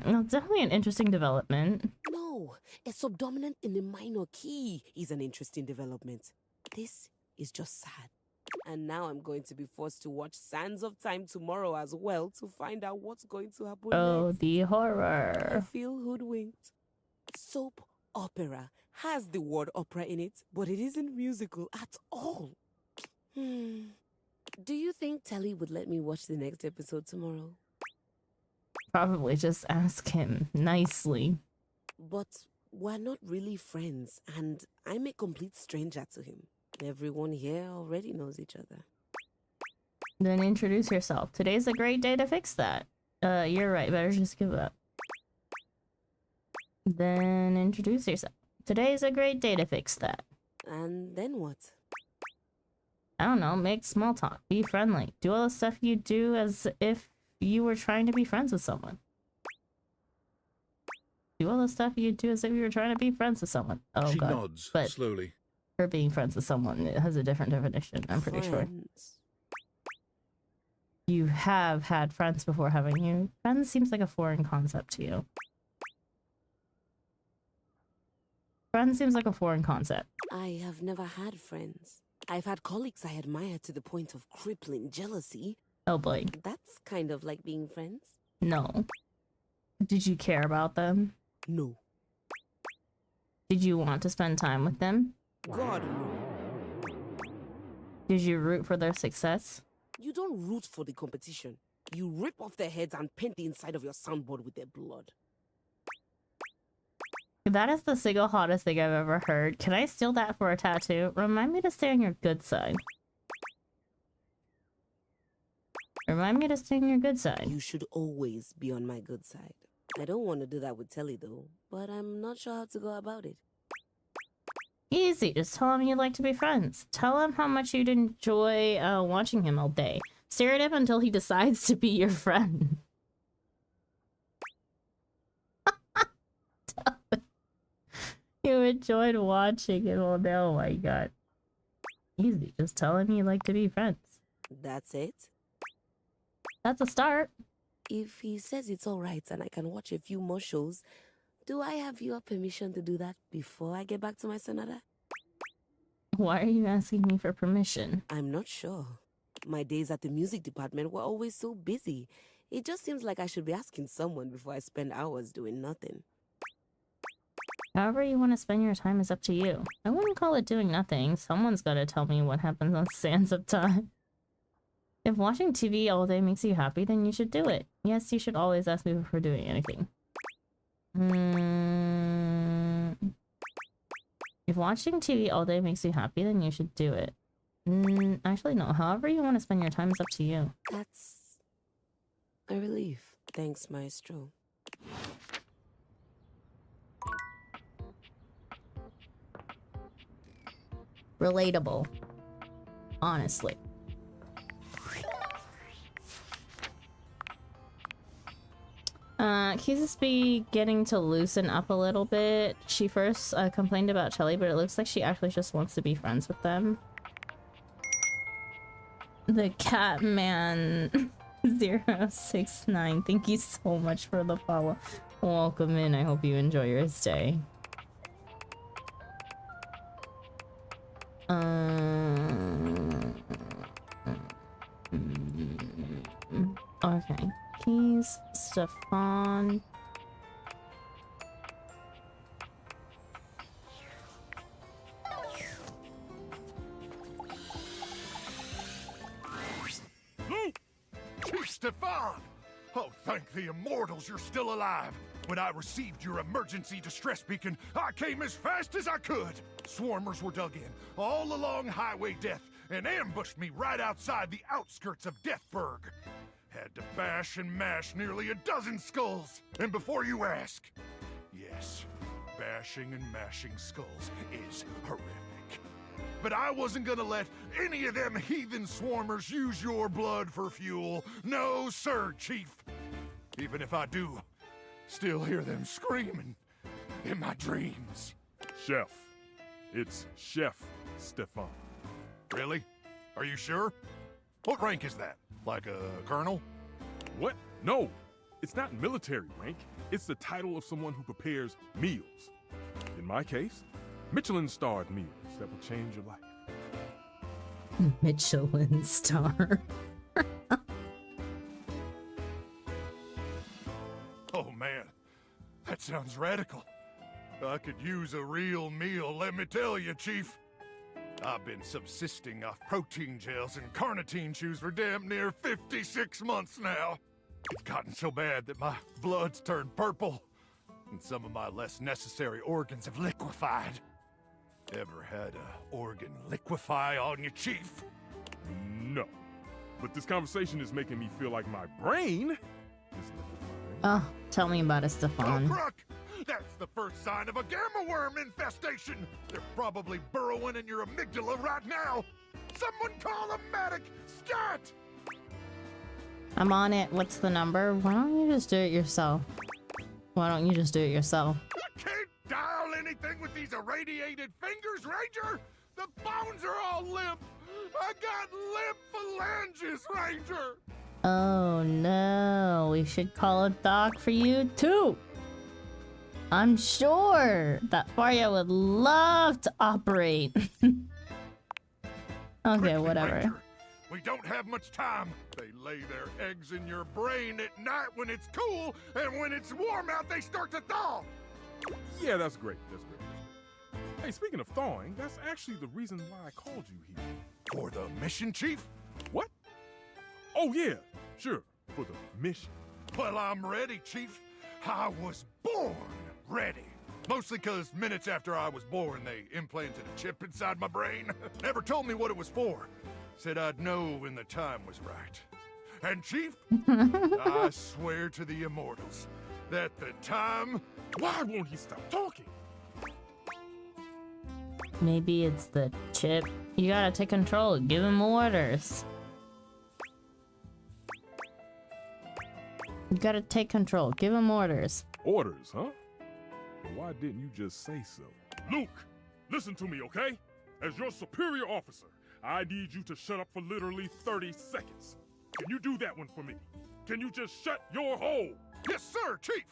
That's definitely an interesting development. No, a subdominant in a minor key is an interesting development. This is just sad. And now I'm going to be forced to watch Sands of Time tomorrow as well to find out what's going to happen Oh, next. the I horror. feel hoodwinked. Soap opera has the word opera in it, but it isn't musical at all. Do you think Telly would let me watch the next episode tomorrow? Probably just ask him nicely. But we're not really friends, and I'm a complete stranger to him. Everyone here already knows each other. Then introduce yourself. Today's a great day to fix that. You're right. Better just give up. Then introduce yourself. Today's a great day to fix that. And then what? I don't know. Make small talk. Be friendly. Do all the stuff you do as if you were trying to be friends with someone. Do all the stuff you do as if you were trying to be friends with someone. Oh, She God. nods But slowly. her being friends with someone, it has a different definition, I'm pretty sure. Friends. You have had friends before, haven't you? Friends seems like a foreign concept to you. Friends seems like a foreign concept. I have never had friends. I've had colleagues I admire to the point of crippling jealousy. Oh boy. That's kind of like being friends. No. Did you care about them? No. Did you want to spend time with them? God, no. Did you root for their success? You don't root for the competition. You rip off their heads and paint the inside of your soundboard with their blood. That is the single hottest thing I've ever heard. Can I steal that for a tattoo? Remind me to stay on your good side. Remind me to stay on your good side. You should always be on my good side. I don't want to do that with Telly though, but I'm not sure how to go about it. Easy, just tell him you'd like to be friends. Tell him how much you'd enjoy watching him all day. Stare at him until he decides to be your friend. You enjoyed watching him all day. Oh my god. Easy, just tell him you'd like to be friends. That's it? That's a start. If he says it's alright and I can watch a few more shows, do I have your permission to do that before I get back to my sonata? Why are you asking me for permission? I'm not sure. My days at the music department were always so busy. It just seems like I should be asking someone before I spend hours doing nothing. However you want to spend your time is up to you. I wouldn't call it doing nothing. Someone's got to tell me what happens on Sands of Time. If watching TV all day makes you happy, then you should do it. Yes, you should always ask me before doing anything. If watching TV all day makes you happy, then you should do it. Actually, no. However you want to spend your time is up to you. That's a relief. Thanks, Maestro. Relatable. Honestly. Kiza's beginning to loosen up a little bit. She first complained about Chelly, but it looks like she actually just wants to be friends with them. The Catman 069, thank you so much for the follow. Welcome in. I hope you enjoy your stay. Okay. Keys, Stefan. Luke! Chief Stefan! Oh, thank the immortals you're still alive. When I received your emergency distress beacon, I came as fast as I could. Swarmers were dug in, all along Highway Death, and ambushed me right outside the outskirts of Deathburg. Had to bash and mash nearly a dozen skulls. And before you ask, yes, bashing and mashing skulls is horrific. But I wasn't gonna let any of them heathen swarmers use your blood for fuel. No, sir, Chief. Even if I do, still hear them screaming in my dreams. Chef. It's Chef Stefan. Really? Are you sure? What rank is that? Like a colonel? What? No. It's not military rank. It's the title of someone who prepares meals. In my case, Michelin-starred meals that will change your life. Michelin star. Oh man, that sounds radical. I could use a real meal, let me tell you, Chief. I've been subsisting off protein gels and carnitine chews for damn near 56 months now. It's gotten so bad that my blood's turned purple, and some of my less necessary organs have liquefied. Ever had a organ liquefy on you, Chief? No. But this conversation is making me feel like my brain is liquefying. Oh, tell me about it, Stefan. Oh, Crook! That's the first sign of a gamma worm infestation! They're probably burrowing in your amygdala right now! Someone call a medic! Scat! I'm on it. What's the number? Why don't you just do it yourself? Why don't you just do it yourself? I can't dial anything with these irradiated fingers, Ranger! The bones are all limp! I got limp phalanges, Ranger! Oh no, we should call a doc for you too. I'm sure that Faria would love to operate. Okay, Quickly, whatever. Ranger. We don't have much time. They lay their eggs in your brain at night when it's cool, and when it's warm out, they start to thaw. Yeah, that's great. That's great. Hey, speaking of thawing, that's actually the reason why I called you here. For the mission, Chief? What? Oh, yeah. Sure. For the mission. Well, I'm ready, Chief. I was born ready. Mostly because minutes after I was born, they implanted a chip inside my brain. Never told me what it was for. Said I'd know when the time was right. And Chief, I swear to the immortals that the time... Why won't he stop talking? Maybe it's the chip. You gotta take control. Give him orders. You gotta take control. Give him orders. Orders, huh? Well, why didn't you just say so? Luke, listen to me, okay? As your superior officer, I need you to shut up for literally 30 seconds. Can you do that one for me? Can you just shut your hole? Yes, sir, Chief.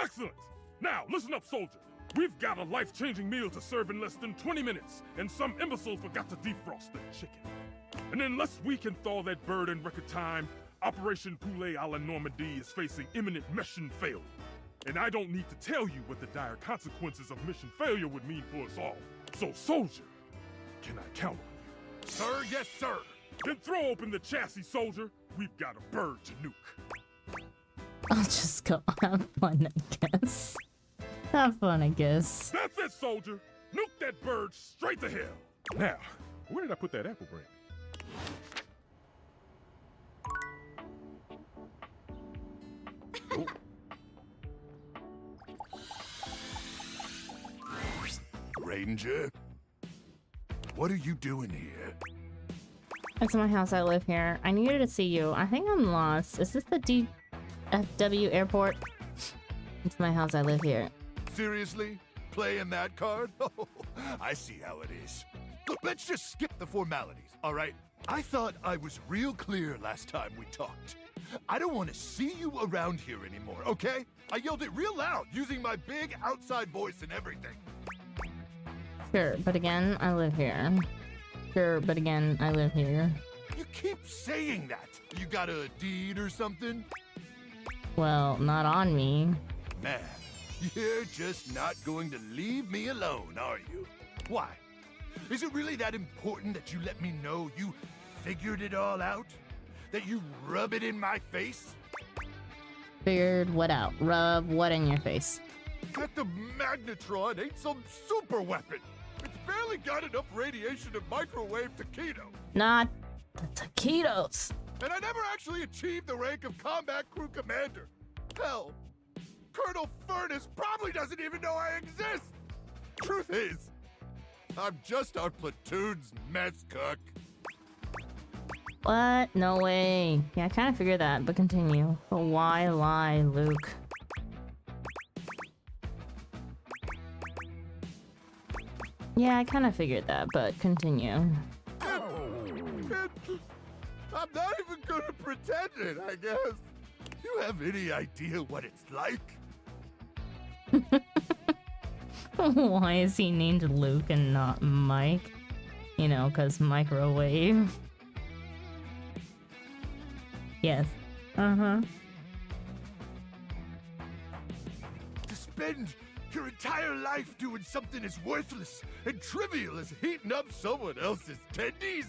Excellent. Now, listen up, soldier. We've got a life-changing meal to serve in less than 20 minutes, and some imbecile forgot to defrost that chicken. And unless we can thaw that bird in record time, Operation Poulet a la Normandie is facing imminent mission failure. And I don't need to tell you what the dire consequences of mission failure would mean for us all. So, soldier, can I count on you? Sir, yes, sir. Then throw open the chassis, soldier. We've got a bird to nuke. I'll just go have fun, I guess. Have fun, I guess. That's it, soldier. Nuke that bird straight to hell. Now, where did I put that apple brandy? Ranger, what are you doing here? It's my house, I live here. I needed to see you. I think I'm lost. Is this the DFW airport? It's my house, I live here. Seriously? Playing that card? Oh, I see how it is. Look, let's just skip the formalities, all right? I thought I was real clear last time we talked. I don't want to see you around here anymore, okay? I yelled it real loud, using my big outside voice and everything. Sure, but again, I live here. Sure, but again, I live here. You keep saying that. You got a deed or something? Well, not on me. Man, you're just not going to leave me alone, are you? Why? Is it really that important that you let me know you figured it all out? That you rub it in my face? Figured what out? Rub what in your face? That the magnetron ain't some super weapon. It's barely got enough radiation to microwave taquitos. Not the taquitos. And I never actually achieved the rank of combat crew commander. Hell, Colonel Furnace probably doesn't even know I exist. Truth is, I'm just our platoon's mess cook. What? No way. Yeah, I kind of figured that, but continue. But why lie, Luke? Yeah, I kind of figured that, but continue. I'm not even gonna pretend it, I guess. You have any idea what it's like? Why is he named Luke and not Mike? You know, because microwave. Yes. Uh-huh. To spend your entire life doing something as worthless and trivial as heating up someone else's tendies?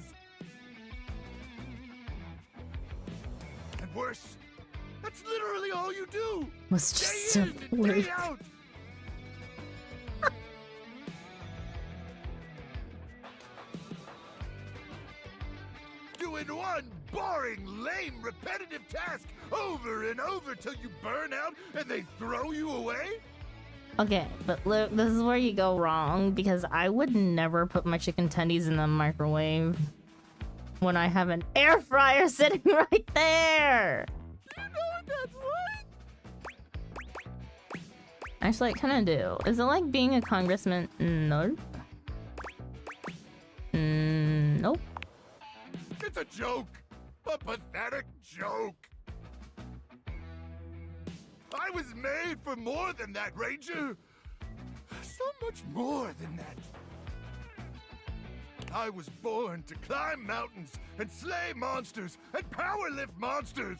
And worse, that's literally all you do. Was just day a in and fluke. day out. Doing one boring, lame, repetitive task over and over till you burn out and they throw you away? Okay, but Luke, this is where you go wrong, because I would never put my chicken tendies in the microwave when I have an air fryer sitting right there. You know that's right. Actually, I kind of do. Is it like being a congressman? Nope. Nope. It's a joke. A pathetic joke. I was made for more than that, Ranger. So much more than that. I was born to climb mountains and slay monsters and power lift monsters.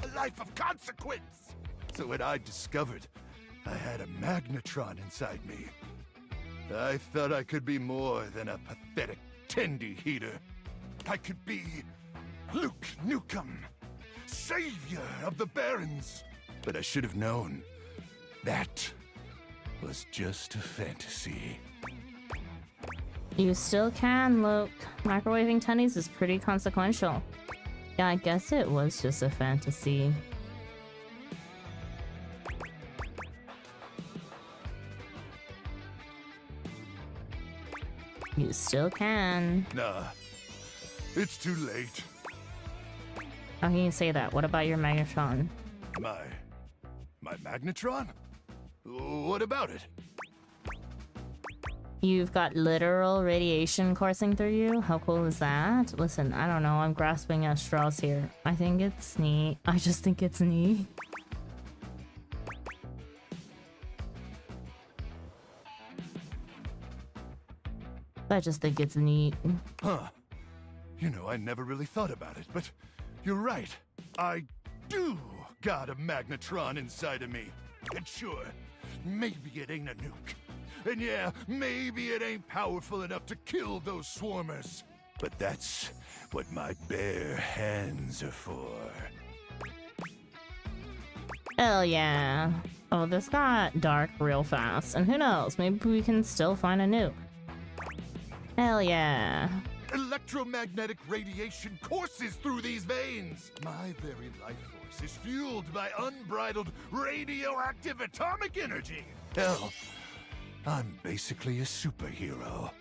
A life of consequence. So when I discovered I had a magnetron inside me, I thought I could be more than a pathetic tendy heater. I could be Luke Nukem, savior of the Barrens. But I should have known that was just a fantasy. You still can, Luke. Microwaving tendies is pretty consequential. Yeah, I guess it was just a fantasy. You still can. Nah, it's too late. How can you say that? What about your magnetron? My magnetron? What about it? You've got literal radiation coursing through you? How cool is that? Listen, I don't know. I'm grasping at straws here. I think it's neat. I just think it's neat. I just think it's neat. Huh. You know, I never really thought about it, but you're right. I do got a magnetron inside of me. And sure, maybe it ain't a nuke. And yeah, maybe it ain't powerful enough to kill those swarmers. But that's what my bare hands are for. Hell yeah. Oh, this got dark real fast. And who knows, maybe we can still find a nuke. Hell yeah. Electromagnetic radiation courses through these veins. My very life force is fueled by unbridled radioactive atomic energy. Hell, I'm basically a superhero.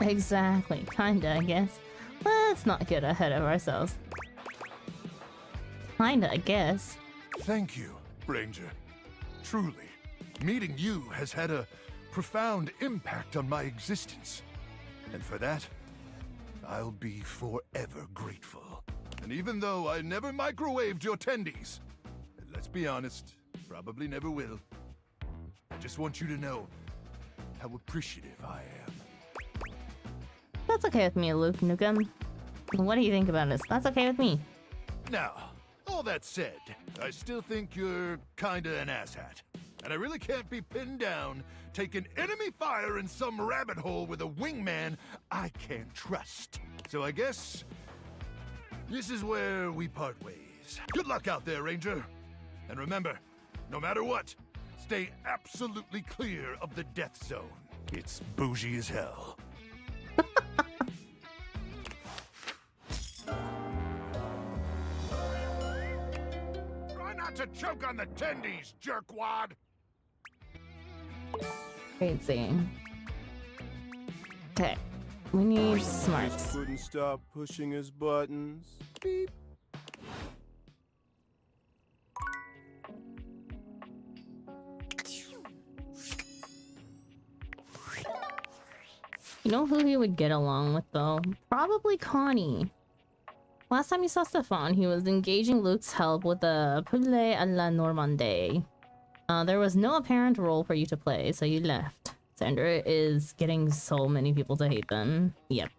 Exactly. Kinda, I guess. Let's not get ahead of ourselves. Kinda, I guess. Thank you, Ranger. Truly, meeting you has had a profound impact on my existence. And for that, I'll be forever grateful. And even though I never microwaved your tendies, and let's be honest, probably never will, I just want you to know how appreciative I am. That's okay with me, Luke Nukem. What do you think about this? That's okay with me. Now, all that said, I still think you're kinda an asshat. And I really can't be pinned down, taking enemy fire in some rabbit hole with a wingman I can't trust. So I guess this is where we part ways. Good luck out there, Ranger. And remember, no matter what, stay absolutely clear of the death zone. It's bougie as hell. Try not to choke on the tendies, jerkwad! Crazy. Okay. We need smarts. Couldn't stop pushing his buttons. Beep. You know who he would get along with, though? Probably Connie. Last time you saw Stefan, he was engaging Luke's help with the Poulet à la Normandie. There was no apparent role for you to play, so you left. Sandra is getting so many people to hate them. Yep.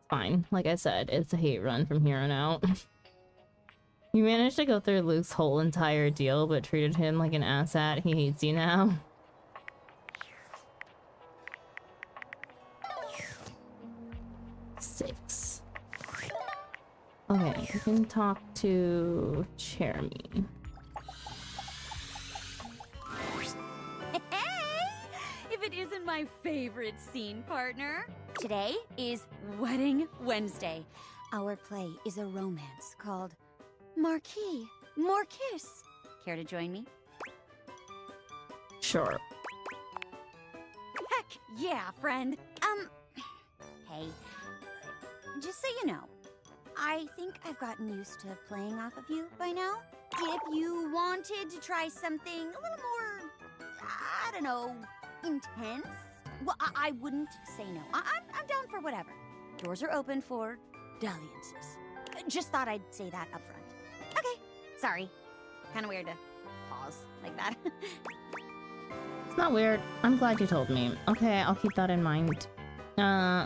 Fine. Like I said, it's a hate run from here on out. You managed to go through Luke's whole entire deal, but treated him like an asshat. He hates you now. Six. Okay, we can talk to Jeremy. If it isn't my favorite scene partner. Today is Wedding Wednesday. Our play is a romance called Marquis More Kiss. Care to join me? Sure. Heck yeah, friend. Hey, just so you know, I think I've gotten used to playing off of you by now. If you wanted to try something a little more, I don't know, intense, well, I wouldn't say no. I'm down for whatever. Doors are open for dalliances. Just thought I'd say that up front. Okay, sorry. Kind of weird to pause like that. It's not weird. I'm glad you told me. Okay, I'll keep that in mind.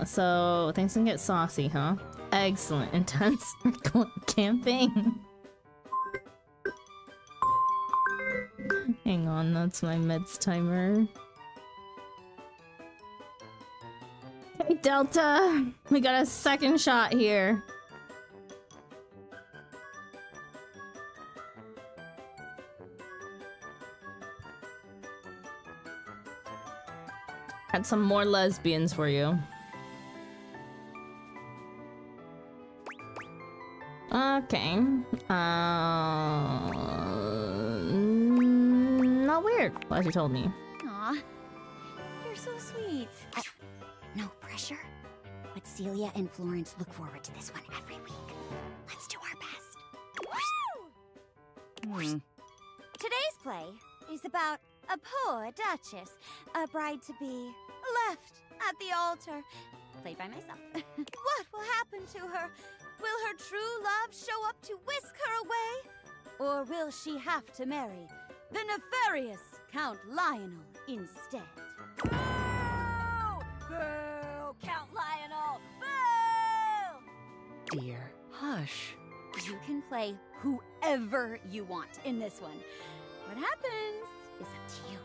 So things can get saucy, huh? Excellent. Intense campaign. Hang on, that's my meds timer. Hey, Delta! We got a second shot here. Got some more lesbians for you. Okay. Not weird. Glad you told me. Aw, you're so sweet. No pressure, but Celia and Florence look forward to this one every week. Let's do our best. Today's play is about a poor duchess, a bride-to-be, left at the altar, played by myself. What will happen to her? Will her true love show up to whisk her away? Or will she have to marry the nefarious Count Lionel instead? dear, hush. You can play whoever you want in this one. What happens is up to you.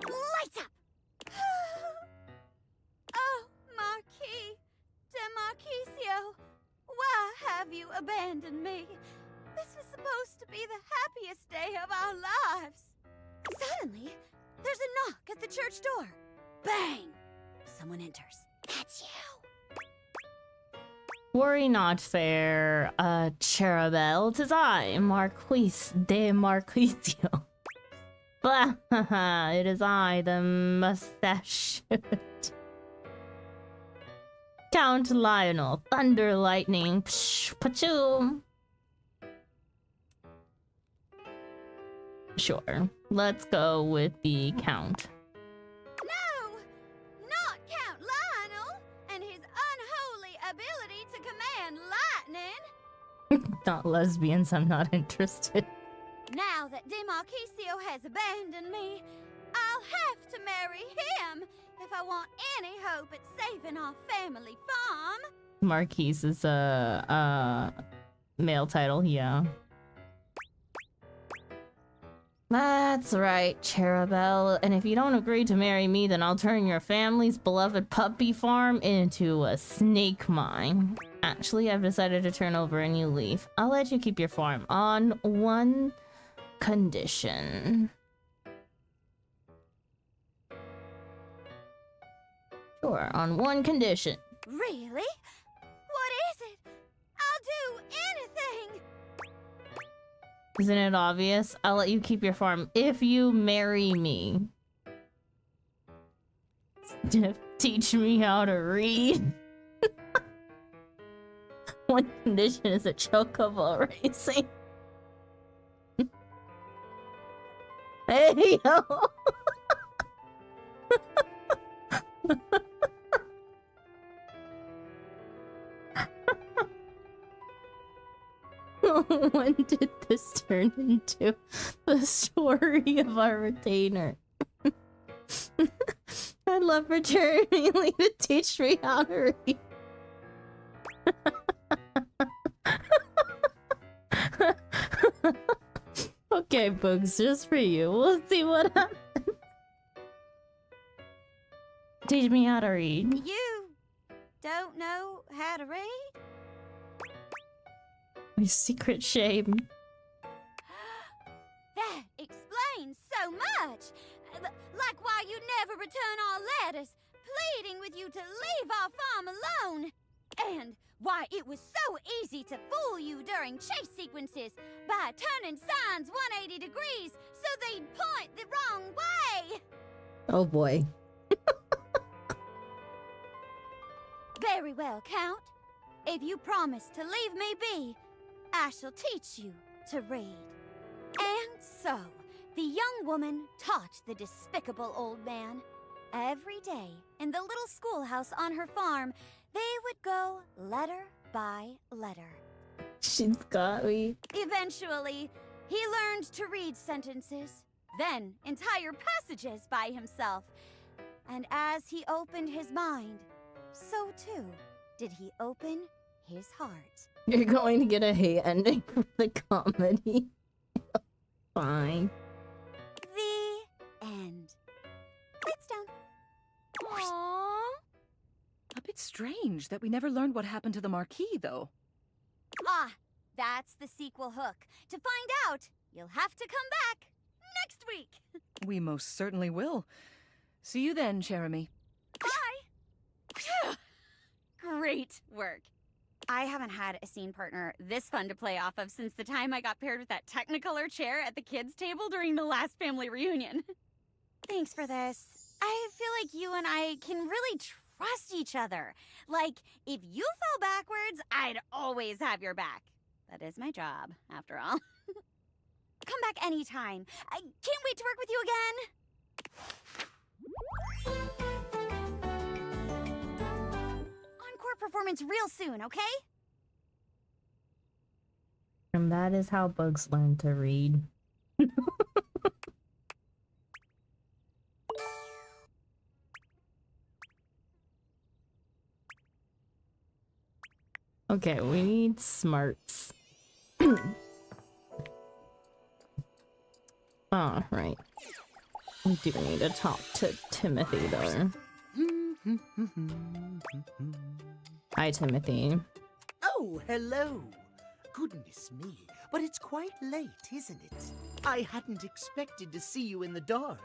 Lights up! Oh, Marquis de Marquisio, why have you abandoned me? This was supposed to be the happiest day of our lives. Suddenly, there's a knock at the church door. Bang! Someone enters. That's you. Worry not, fair, Cherubel. 'Tis I, Marquis de Marquisio. Bah, it is I, the mustachioed Count Lionel, Thunder Lightning, psh, pachoo. Sure, let's go with the Count. No! Not Count Lionel and his unholy ability to command lightning! Not lesbians, I'm not interested. Now that DeMarquisio has abandoned me, I'll have to marry him if I want any hope at saving our family farm. Marquise is a male title, yeah. That's right, Cherubel. And if you don't agree to marry me, then I'll turn your family's beloved puppy farm into a snake mine. Actually, I've decided to turn over a new leaf. I'll let you keep your farm on one condition. Sure, on one condition. Really? What is it? I'll do anything! Isn't it obvious? I'll let you keep your farm if you marry me. Teach me how to read. One condition is a chocobo racing. Hey yo! When did this turn into the story of our retainer? I'd love for Jeremy Lee to teach me how to read. Okay, Boogs, just for you. We'll see what happens. Teach me how to read. You don't know how to read? My secret shame. That explains so much. Like why you never return our letters, pleading with you to leave our farm alone. And why it was so easy to fool you during chase sequences by turning signs 180 degrees so they'd point the wrong way. Oh boy. Very well, Count. If you promise to leave me be, I shall teach you to read. And so, the young woman taught the despicable old man. Every day, in the little schoolhouse on her farm, they would go letter by letter. She's got me. Eventually, he learned to read sentences, then entire passages by himself. And as he opened his mind, so too did he open his heart. You're going to get a hate ending for the comedy. Fine. The end. Lights down. Aww. A bit strange that we never learned what happened to the Marquis, though. Ah, that's the sequel hook. To find out, you'll have to come back next week. We most certainly will. See you then, Jeremy. Bye. Great work. I haven't had a scene partner this fun to play off of since the time I got paired with that Technicolor chair at the kids' table during the last family reunion. Thanks for this. I feel like you and I can really trust each other. Like, if you fell backwards, I'd always have your back. That is my job, after all. Come back anytime. I can't wait to work with you again. Encore performance real soon, okay? And that is how bugs learn to read. Okay, we need smarts. Oh, right. We do need to talk to Timothy, though. Hi, Timothy. Oh, hello. Goodness me, but it's quite late, isn't it? I hadn't expected to see you in the dark.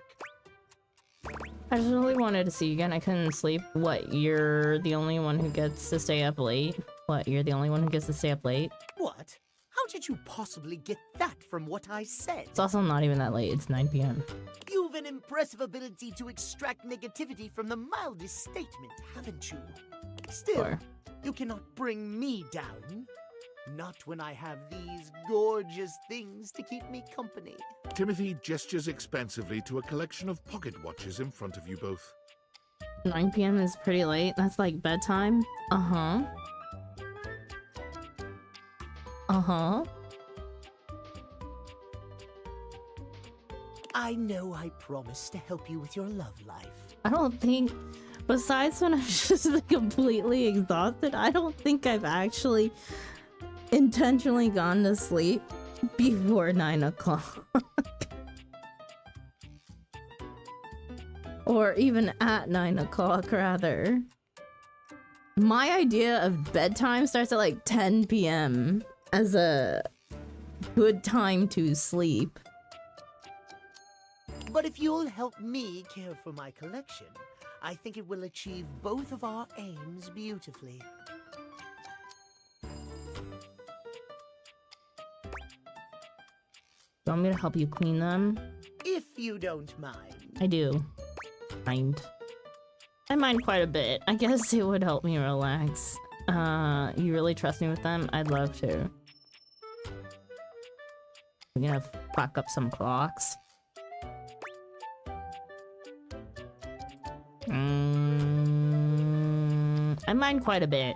I just really wanted to see you again. I couldn't sleep. What, you're the only one who gets to stay up late? What, you're the only one who gets to stay up late? What? How did you possibly get that from what I said? It's also not even that late. It's 9 p.m. You've an impressive ability to extract negativity from the mildest statement, haven't you? Still, Sure. you cannot bring me down. Not when I have these gorgeous things to keep me company. Timothy gestures expansively to a collection of pocket watches in front of you both. 9 p.m. is pretty late. That's like bedtime. Uh-huh. Uh-huh. I know I promised to help you with your love life. I don't think, besides when I'm just like, completely exhausted, I don't think I've actually intentionally gone to sleep before 9 o'clock. Or even at 9 o'clock, rather. My idea of bedtime starts at like 10 p.m. as a good time to sleep. But if you'll help me care for my collection, I think it will achieve both of our aims beautifully. You want me to help you clean them? If you don't mind. I do. Mind. I mind quite a bit. I guess it would help me relax. You really trust me with them? I'd love to. We're gonna fuck up some clocks. I mind quite a bit.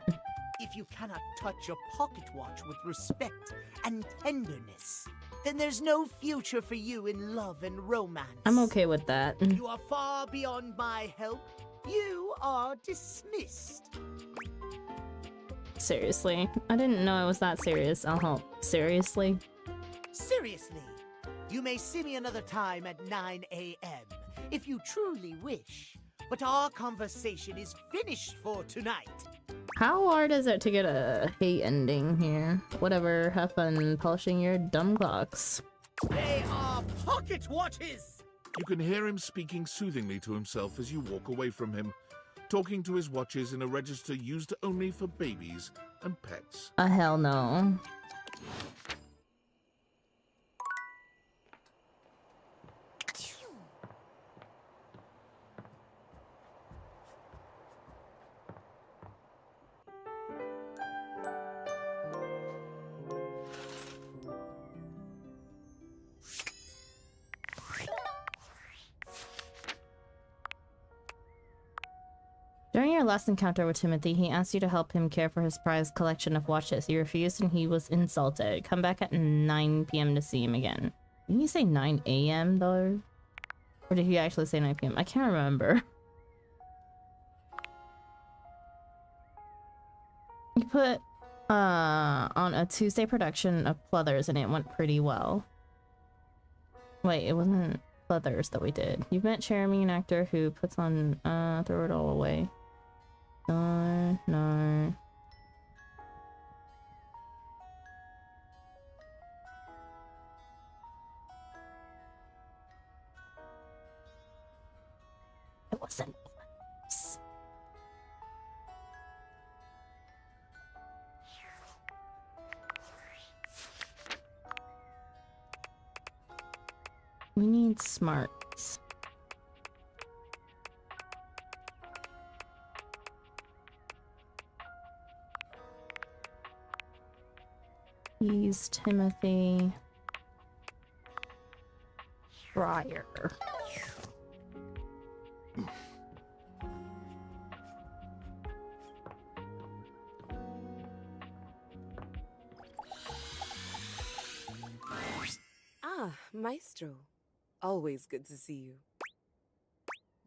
If you cannot touch a pocket watch with respect and tenderness, then there's no future for you in love and romance. I'm okay with that. You are far beyond my help. You are dismissed. Seriously? I didn't know it was that serious. I'll help. Seriously? Seriously, you may see me another time at 9 a.m. if you truly wish. But our conversation is finished for tonight. How hard is it to get a hate ending here? Whatever, have fun polishing your dumb clocks. They are pocket watches! You can hear him speaking soothingly to himself as you walk away from him, talking to his watches in a register used only for babies and pets. Hell no. During your last encounter with Timothy, he asked you to help him care for his prized collection of watches. You refused and he was insulted. Come back at 9 p.m. to see him again. Didn't he say 9 a.m. though? Or did he actually say 9 p.m.? I can't remember. You put on a Tuesday production of Pleathers and it went pretty well. Wait, it wasn't Pleathers that we did. You met Jeremy, an actor who puts on Throw It All Away. No, no. It wasn't. We need smarts. He's Timothy Fryer. Ah, Maestro. Always good to see you.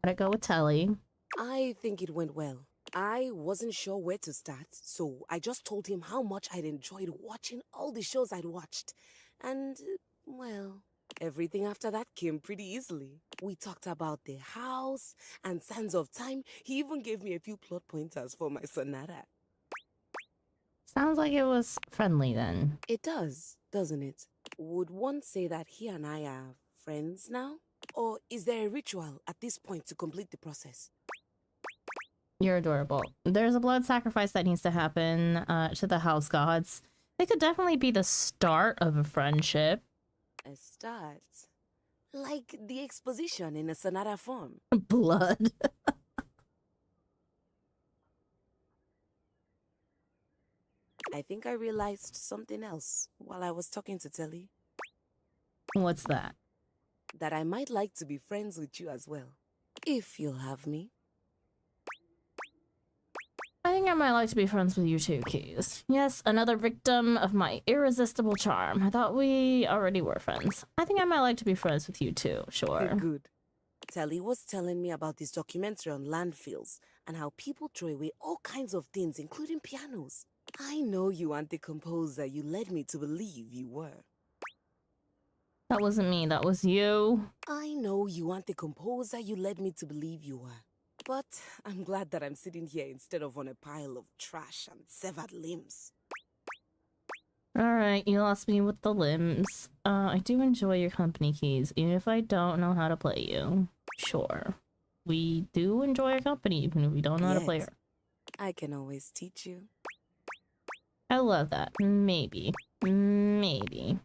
Gotta go with Telly. I think it went well. I wasn't sure where to start, so I just told him how much I'd enjoyed watching all the shows I'd watched. And, well, everything after that came pretty easily. We talked about the house and Sands of Time. He even gave me a few plot pointers for my sonata. Sounds like it was friendly then. It does, doesn't it? Would one say that he and I are friends now? Or is there a ritual at this point to complete the process? You're adorable. There's a blood sacrifice that needs to happen to the house gods. It could definitely be the start of a friendship. A start? Like the exposition in a sonata form. Blood. I think I realized something else while I was talking to Telly. What's that? That I might like to be friends with you as well. If you'll have me. I think I might like to be friends with you too, Keys. Yes, another victim of my irresistible charm. I thought we already were friends. I think I might like to be friends with you too, sure. Good. Telly was telling me about this documentary on landfills and how people throw away all kinds of things, including pianos. I know you aren't the composer you led me to believe you were. That wasn't me, that was you. I know you aren't the composer you led me to believe you were. But I'm glad that I'm sitting here instead of on a pile of trash and severed limbs. Alright, you lost me with the limbs. I do enjoy your company, Keys, even if I don't know how to play you. Sure. We do enjoy your company, even if we don't know how to play her. I can always teach you. I love that. Maybe. Maybe.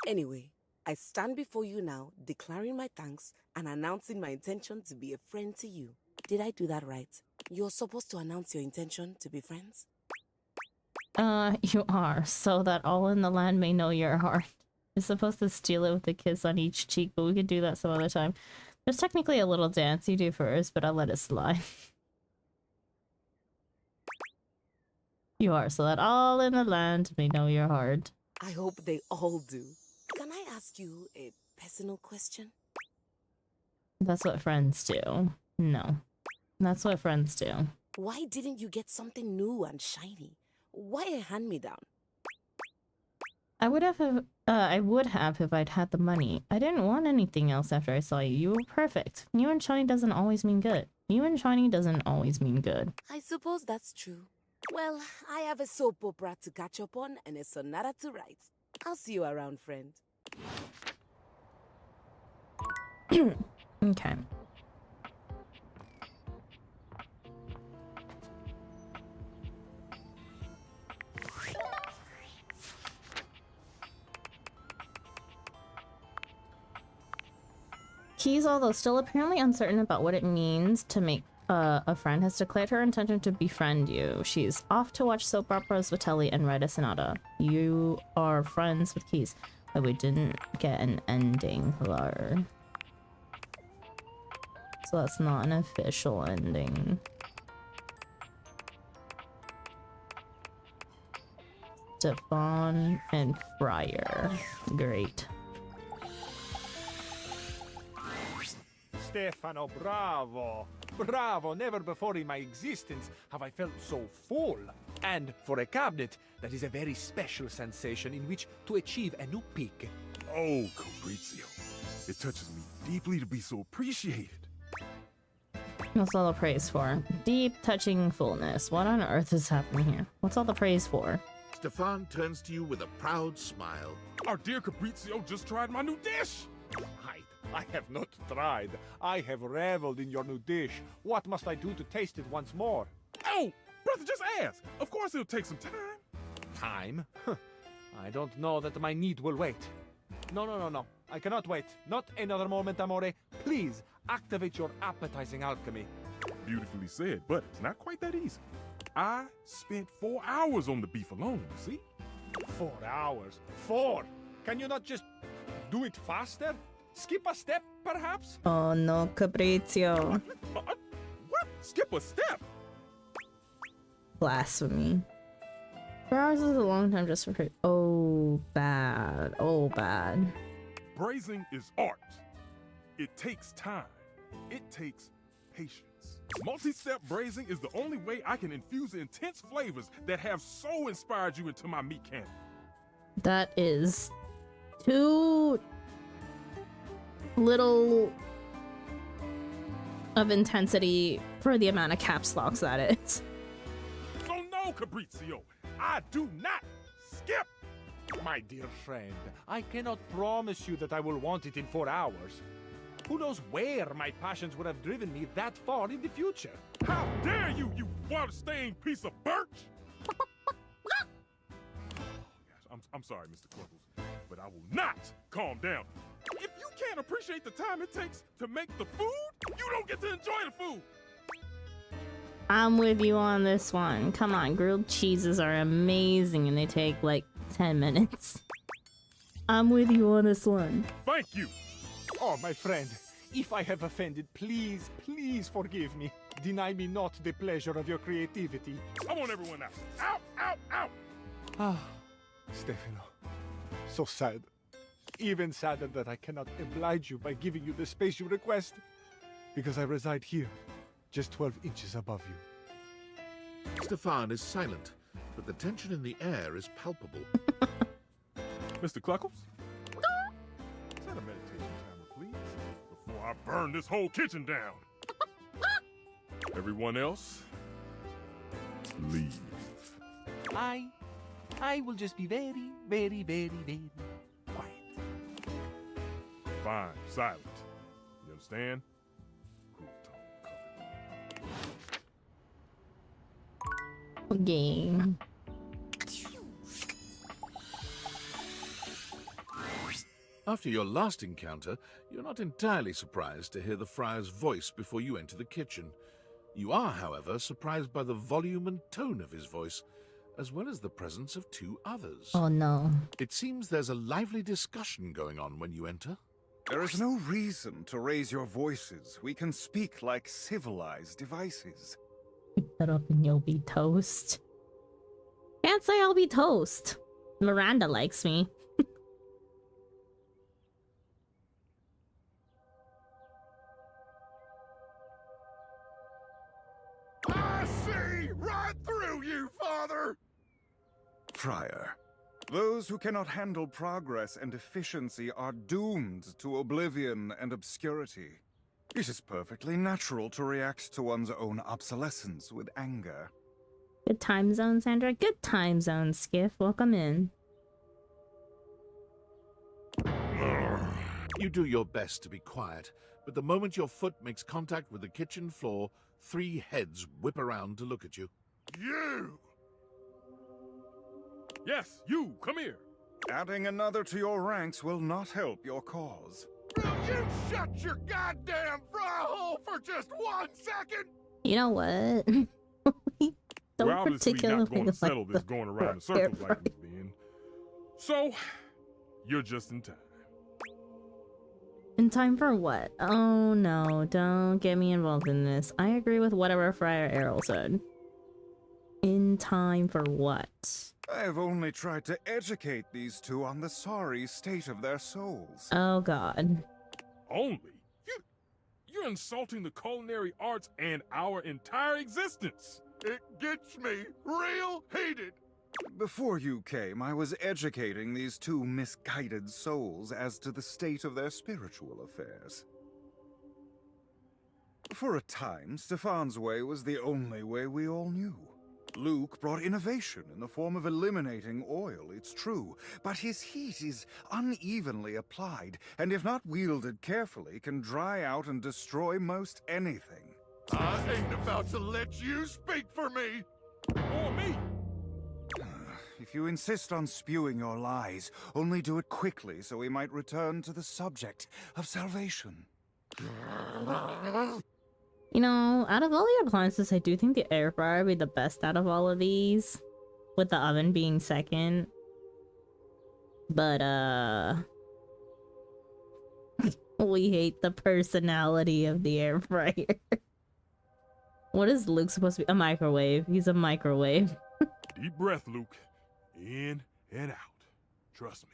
Anyway, I stand before you now, declaring my thanks and announcing my intention to be a friend to you. Did I do that right? You're supposed to announce your intention to be friends? You are, so that all in the land may know your heart. You're supposed to steal it with a kiss on each cheek, but we could do that some other time. There's technically a little dance you do first, but I'll let it slide. You are, so that all in the land may know your heart. I hope they all do. Can I ask you a personal question? That's what friends do. No. That's what friends do. Why didn't you get something new and shiny? Why a hand-me-down? I would have if I'd had the money. I didn't want anything else after I saw you. You were perfect. New and shiny doesn't always mean good. New and shiny doesn't always mean good. I suppose that's true. Well, I have a soap opera to catch up on and a sonata to write. I'll see you around, friend. Okay. Keys, although still apparently uncertain about what it means to make a friend, has declared her intention to befriend you. She's off to watch soap operas with Telly and write a sonata. You are friends with Keys, but we didn't get an ending, Lar. So that's not an official ending. Stefan and Friar. Great. Stefano, bravo! Bravo! Never before in my existence have I felt so full. And for a cabinet, that is a very special sensation in which to achieve a new peak. Oh, Fabrizio. It touches me deeply to be so appreciated. What's all the praise for? Deep, touching fullness. What on earth is happening here? What's all the praise for? Stefan turns to you with a proud smile. Our dear Fabrizio just tried my new dish. I have not tried. I have reveled in your new dish. What must I do to taste it once more? Oh, brother, just ask. Of course it'll take some time. Time? I don't know that my need will wait. No. I cannot wait. Not another moment, amore. Please, activate your appetizing alchemy. Beautifully said, but it's not quite that easy. I spent 4 hours on the beef alone, you see? 4 hours? 4? Can you not just do it faster? Skip a step, perhaps? Oh no, Fabrizio. What? Skip a step? Blasphemy. 4 hours is a long time just for... Oh, bad. Oh, bad. Braising is art. It takes time. It takes patience. Multi-step braising is the only way I can infuse the intense flavors that have so inspired you into my meat cannon. That is too little of intensity for the amount of caps locks that is. So no, Fabrizio, I do not skip. My dear friend, I cannot promise you that I will want it in 4 hours. Who knows where my passions would have driven me that far in the future? How dare you, you water-stained piece of birch! I'm sorry, Mr. Cluckles, but I will not calm down. If you can't appreciate the time it takes to make the food, you don't get to enjoy the food. I'm with you on this one. Come on, grilled cheeses are amazing and they take like 10 minutes. I'm with you on this one. Thank you. Oh, my friend, if I have offended, please, please forgive me. Deny me not the pleasure of your creativity. I want everyone out. Out, out, out. Ah, Stefano. So sad. Even sadder that I cannot oblige you by giving you the space you request. Because I reside here, just 12 inches above you. Stefan is silent, but the tension in the air is palpable. Mr. Cluckles? Set a meditation timer, please, before I burn this whole kitchen down. Everyone else, leave. I will just be very, very, very, very quiet. Fine, silent. You understand? Okay. After your last encounter, you're not entirely surprised to hear the friar's voice before you enter the kitchen. You are, however, surprised by the volume and tone of his voice, as well as the presence of two others. Oh no. It seems there's a lively discussion going on when you enter. There is no reason to raise your voices. We can speak like civilized devices. Shut up and you'll be toast. Can't say I'll be toast. Miranda likes me. I see right through you, Father! Friar, those who cannot handle progress and efficiency are doomed to oblivion and obscurity. It is perfectly natural to react to one's own obsolescence with anger. Good time zone, Sandra. Good time zone, Skiff. Welcome in. You do your best to be quiet, but the moment your foot makes contact with the kitchen floor, 3 heads whip around to look at you. You! Yes, you! Come here! Adding another to your ranks will not help your cause. Will you shut your goddamn fry hole for just 1 second? You know what? Don't We're obviously not going to like settle this going around in circles like we've been. So, you're just in time. In time for what? Oh no, don't get me involved in this. I agree with whatever Friar Errol said. In time for what? I have only tried to educate these two on the sorry state of their souls. Oh god. Only? You're insulting the culinary arts and our entire existence. It gets me real heated. Before you came, I was educating these two misguided souls as to the state of their spiritual affairs. For a time, Stefan's way was the only way we all knew. Luke brought innovation in the form of eliminating oil, it's true, but his heat is unevenly applied, and if not wielded carefully, can dry out and destroy most anything. I ain't about to let you speak for me. Or me. If you insist on spewing your lies, only do it quickly so we might return to the subject of salvation. You know, out of all the appliances, I do think the air fryer would be the best out of all of these, with the oven being second. But we hate the personality of the air fryer. What is Luke supposed to be? A microwave. He's a microwave. Deep breath, Luke. In and out. Trust me.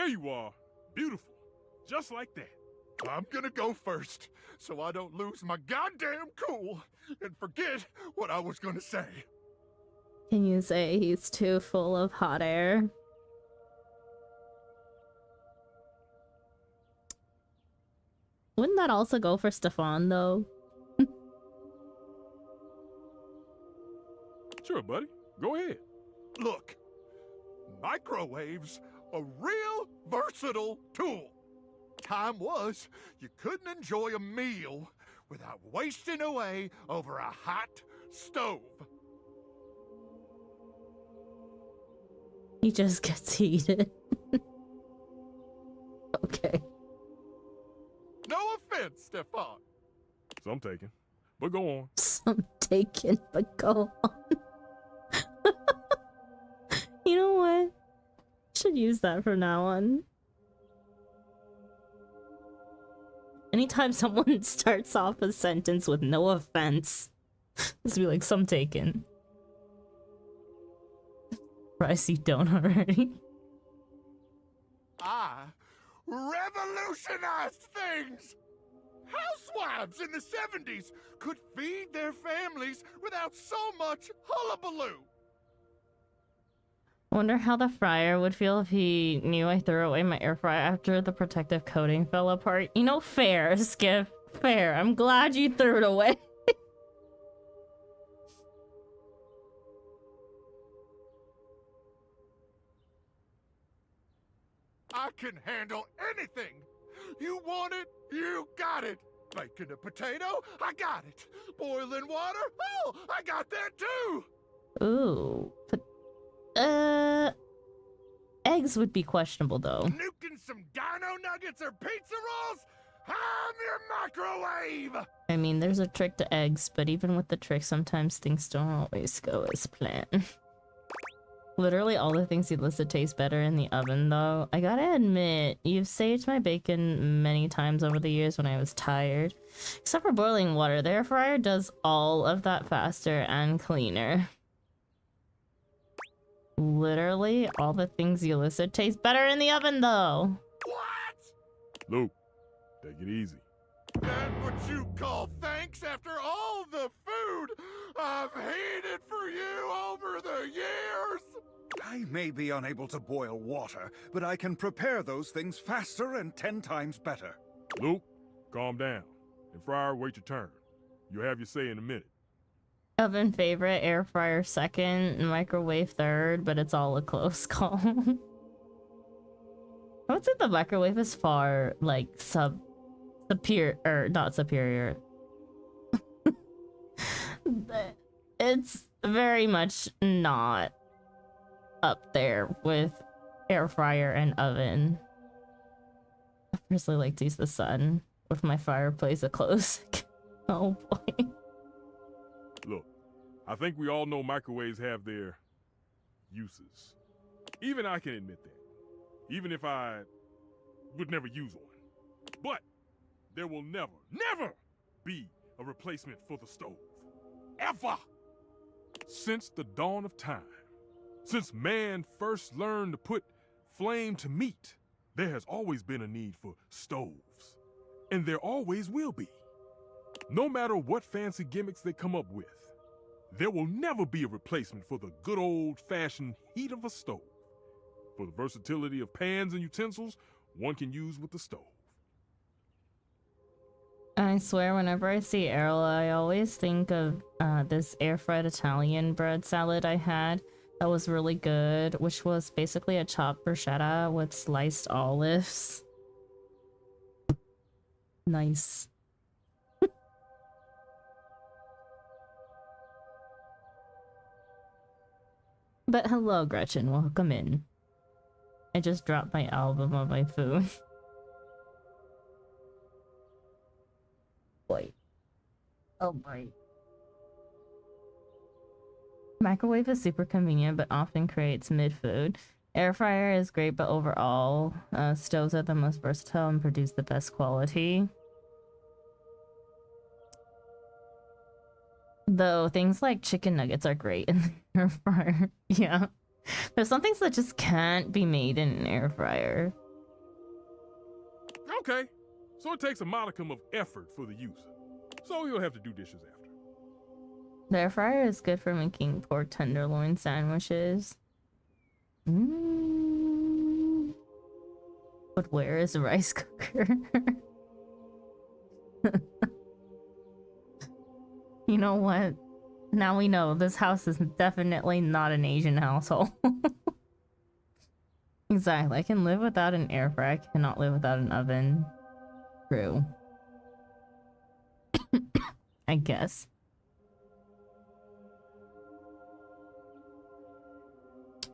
There you are. Beautiful. Just like that. I'm gonna go first, so I don't lose my goddamn cool and forget what I was gonna say. Can you say he's too full of hot air? Wouldn't that also go for Stefan, though? Sure, buddy. Go ahead. Look, microwaves a real versatile tool. Time was you couldn't enjoy a meal without wasting away over a hot stove. He just gets heated. Okay. No offense, Stefan. Some taken. But go on. Some taken, but go on. You know what? Should use that from now on. Anytime someone starts off a sentence with no offense, just be like, some taken. Surprised you don't already. I revolutionized things. Housewives in the 70s could feed their families without so much hullabaloo. I wonder how the fryer would feel if he knew I threw away my air fryer after the protective coating fell apart. You know, fair, Skip. Fair. I'm glad you threw it away. I can handle anything. You want it, you got it. Baking a potato, I got it. Boiling water, oh, I got that too. Ooh. Eggs would be questionable, though. Nuking some dino nuggets or pizza rolls? I'm your microwave! I mean, there's a trick to eggs, but even with the trick, sometimes things don't always go as planned. Literally all the things you listed taste better in the oven, though. I gotta admit, you've saved my bacon many times over the years when I was tired. Except for boiling water, the air fryer does all of that faster and cleaner. Literally all the things you listed taste better in the oven, though. Luke, take it easy. That what you call thanks after all the food I've hated for you over the years? I may be unable to boil water, but I can prepare those things faster and 10 times better. Luke, calm down. And Fryer, wait your turn. You'll have your say in a minute. Oven favorite, air fryer second, microwave third, but it's all a close call. I would say the microwave is far, like, superior, or not superior. It's very much not up there with air fryer and oven. I personally like to use the sun with my fireplace close. Oh boy. Look, I think we all know microwaves have their uses. Even I can admit that. Even if I would never use one. But there will never, never be a replacement for the stove. Ever! Since the dawn of time, since man first learned to put flame to meat, there has always been a need for stoves. And there always will be. No matter what fancy gimmicks they come up with, there will never be a replacement for the good old-fashioned heat of a stove. For the versatility of pans and utensils one can use with the stove. I swear, whenever I see Errol, I always think of this air-fried Italian bread salad I had that was really good, which was basically a chopped bruschetta with sliced olives. Nice. But hello, Gretchen. Welcome in. I just dropped my album on my phone. Boy. Oh boy. Microwave is super convenient, but often creates mid-food. Air fryer is great, but overall, stoves are the most versatile and produce the best quality. Though things like chicken nuggets are great in the air fryer. Yeah. There's some things that just can't be made in an air fryer. Okay, so it takes a modicum of effort for the user. So you'll have to do dishes after. The air fryer is good for making pork tenderloin sandwiches. But where is the rice cooker? You know what? Now we know this house is definitely not an Asian household. Exactly. I can live without an air fryer. I cannot live without an oven. True. I guess.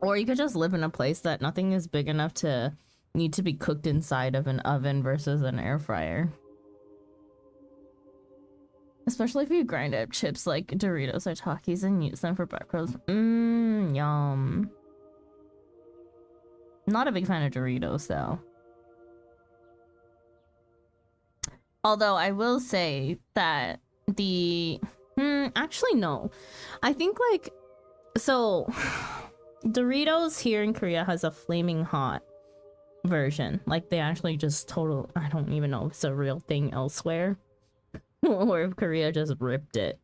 Or you could just live in a place that nothing is big enough to need to be cooked inside of an oven versus an air fryer. Especially if you grind up chips like Doritos or Takis and use them for breakfast. Yum. Not a big fan of Doritos though. Although I will say that the... actually no. I think like... So... Doritos here in Korea has a flaming hot version. Like they actually just total... I don't even know if it's a real thing elsewhere. Or if Korea just ripped it.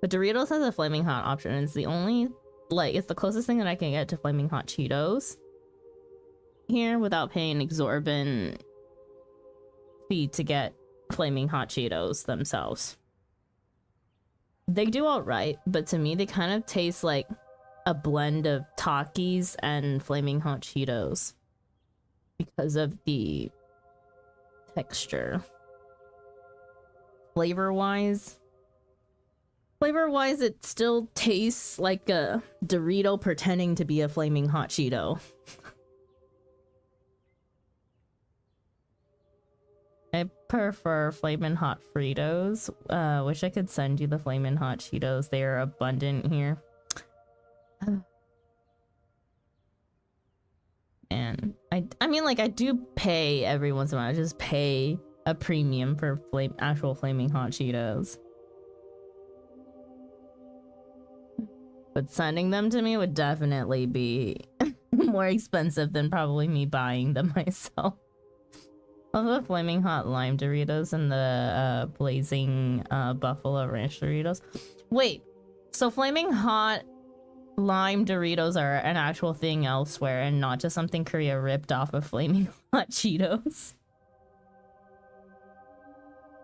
But Doritos has a flaming hot option. And it's the only... Like, it's the closest thing that I can get to flaming hot Cheetos. Here without paying exorbitant fee to get flaming hot Cheetos themselves. They do alright, but to me they kind of taste like a blend of Takis and flaming hot Cheetos because of the texture. Flavor-wise, it still tastes like a Dorito pretending to be a flaming hot Cheeto. I prefer flamin' hot Fritos. Wish I could send you the flamin' hot Cheetos. They are abundant here. And I mean, like, I do pay every once in a while. I just pay a premium for actual flaming hot Cheetos. But sending them to me would definitely be more expensive than probably me buying them myself. Love the flaming hot lime Doritos and the blazing buffalo ranch Doritos. Wait, so flaming hot lime Doritos are an actual thing elsewhere and not just something Korea ripped off of flaming hot Cheetos?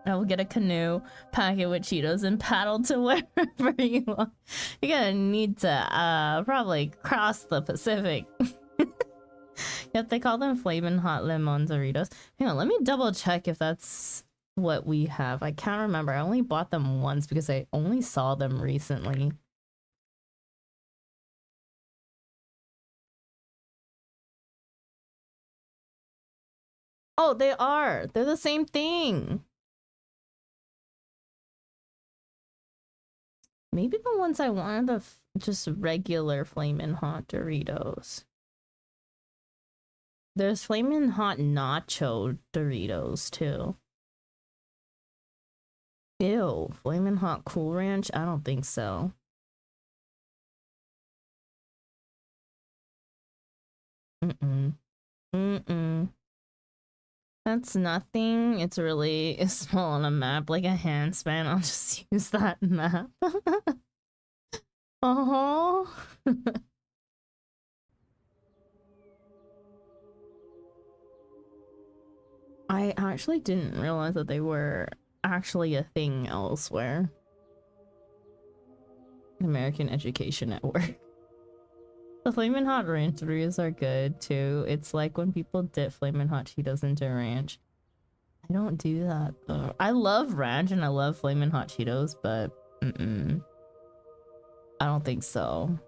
I will get a canoe, pack it with Cheetos, and paddle to wherever you want. You're gonna need to probably cross the Pacific. Yep, they call them flamin' hot lemon Doritos. Hang on, let me double check if that's what we have. I can't remember. I only bought them once because I only saw them recently. Oh, they are. They're the same thing. Maybe the ones I wanted are just regular flamin' hot Doritos. There's flamin' hot nacho Doritos too. Ew, flamin' hot Cool Ranch? I don't think so. That's nothing. It's really small on a map, like a handspan. I'll just use that map. I actually didn't realize that they were actually a thing elsewhere. American Education Network. The Flamin' Hot Ranch Doritos are good too. It's like when people dip Flamin' Hot Cheetos into ranch. I don't do that though. I love ranch and I love Flamin' Hot Cheetos, but I don't think so.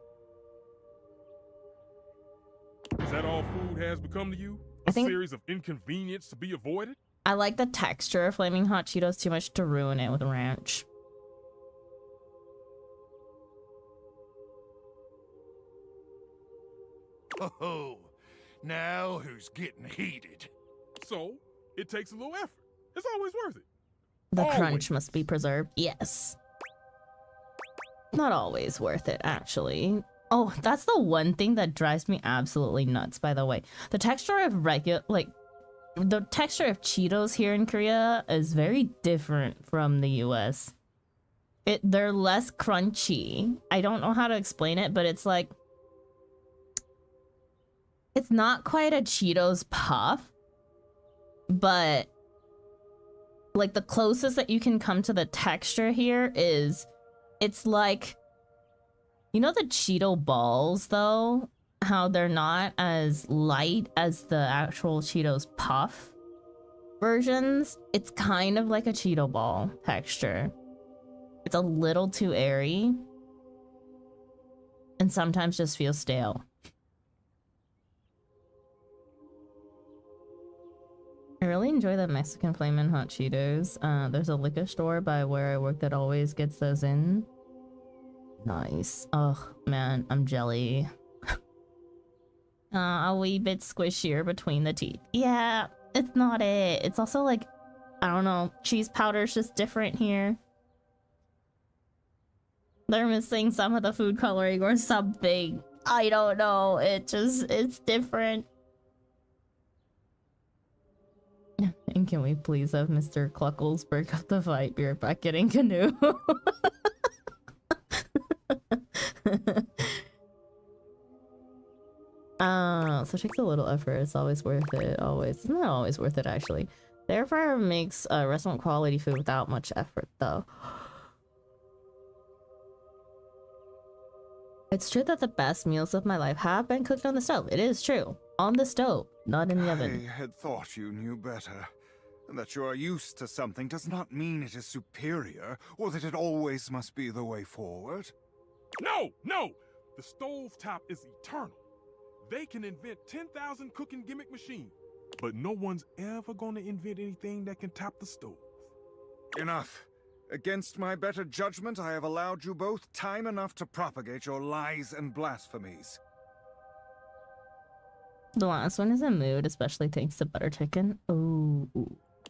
Is that all food has become to you? A series of inconvenience to be avoided? I like the texture of Flaming Hot Cheetos too much to ruin it with ranch. Oh, now who's getting heated? So, it takes a little effort. It's always worth it. The crunch must be preserved. Yes. Not always worth it, actually. Oh, that's the one thing that drives me absolutely nuts, by the way. The texture of regular, like, the texture of Cheetos here in Korea is very different from the US. They're less crunchy. I don't know how to explain it, but it's like, it's not quite a Cheetos puff, but like the closest that you can come to the texture here is, it's like, you know the Cheeto balls though? How they're not as light as the actual Cheetos puff versions? It's kind of like a Cheeto ball texture. It's a little too airy and sometimes just feels stale. I really enjoy the Mexican Flamin' Hot Cheetos. There's a liquor store by where I work that always gets those in. Nice. Oh man, I'm jelly. A wee bit squishier between the teeth. Yeah, it's not it. It's also like, I don't know, cheese powder's just different here. They're missing some of the food coloring or something. I don't know. It's different. And can we please have Mr. Cluckles break up the fight? Be right back, getting canoe. So it takes a little effort. It's always worth it. Always. It's not always worth it, actually. The air fryer makes restaurant quality food without much effort, though. It's true that the best meals of my life have been cooked on the stove. It is true. On the stove, not in the oven. I had thought you knew better. That you are used to something does not mean it is superior, or that it always must be the way forward. No! The stovetop is eternal. They can invent 10,000 cooking gimmick machines, but no one's ever gonna invent anything that can top the stove. Enough. Against my better judgment, I have allowed you both time enough to propagate your lies and blasphemies. The last one is a mood, especially thanks to butter chicken. Ooh.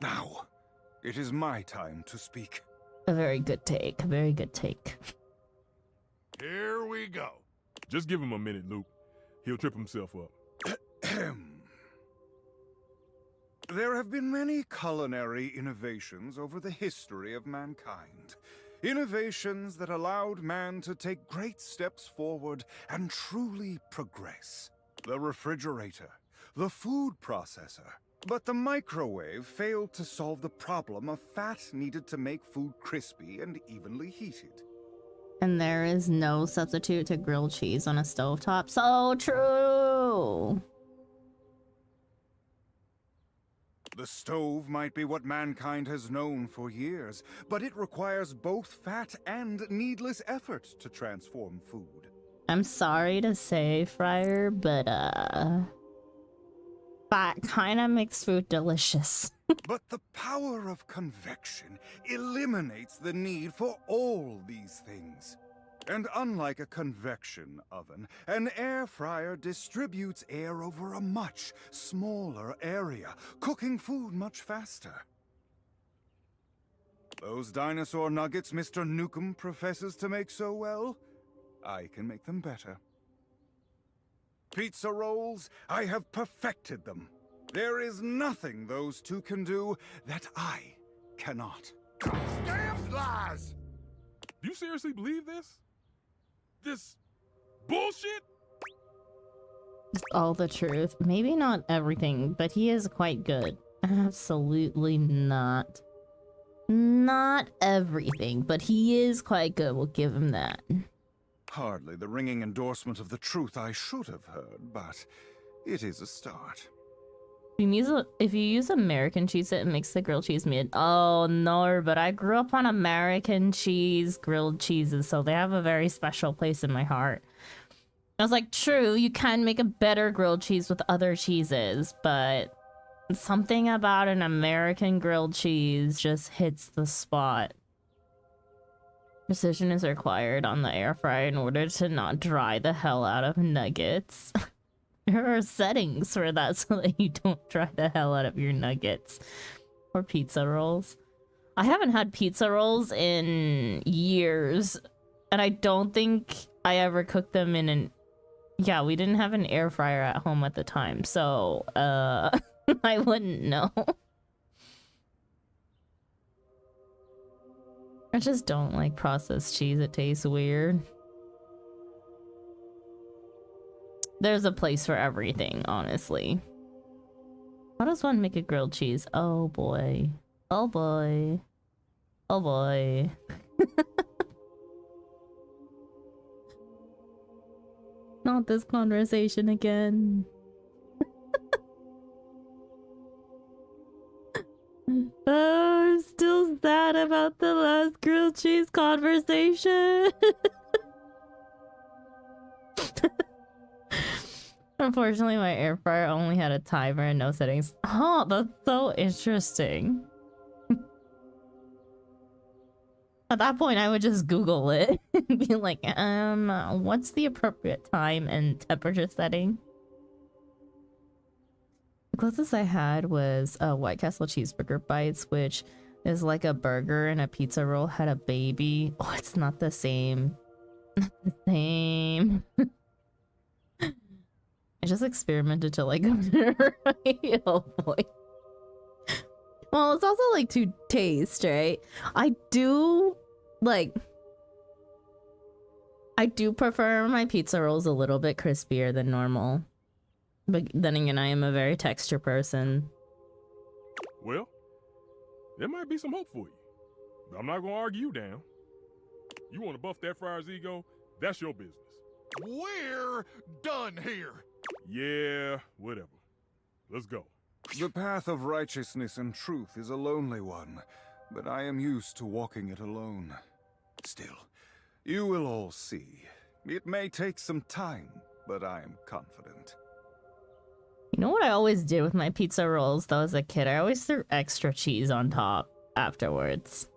Now, it is my time to speak. A very good take. A very good take. Here we go. Just give him a minute, Luke. He'll trip himself up. There have been many culinary innovations over the history of mankind. Innovations that allowed man to take great steps forward and truly progress. The refrigerator, the food processor. But the microwave failed to solve the problem of fat needed to make food crispy and evenly heated. And there is no substitute to grilled cheese on a stovetop. So true! The stove might be what mankind has known for years, but it requires both fat and needless effort to transform food. I'm sorry to say, Fryer, but fat kinda makes food delicious. But the power of convection eliminates the need for all these things. And unlike a convection oven, an air fryer distributes air over a much smaller area, cooking food much faster. Those dinosaur nuggets Mr. Nukem professes to make so well, I can make them better. Pizza rolls, I have perfected them. There is nothing those two can do that I cannot. Damn lies! Do you seriously believe this? This bullshit? It's all the truth. Maybe not everything, but he is quite good. Absolutely not. Not everything, but he is quite good. We'll give him that. Hardly the ringing endorsement of the truth I should have heard, but it is a start. If you use American cheese, it makes the grilled cheese mid. Oh no, but I grew up on American cheese grilled cheeses, so they have a very special place in my heart. I was like, true, you can make a better grilled cheese with other cheeses, but something about an American grilled cheese just hits the spot. Precision is required on the air fryer in order to not dry the hell out of nuggets. There are settings for that so that you don't dry the hell out of your nuggets. Or pizza rolls. I haven't had pizza rolls in years. And I don't think I ever cooked them in an... Yeah, we didn't have an air fryer at home at the time. So, I wouldn't know. I just don't like processed cheese. It tastes weird. There's a place for everything, honestly. How does one make a grilled cheese? Oh boy. Oh boy. Oh boy. Not this conversation again. Oh, I'm still sad about the last grilled cheese conversation. Unfortunately, my air fryer only had a timer and no settings. Oh, that's so interesting. At that point, I would just Google it and be like, what's the appropriate time and temperature setting? The closest I had was White Castle cheeseburger bites, which is like a burger and a pizza roll had a baby. Oh, it's not the same. Not the same. I just experimented to like right? Oh boy. Well, it's also like to taste, right? I do prefer my pizza rolls a little bit crispier than normal. But then again, I am a very texture person. Well, there might be some hope for you. But I'm not gonna argue you down. You wanna buff that friar's ego? That's your business. We're done here. Yeah, whatever. Let's go. The path of righteousness and truth is a lonely one, but I am used to walking it alone. Still, you will all see. It may take some time, but I am confident. You know what I always did with my pizza rolls though as a kid? I always threw extra cheese on top afterwards.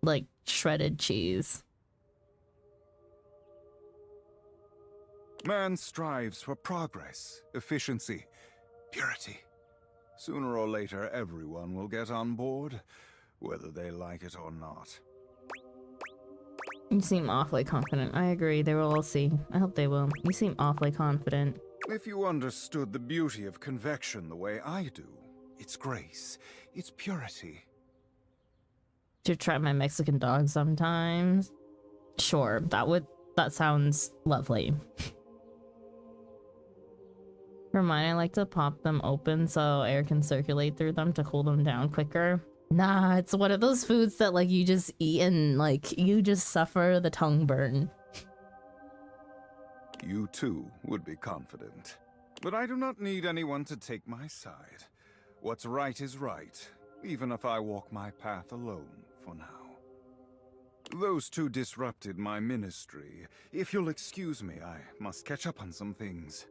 Like shredded cheese. Man strives for progress, efficiency, purity. Sooner or later, everyone will get on board, whether they like it or not. You seem awfully confident. I agree. They will all see. I hope they will. You seem awfully confident. If you understood the beauty of convection the way I do, its grace, its purity. To try my Mexican dog sometimes. Sure, that sounds lovely. For mine, I like to pop them open so air can circulate through them to cool them down quicker. Nah, it's one of those foods that like you just eat and like you just suffer the tongue burn. You too would be confident. But I do not need anyone to take my side. What's right is right, even if I walk my path alone for now. Those two disrupted my ministry. If you'll excuse me, I must catch up on some things.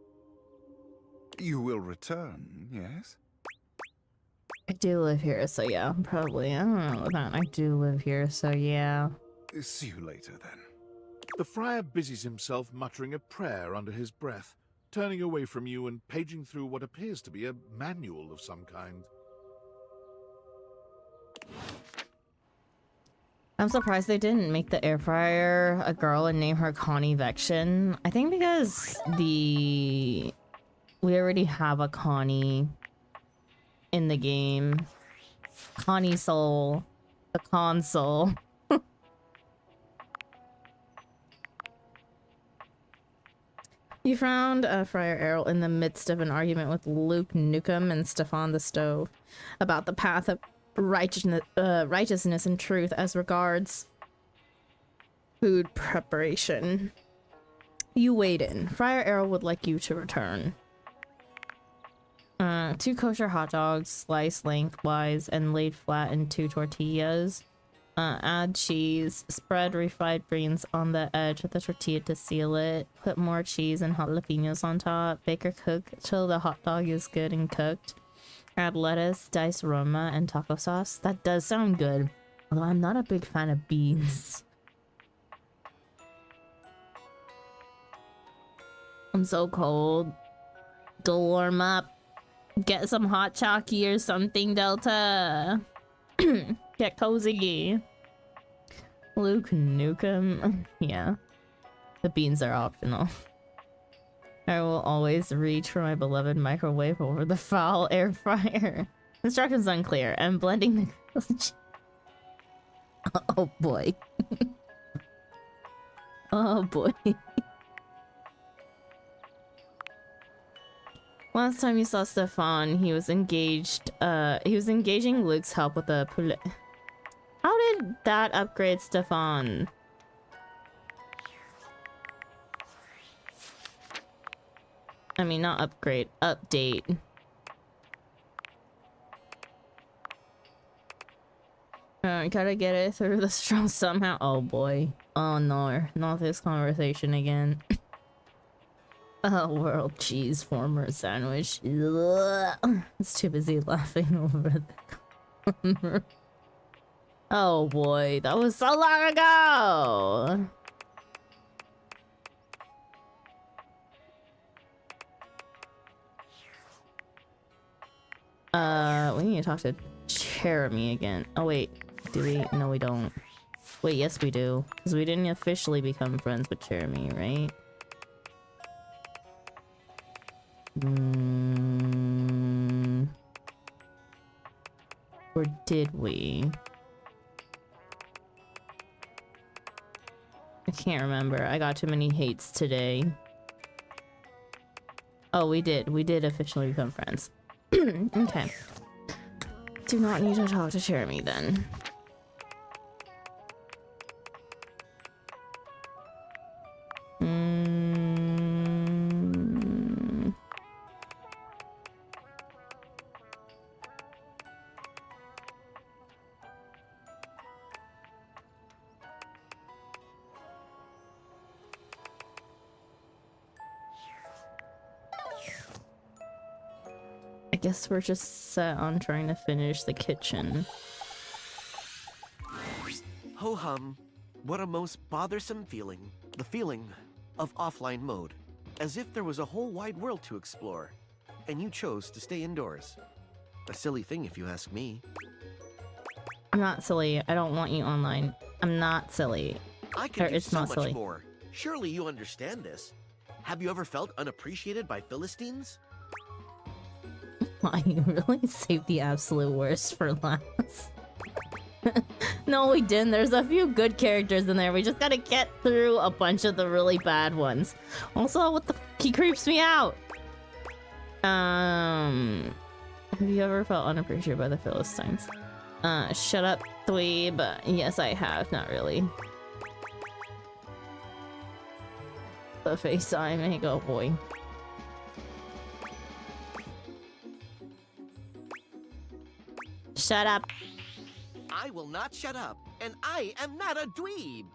You will return, yes? I do live here, so yeah, probably. I don't know about that. I do live here, so yeah. See you later, then. The friar busies himself muttering a prayer under his breath, turning away from you and paging through what appears to be a manual of some kind. I'm surprised they didn't make the air fryer a girl and name her Connie Vection. I think because we already have a Connie in the game. Connie Soul. The console. You found Friar Errol in the midst of an argument with Luke Nukem and Stefan the Stove about the path of righteousness and truth as regards food preparation. You wait in. Friar Errol would like you to return. 2 kosher hot dogs, sliced lengthwise and laid flat in 2 tortillas. Add cheese. Spread refried beans on the edge of the tortilla to seal it. Put more cheese and jalapenos on top. Bake or cook till the hot dog is good and cooked. Add lettuce, diced Roma, and taco sauce. That does sound good. Although I'm not a big fan of beans. I'm so cold. Go warm up. Get some hot chalky or something, Delta. Get cozy. Luke Nukem. Yeah. The beans are optional. I will always reach for my beloved microwave over the foul air fryer. Instructions unclear. I'm blending the... Oh boy. Oh boy. Last time you saw Stefan, he was engaged, he was engaging Luke's help with a poulet. How did that upgrade Stefan? I mean, not upgrade, update. Gotta get it through the straw somehow. Oh boy. Oh no, not this conversation again. World cheese former sandwich. Ugh. It's too busy laughing over the corner. Oh boy, that was so long ago! We need to talk to Jeremy again. Oh wait, do we? No, we don't. Wait, yes we do. Because we didn't officially become friends with Jeremy, right? Or did we? I can't remember. I got too many hates today. Oh, we did. We did officially become friends. Okay. Do not need to talk to Jeremy then. I guess we're just set on trying to finish the kitchen. Ho hum. What a most bothersome feeling. The feeling of offline mode. As if there was a whole wide world to explore, and you chose to stay indoors. A silly thing if you ask me. I'm not silly. I don't want you online. I'm not silly. I can do it's so not much silly. more. Surely you understand this. Have you ever felt unappreciated by Philistines? Why, you really saved the absolute worst for last. No, we didn't. There's a few good characters in there. We just gotta get through a bunch of the really bad ones. Also, what the f— he creeps me out! Have you ever felt unappreciated by the Philistines? Shut up, dweeb. Yes, I have. Not really. The FaceTime. There you go, boy. Shut up. I will not shut up, and I am not a dweeb.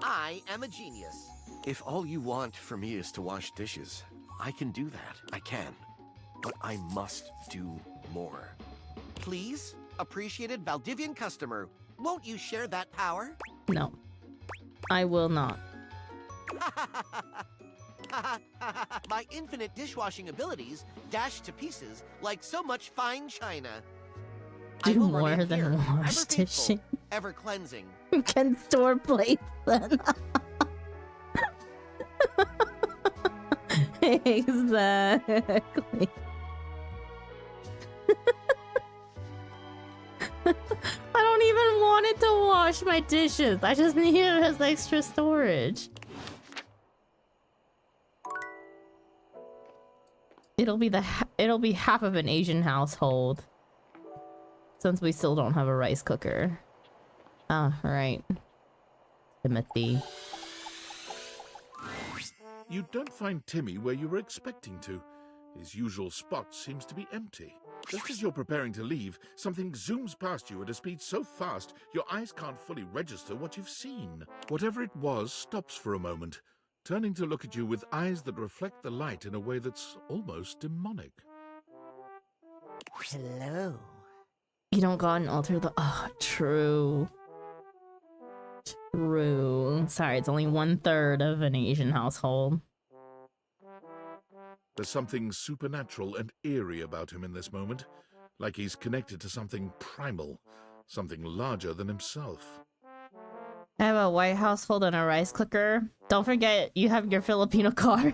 I am a genius. If all you want from me is to wash dishes, I can do that. I can. But I must do more. Please, appreciated Valdivian customer, won't you share that power? No. I will not. My infinite dishwashing abilities dash to pieces like so much fine china. Do more than wash dishes. Ever cleansing. You can store plates then. Exactly. I don't even want it to wash my dishes. I just need it as extra storage. It'll be half of an Asian household. Since we still don't have a rice cooker. Ah, right. Timothy. You don't find Timmy where you were expecting to. His usual spot seems to be empty. Just as you're preparing to leave, something zooms past you at a speed so fast, your eyes can't fully register what you've seen. Whatever it was stops for a moment, turning to look at you with eyes that reflect the light in a way that's almost demonic. Hello. You don't got an alter the— oh, true. True. Sorry, it's only 1/3 of an Asian household. There's something supernatural and eerie about him in this moment, like he's connected to something primal, something larger than himself. I have a white household and a rice cooker. Don't forget, you have your Filipino car.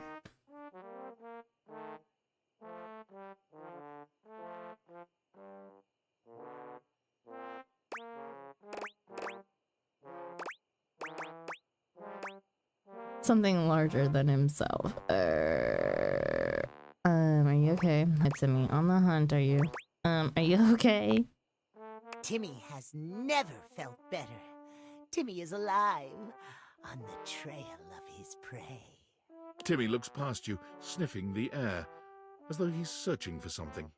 something larger than himself. Are you okay? It's me on the hunt, are you? Are you okay? Timmy has never felt better. Timmy is alive, on the trail of his prey. Timmy looks past you, sniffing the air, as though he's searching for something.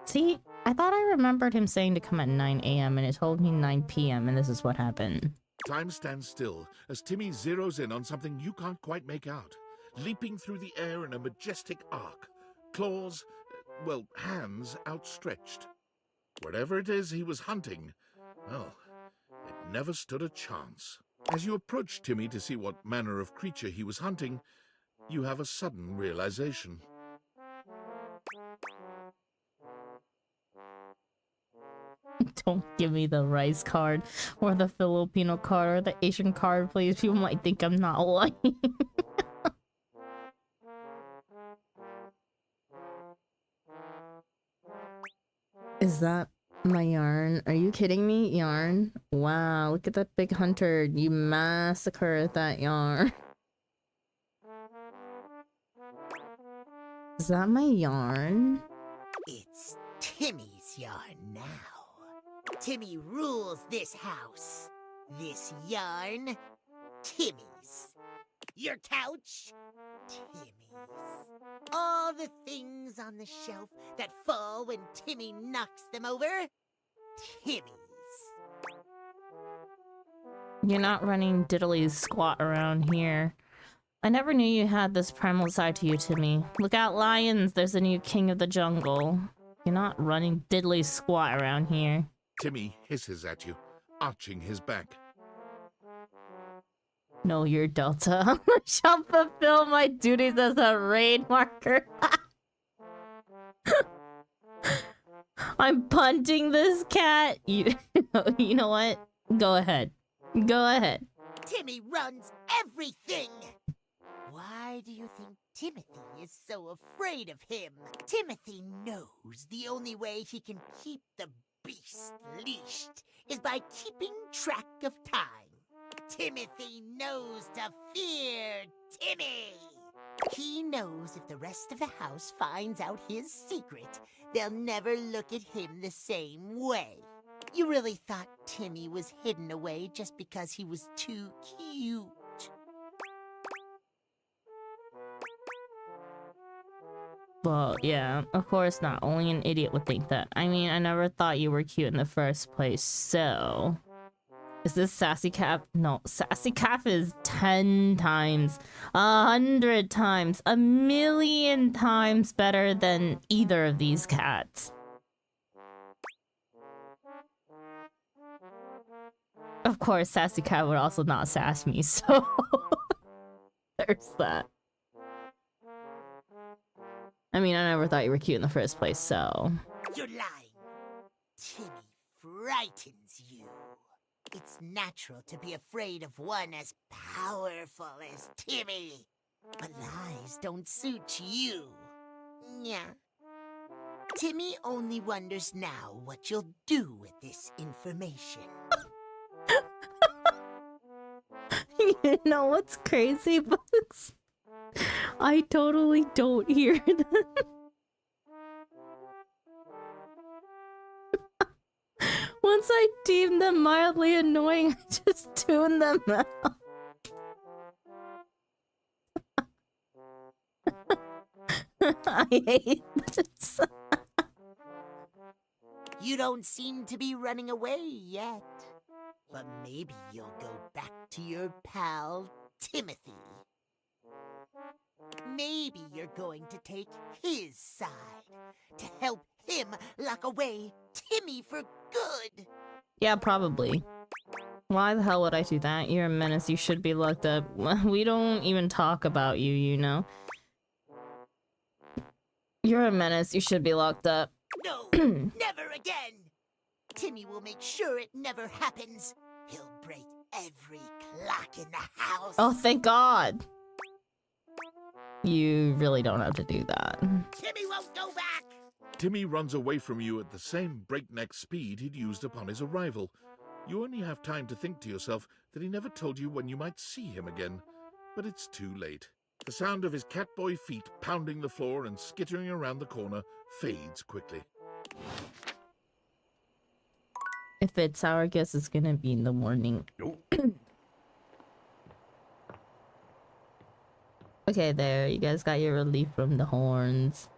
See, I thought I remembered him saying to come at 9 a.m. and it told me 9 p.m. and this is what happened. Time stands still as Timmy zeroes in on something you can't quite make out, leaping through the air in a majestic arc, claws, well, hands outstretched. Whatever it is he was hunting, well, it never stood a chance. As you approach Timmy to see what manner of creature he was hunting, you have a sudden realization. Don't give me the rice card or the Filipino card or the Asian card, please. People might think I'm not lying. Is that my yarn? Are you kidding me? Yarn? Wow, look at that big hunter. You massacred that yarn. Is that my yarn? It's Timmy's yarn now. Timmy rules this house. This yarn, Timmy's. Your couch, Timmy's. All the things on the shelf that fall when Timmy knocks them over, Timmy's. You're not running diddly squat around here. I never knew you had this primal side to you, Timmy. Look out, lions! There's a new king of the jungle. You're not running diddly squat around here. Timmy hisses at you, arching his back. No, you're Delta. I shall fulfill my duties as a raid marker. I'm punting this cat. You know what? Go ahead. Go ahead. Timmy runs everything! Why do you think Timothy is so afraid of him? Timothy knows the only way he can keep the beast leashed is by keeping track of time. Timothy knows to fear Timmy. He knows if the rest of the house finds out his secret, they'll never look at him the same way. You really thought Timmy was hidden away just because he was too cute? Well, yeah, of course not. Only an idiot would think that. I mean, I never thought you were cute in the first place, so... Is this Sassy Cap? No, Sassy Cap is 10 times, 100 times, 1,000,000 times better than either of these cats. Of course, Sassy Cat would also not sass me, so... There's that. I mean, I never thought you were cute in the first place, so... You're lying. Timmy frightens you. It's natural to be afraid of one as powerful as Timmy. But lies don't suit you. Yeah. Timmy only wonders now what you'll do with this information. You know what's crazy, Bugs? I totally don't hear them. Once I deem them mildly annoying, I just tune them out. I hate this. You don't seem to be running away yet. But maybe you'll go back to your pal, Timothy. Maybe you're going to take his side to help him lock away Timmy for good. Yeah, probably. Why the hell would I do that? You're a menace. You should be locked up. We don't even talk about you, you know? You're a menace. You should be locked up. No, never again. Timmy will make sure it never happens. He'll break every clock in the house. Oh, thank God. You really don't have to do that. Timmy won't go back. Timmy runs away from you at the same breakneck speed he'd used upon his arrival. You only have time to think to yourself that he never told you when you might see him again. but it's too late. The sound of his catboy feet pounding the floor and skittering around the corner fades quickly. If it's our guess, it's gonna be in the morning. Okay, there. You guys got your relief from the horns.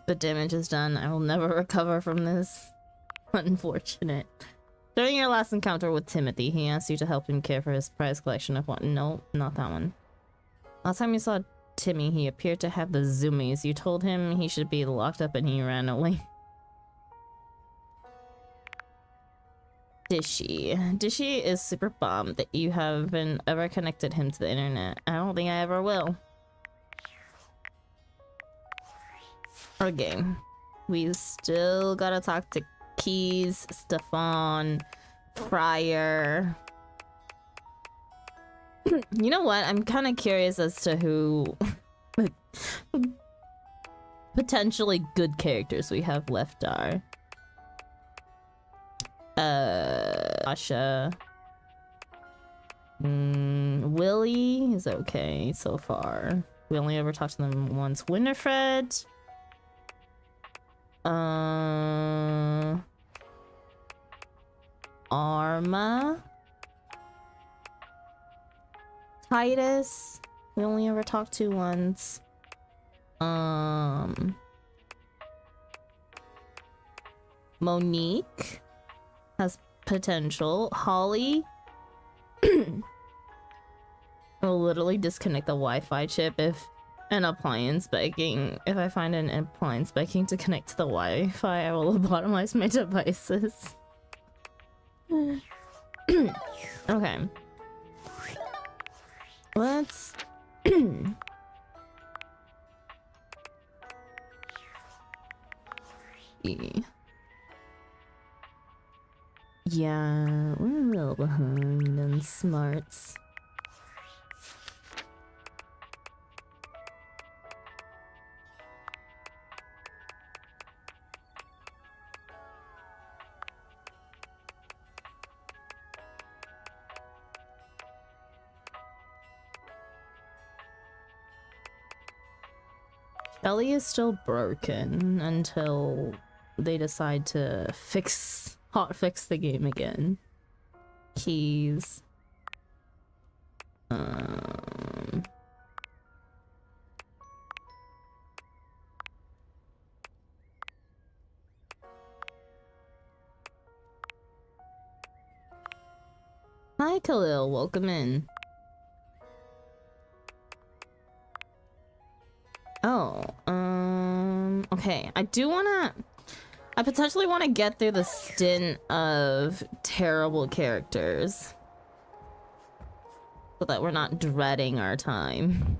The damage is done. I will never recover from this. Unfortunate. During your last encounter with Timothy, he asked you to help him care for his prized collection of what? No, not that one. Last time you saw Timmy, he appeared to have the zoomies. You told him he should be locked up and he ran away. Dishy is super bummed that you haven't ever connected him to the internet. I don't think I ever will. Okay. We still gotta talk to Keys, Stefan, Fryer. You know what? I'm kind of curious as to who potentially good characters we have left are. Asha. Willie is okay so far. We only ever talked to them once. Winifred. Arma. Titus. We only ever talked to once. Monique has potential. Holly. Will literally disconnect the Wi-Fi chip if an appliance begging. If I find an appliance begging to connect to the Wi-Fi, I will lobotomize my devices. Okay. Let's yeah, we're a little behind on smarts. Ellie is still broken until they decide to hotfix the game again. Keys. Hi Khalil, welcome in. Oh, okay. I potentially want to get through the stint of terrible characters so that we're not dreading our time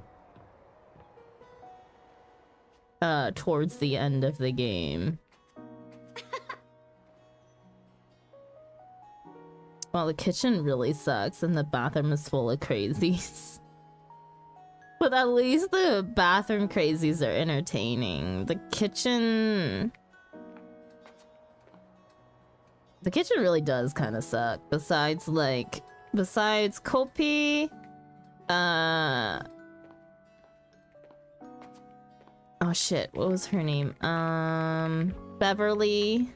towards the end of the game. Well, the kitchen really sucks and the bathroom is full of crazies. But at least the bathroom crazies are entertaining. The kitchen really does kind of suck. Besides Kopi, oh shit, what was her name? Beverly,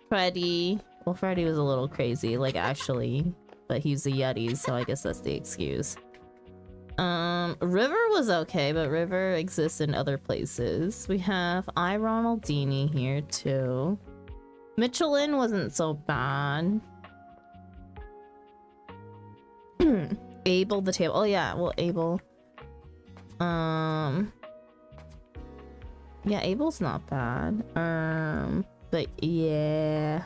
Freddy. Well, Freddy was a little crazy, like actually, but he's a Yeti, so I guess that's the excuse. River was okay, but River exists in other places. We have Ronaldini here too. Michelin wasn't so bad. Abel the table. Oh yeah, well Abel. Yeah, Abel's not bad. But yeah.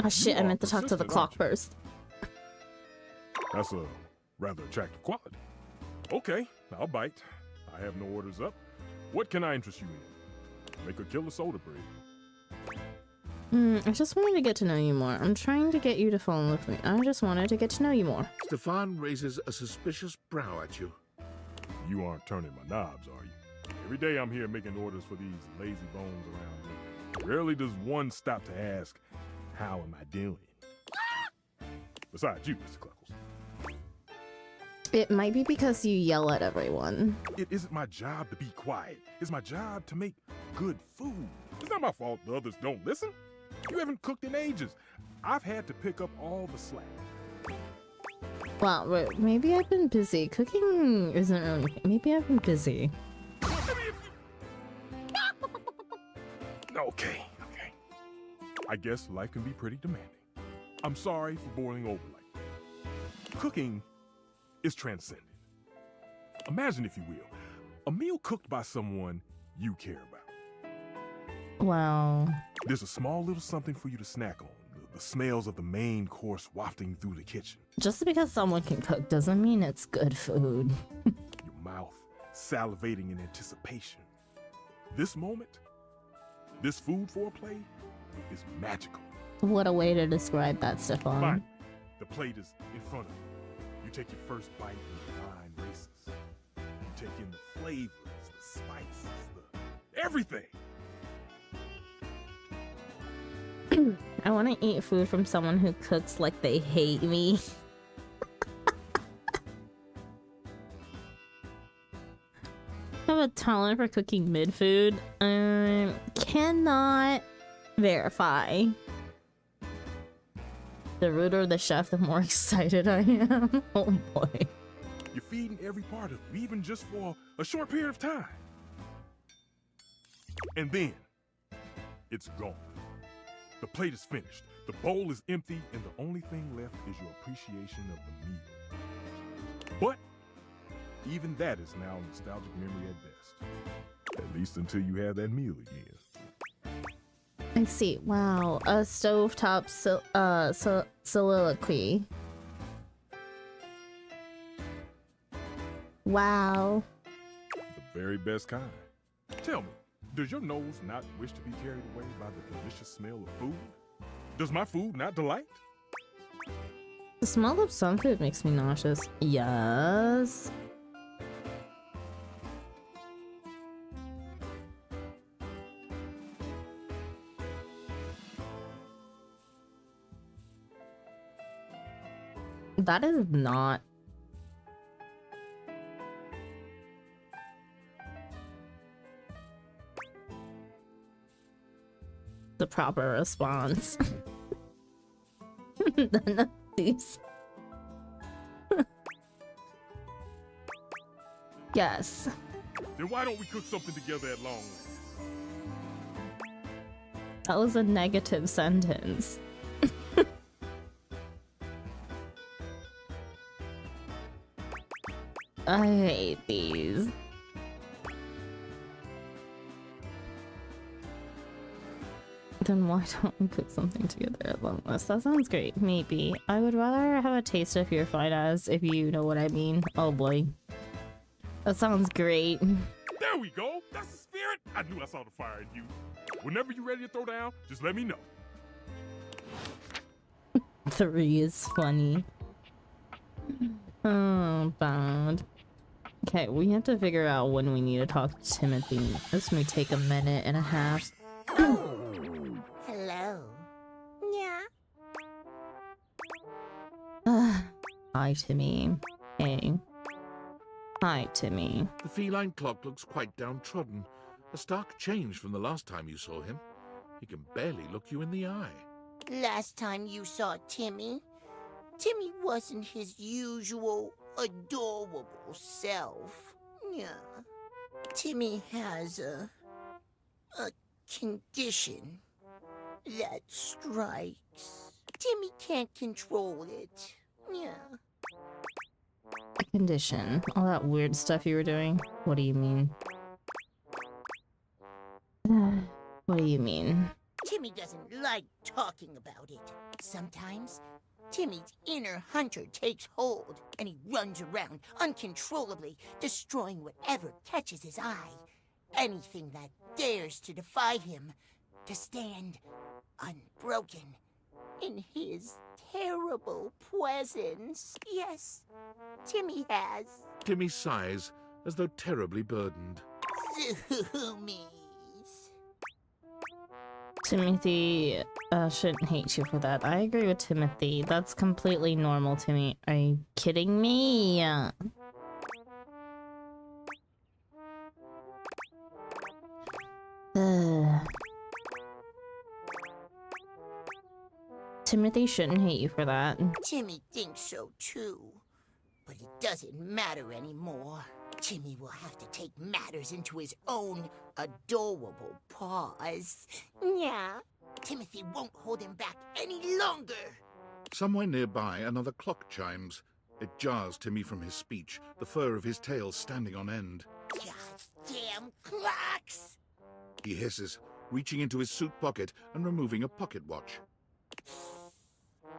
Oh shit, I meant to talk to the clock first. That's a rather attractive quality. Okay, I'll bite. I have no orders up. What can I interest you in? Make a killer soda bread. I just wanted to get to know you more. I'm trying to get you to fall in love with me. I just wanted to get to know you more. Stefan raises a suspicious brow at you. You aren't turning my knobs, are you? Every day I'm here making orders for these lazy bones around me. Rarely does one stop to ask, how am I doing? Besides you, Mr. Cluckles. It might be because you yell at everyone. It isn't my job to be quiet. It's my job to make good food. It's not my fault the others don't listen. You haven't cooked in ages. I've had to pick up all the slack. Wow, maybe I've been busy. Cooking isn't really... Maybe I've been busy. Okay. I guess life can be pretty demanding. I'm sorry for boiling over like that. Cooking is transcendent. Imagine, if you will, a meal cooked by someone you care about. Wow. There's a small little something for you to snack on. The smells of the main course wafting through the kitchen. Just because someone can cook doesn't mean it's good food. Your mouth salivating in anticipation. This moment, this food foreplay, is magical. What a way to describe that, Stefan. Fine. The plate is in front of you. You take your first bite and your mind races. You take in the flavors, the spices, everything. I want to eat food from someone who cooks like they hate me. I have a talent for cooking mid-food. Cannot verify. The ruder the chef, the more excited I am. Oh boy. You're feeding every part of you, even just for a short period of time. And then, it's gone. The plate is finished, the bowl is empty, and the only thing left is your appreciation of the meal. But even that is now a nostalgic memory at best. At least until you have that meal again. I see. Wow. A stovetop soliloquy. Wow. The very best kind. Tell me, does your nose not wish to be carried away by the delicious smell of food? Does my food not delight? The smell of some food makes me nauseous. Yes. That is not the proper response. None of these. Yes. Then why don't we cook something together at long last? That was a negative sentence. I hate these. Then why don't we cook something together at long last? That sounds great. Maybe. I would rather have a taste of your fine ass, if you know what I mean. Oh boy. That sounds great. There we go. That's the spirit. I knew I saw the fire in you. Whenever you're ready to throw down, just let me know. 3 is funny. Oh, bad. Okay, we have to figure out when we need to talk to Timothy. This may take a minute and a half. Hello. Yeah. Hi, Timmy. Hey. Hi, Timmy. The feline clock looks quite downtrodden. A stark change from the last time you saw him. He can barely look you in the eye. Last time you saw Timmy wasn't his usual adorable self. Yeah. Timmy has a condition that strikes. Timmy can't control it. Yeah. A condition. All that weird stuff you were doing. What do you mean? What do you mean? Timmy doesn't like talking about it. Sometimes, Timmy's inner hunter takes hold, and he runs around uncontrollably, destroying whatever catches his eye. Anything that dares to defy him, to stand unbroken in his terrible presence. Yes, Timmy has. Timmy sighs as though terribly burdened. Zoomies. Timothy shouldn't hate you for that. I agree with Timothy. That's completely normal, Timmy. Are you kidding me? Timothy shouldn't hate you for that. Timmy thinks so too. But it doesn't matter anymore. Timmy will have to take matters into his own adorable paws. Yeah. Timothy won't hold him back any longer. Somewhere nearby, another clock chimes. It jars Timmy from his speech, the fur of his tail standing on end. Goddamn clocks! He hisses, reaching into his suit pocket and removing a pocket watch.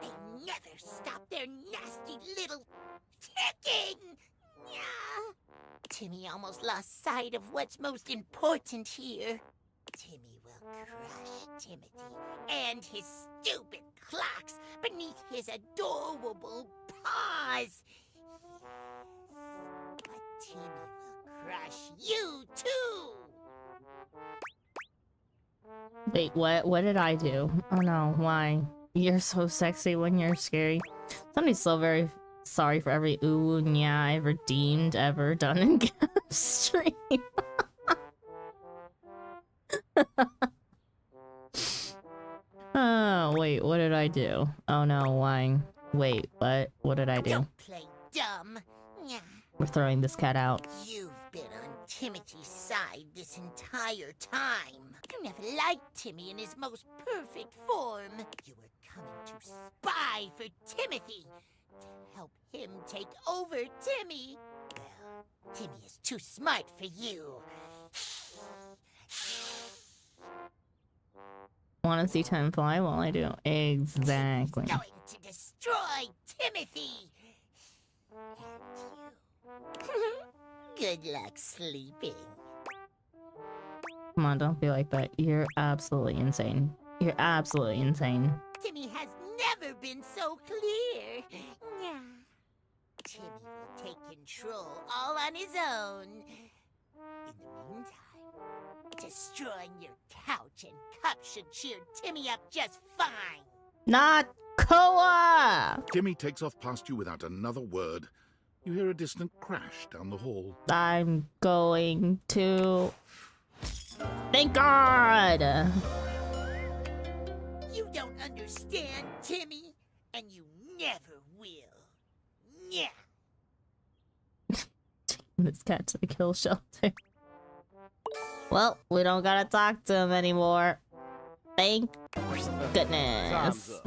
They never stop their nasty little ticking! Yeah. Timmy almost lost sight of what's most important here. Timmy will crush Timothy and his stupid clocks beneath his adorable paws. Yes, but Timmy will crush you too. Wait, what? What did I do? Oh no, why? You're so sexy when you're scary. Somebody's so very sorry for every ooh and yeah I've redeemed ever done in Gap Stream. Oh, wait, what did I do? Oh no, why? Wait, what? What did I do? Don't play dumb. Yeah. We're throwing this cat out. You've been on Timothy's side this entire time. You never liked Timmy in his most perfect form. You were coming to spy for Timothy, to help him take over Timmy. Well, Timmy is too smart for you. Want to see time fly? Well, I do. Exactly. Going to destroy Timothy. And you. Good luck sleeping. Come on, don't be like that. You're absolutely insane. You're absolutely insane. Timmy has never been so clear. Yeah. Timmy will take control all on his own. In the meantime, destroying your couch and cup should cheer Timmy up just fine. Not Koa! Timmy takes off past you without another word. You hear a distant crash down the hall. I'm going to... Thank God! You don't understand, Timmy, and you never will. Yeah. Taking this cat to the kill shelter. Well, we don't gotta talk to him anymore. Thank goodness.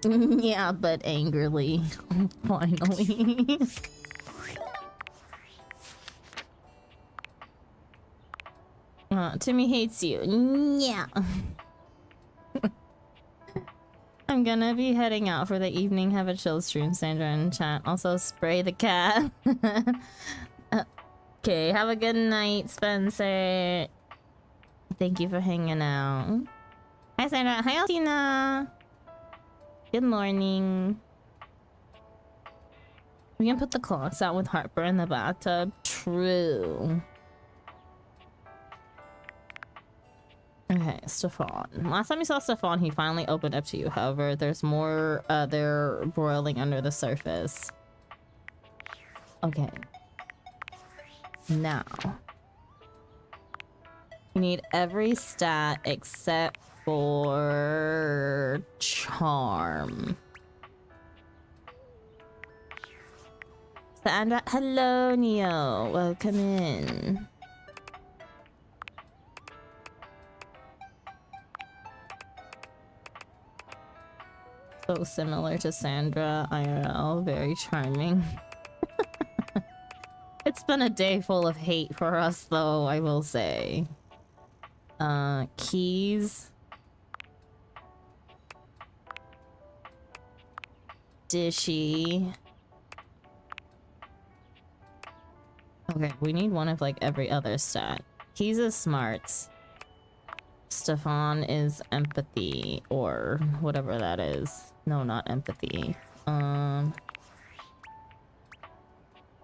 Yeah, but angrily. Finally. Timmy hates you. Yeah. I'm gonna be heading out for the evening. Have a chill stream, Sandra in chat. Also, spray the cat. Okay, have a good night, Spencer. Thank you for hanging out. Hi, Sandra. Hi, Altina. Good morning. We can put the clocks out with Harper in the bathtub. True. Okay, Stefan. Last time you saw Stefan, he finally opened up to you. However, there's more, they're broiling under the surface. Okay. Now. You need every stat except for charm. Sandra, hello, Neo. Welcome in. So similar to Sandra IRL, very charming. It's been a day full of hate for us, though, I will say. Keys. Dishy. Okay, we need one of, like, every other stat. Keys is smarts. Stefan is empathy, or whatever that is. No, not empathy.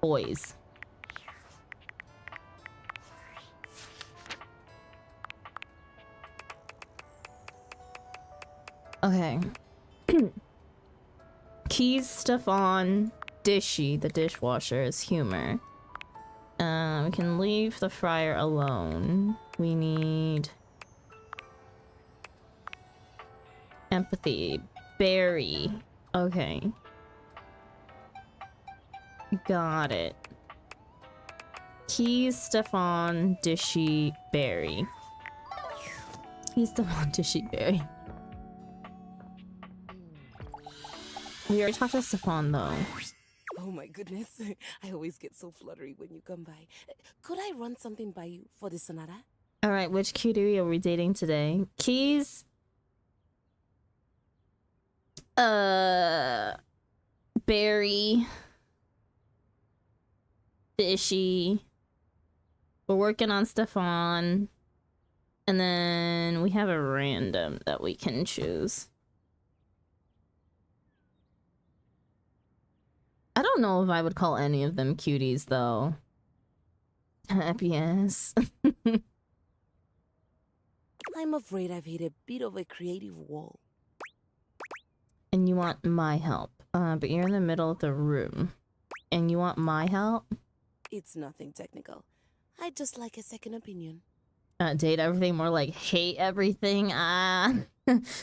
Boys. Okay. Keys, Stefan, Dishy, the dishwasher, is humor. We can leave the fryer alone. We need empathy. Barry. Okay. Got it. Keys, Stefan, Dishy, Barry. Keys, Stefan, Dishy, Barry. We already talked to Stefan though. Oh my goodness. I always get so fluttery when you come by. Could I run something by you for the Sonata? Alright, which cutie are we dating today? Keys? Barry. Dishy. We're working on Stefan. And then we have a random that we can choose. I don't know if I would call any of them cuties, though. Yes. I'm afraid I've hit a bit of a creative wall. And you want my help. But you're in the middle of the room. And you want my help? It's nothing technical. I'd just like a second opinion. Date everything, more like hate everything.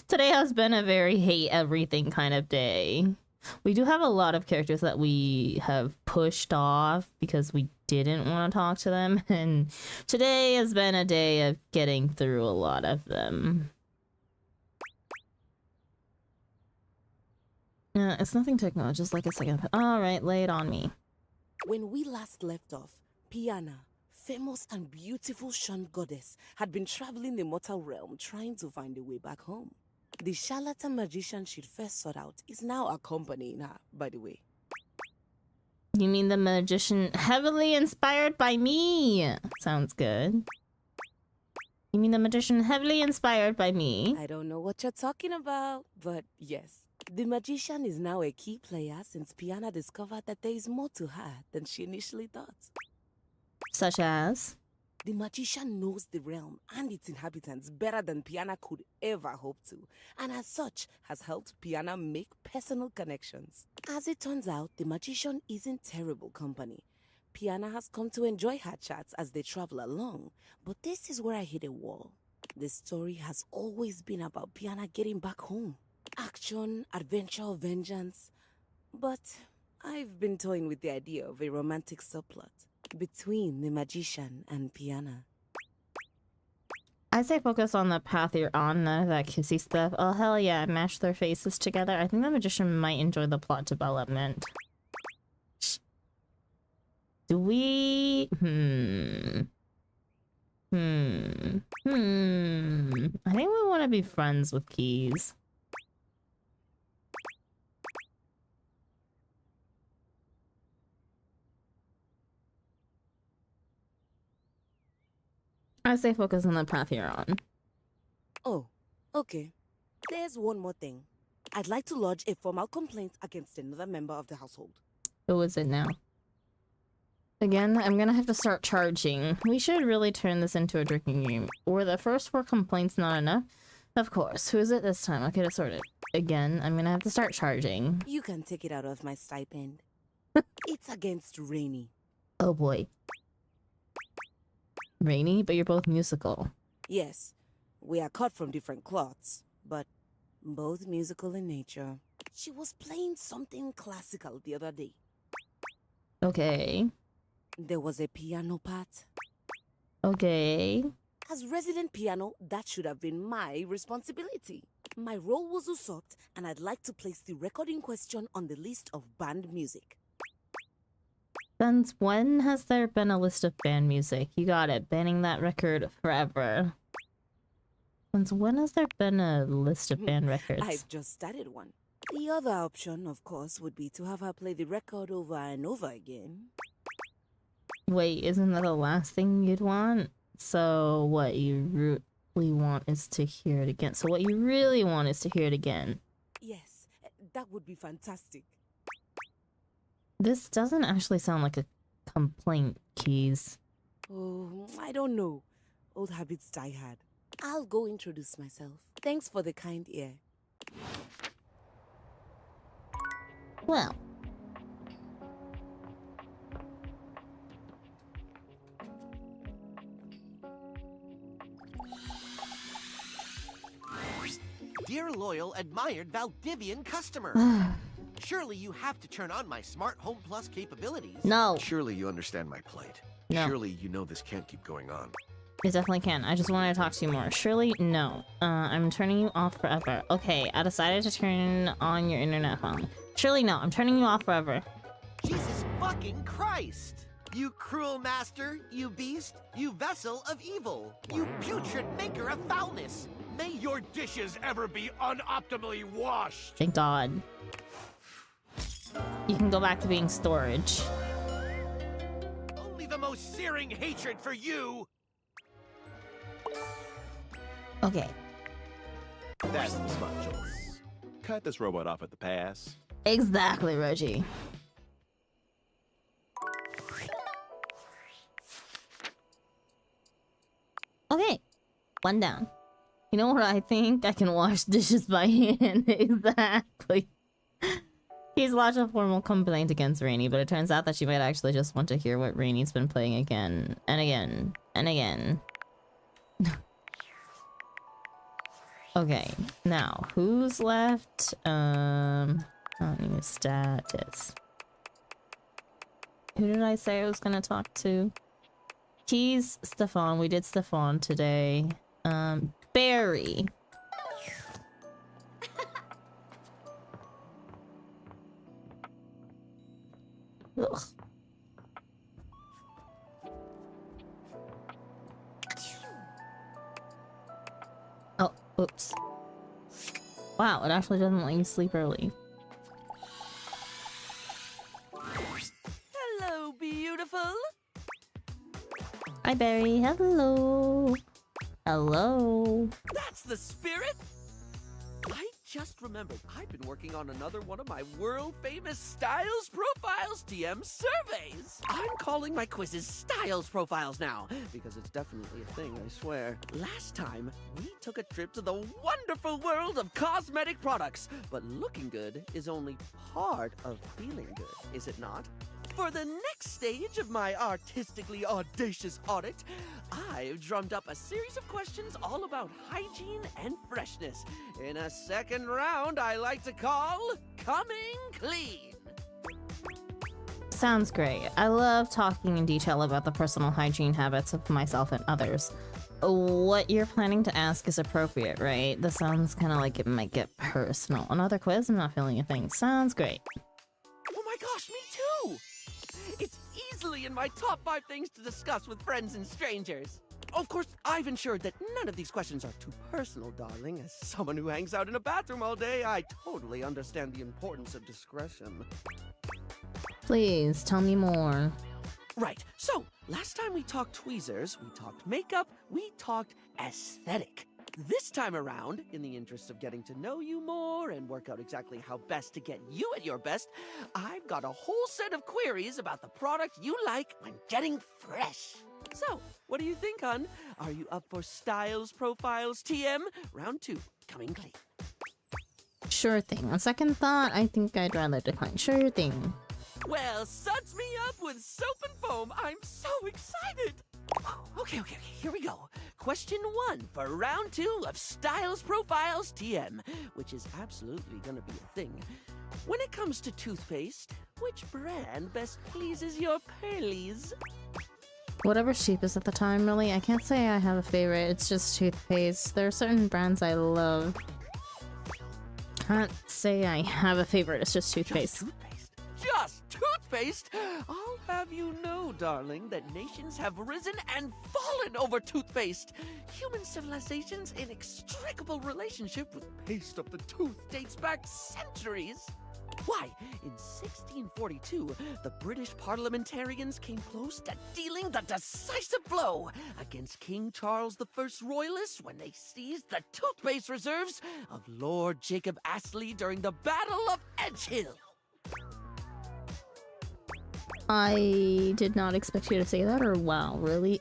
Today has been a very hate everything kind of day. We do have a lot of characters that we have pushed off because we didn't want to talk to them, and today has been a day of getting through a lot of them. It's nothing technical, just like a second. Alright, lay it on me. When we last left off, Piana, famous and beautiful Shun goddess, had been traveling the mortal realm trying to find a way back home. The charlatan magician she'd first sought out is now accompanying her, by the way. You mean the magician heavily inspired by me? Sounds good. You mean the magician heavily inspired by me? I don't know what you're talking about, but yes. The magician is now a key player since Piana discovered that there is more to her than she initially thought. Such as? The magician knows the realm and its inhabitants better than Piana could ever hope to, and as such has helped Piana make personal connections. As it turns out, the magician isn't terrible company. Piana has come to enjoy her chats as they travel along, but this is where I hit a wall. The story has always been about Piana getting back home. Action, adventure, vengeance. But I've been toying with the idea of a romantic subplot between the magician and Piana. I say focus on the path you're on, none of that kissy stuff. Oh hell yeah, mash their faces together. I think the magician might enjoy the plot development. Do we... I think we want to be friends with Keys. I say focus on the path you're on. Oh, okay. There's one more thing. I'd like to lodge a formal complaint against another member of the household. Who is it now? Again, I'm gonna have to start charging. We should really turn this into a drinking game. Were the first 4 complaints not enough? Of course. Who is it this time? I'll get it sorted. Again, I'm gonna have to start charging. You can take it out of my stipend. It's against Rainy. Oh boy. Rainy, but you're both musical. Yes, we are cut from different cloths, but both musical in nature. She was playing something classical the other day. Okay. There was a piano part. Okay. As resident piano, that should have been my responsibility. My role was usurped, and I'd like to place the record in question on the list of banned music. Since when has there been a list of banned music? You got it. Banning that record forever. Since when has there been a list of banned records? I've just started one. The other option, of course, would be to have her play the record over and over again. Wait, isn't that the last thing you'd want? So what you really want is to hear it again. So what you really want is to hear it again. Yes, that would be fantastic. This doesn't actually sound like a complaint, Keys. Oh, I don't know. Old habits die hard. I'll go introduce myself. Thanks for the kind ear. Well. Dear loyal, admired Valdivian customer. Surely you have to turn on my Smart Home Plus capabilities. No. Surely you understand my plight. No. Surely you know this can't keep going on. It definitely can. I just wanted to talk to you more. Surely, no. I'm turning you off forever. Okay, I decided to turn on your internet phone. Surely, no. I'm turning you off forever. Jesus fucking Christ! You cruel master, you beast, you vessel of evil, you putrid maker of foulness. May your dishes ever be unoptimally washed. Thank God. You can go back to being storage. Only the most searing hatred for you. Okay. That's the smart choice. Cut this robot off at the pass. Exactly, Reggie. Okay. One down. You know what I think? I can wash dishes by hand. Exactly. He's lodged a formal complaint against Rainy, but it turns out that she might actually just want to hear what Rainy's been playing again and again and again. Okay, now who's left? New status. Who did I say I was gonna talk to? Keys, Stefan. We did Stefan today. Barry. Ugh. Oh, oops. Wow, it actually doesn't let you sleep early. Hello, beautiful. Hi, Barry. Hello. Hello. That's the spirit! I just remembered I've been working on another one of my world-famous Styles Profiles TM surveys. I'm calling my quizzes Styles Profiles now, because it's definitely a thing, I swear. Last time, we took a trip to the wonderful world of cosmetic products, but looking good is only part of feeling good, is it not? For the next stage of my artistically audacious audit, I've drummed up a series of questions all about hygiene and freshness. In a second round I like to call Coming Clean. Sounds great. I love talking in detail about the personal hygiene habits of myself and others. What you're planning to ask is appropriate, right? This sounds kind of like it might get personal. Another quiz? I'm not feeling a thing. Sounds great. Oh my gosh, me too! It's easily in my top 5 things to discuss with friends and strangers. Of course, I've ensured that none of these questions are too personal, darling. As someone who hangs out in a bathroom all day, I totally understand the importance of discretion. Please, tell me more. Right, so, last time we talked tweezers, we talked makeup, we talked aesthetic. This time around, in the interest of getting to know you more and work out exactly how best to get you at your best, I've got a whole set of queries about the product you like when getting fresh. So, what do you think, hon? Are you up for Styles Profiles TM? Round 2, coming clean. Sure thing. On second thought, I think I'd rather decline. Sure thing. Well, suds me up with soap and foam. I'm so excited. Okay, here we go. Question 1 for round 2 of Styles Profiles TM, which is absolutely gonna be a thing. When it comes to toothpaste, which brand best pleases your pearlies? Whatever's cheapest at the time, really. I can't say I have a favorite. It's just toothpaste. There are certain brands I love. Can't say I have a favorite. It's just toothpaste. Just toothpaste? I'll have you know, darling, that nations have risen and fallen over toothpaste. Human civilization's inextricable relationship with paste of the tooth dates back centuries. Why, in 1642, the British parliamentarians came close to dealing the decisive blow against King Charles I's royalists when they seized the toothpaste reserves of Lord Jacob Astley during the Battle of Edgehill. I did not expect you to say that, or wow, really?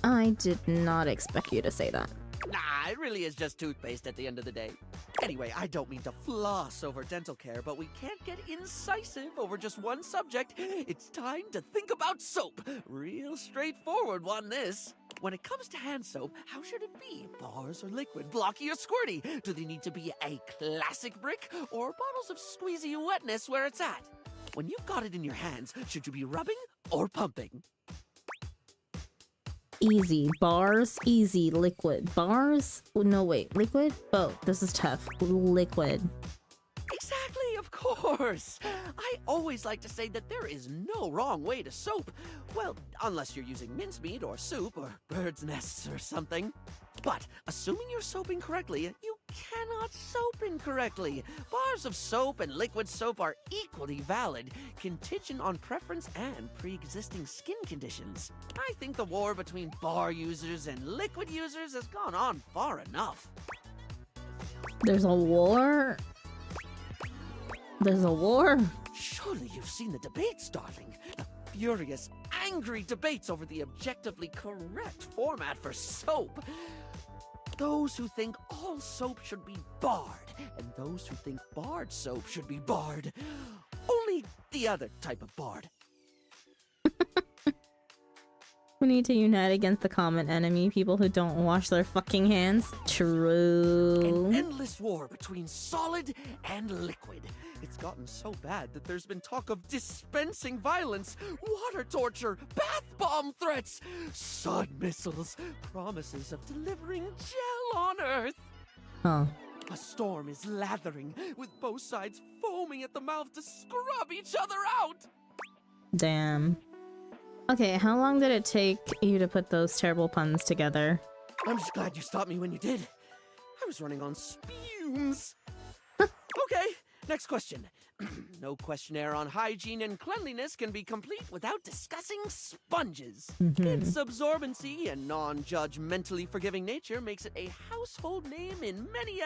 I did not expect you to say that. Nah, it really is just toothpaste at the end of the day. Anyway, I don't mean to floss over dental care, but we can't get incisive over just one subject. It's time to think about soap. Real straightforward one, this. When it comes to hand soap, how should it be? Bars or liquid, blocky or squirty? Do they need to be a classic brick or bottles of squeezy wetness where it's at? When you've got it in your hands, should you be rubbing or pumping? Easy. Bars, easy. Liquid. Bars? Oh, no, wait. Liquid? Oh, this is tough. Liquid. Exactly, of course. I always like to say that there is no wrong way to soap. Well, unless you're using mincemeat or soup or bird's nests or something. But assuming you're soaping correctly, you cannot soap incorrectly. Bars of soap and liquid soap are equally valid, contingent on preference and pre-existing skin conditions. I think the war between bar users and liquid users has gone on far enough. There's a war? There's a war? Surely you've seen the debates, darling. The furious, angry debates over the objectively correct format for soap. Those who think all soap should be barred, and those who think barred soap should be barred. Only the other type of barred. We need to unite against the common enemy, people who don't wash their fucking hands. True. An endless war between solid and liquid. It's gotten so bad that there's been talk of dispensing violence, water torture, bath bomb threats, sun missiles, promises of delivering gel on Earth. Huh. A storm is lathering, with both sides foaming at the mouth to scrub each other out. Damn. Okay, how long did it take you to put those terrible puns together? I'm just glad you stopped me when you did. I was running on spumes. Okay, next question. No questionnaire on hygiene and cleanliness can be complete without discussing sponges. Its absorbency and non-judgmentally forgiving nature makes it a household name in many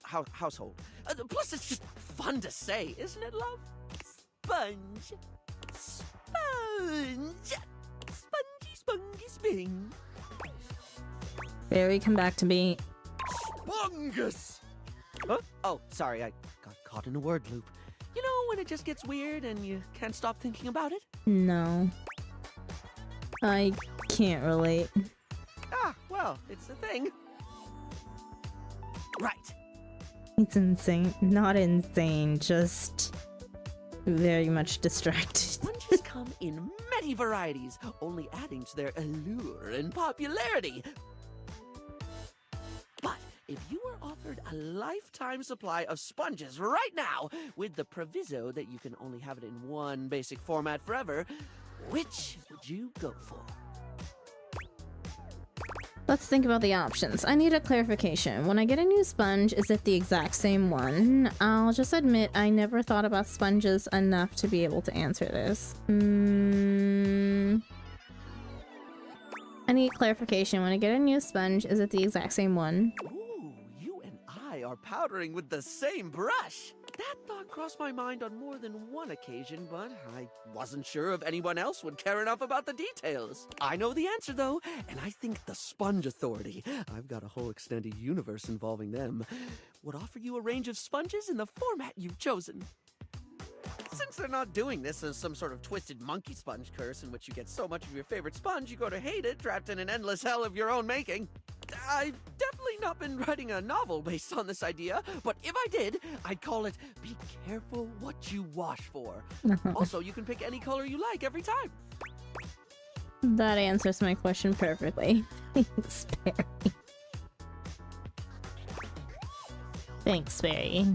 household. Plus, it's just fun to say, isn't it, love? Sponge. Sponge! Spongy, spongy, sping. Barry, come back to me. Spongus! Huh? Oh, sorry, I got caught in a word loop. You know when it just gets weird and you can't stop thinking about it? No. I can't relate. Ah, well, it's a thing. Right. It's insane. Not insane, just very much distracted. Sponges come in many varieties, only adding to their allure and popularity. But if you were offered a lifetime supply of sponges right now, with the proviso that you can only have it in one basic format forever, which would you go for? Let's think about the options. I need a clarification. When I get a new sponge, is it the exact same one? I'll just admit I never thought about sponges enough to be able to answer this. I need clarification. When I get a new sponge, is it the exact same one? Ooh, you and I are powdering with the same brush. That thought crossed my mind on more than one occasion, but I wasn't sure if anyone else would care enough about the details. I know the answer, though, and I think the Sponge Authority, I've got a whole extended universe involving them, would offer you a range of sponges in the format you've chosen. Since they're not doing this as some sort of twisted monkey sponge curse in which you get so much of your favorite sponge you go to hate it, trapped in an endless hell of your own making. I've definitely not been writing a novel based on this idea, but if I did, I'd call it Be Careful What You Wash For. Also, you can pick any color you like every time. That answers my question perfectly. Thanks, Barry. Thanks, Barry.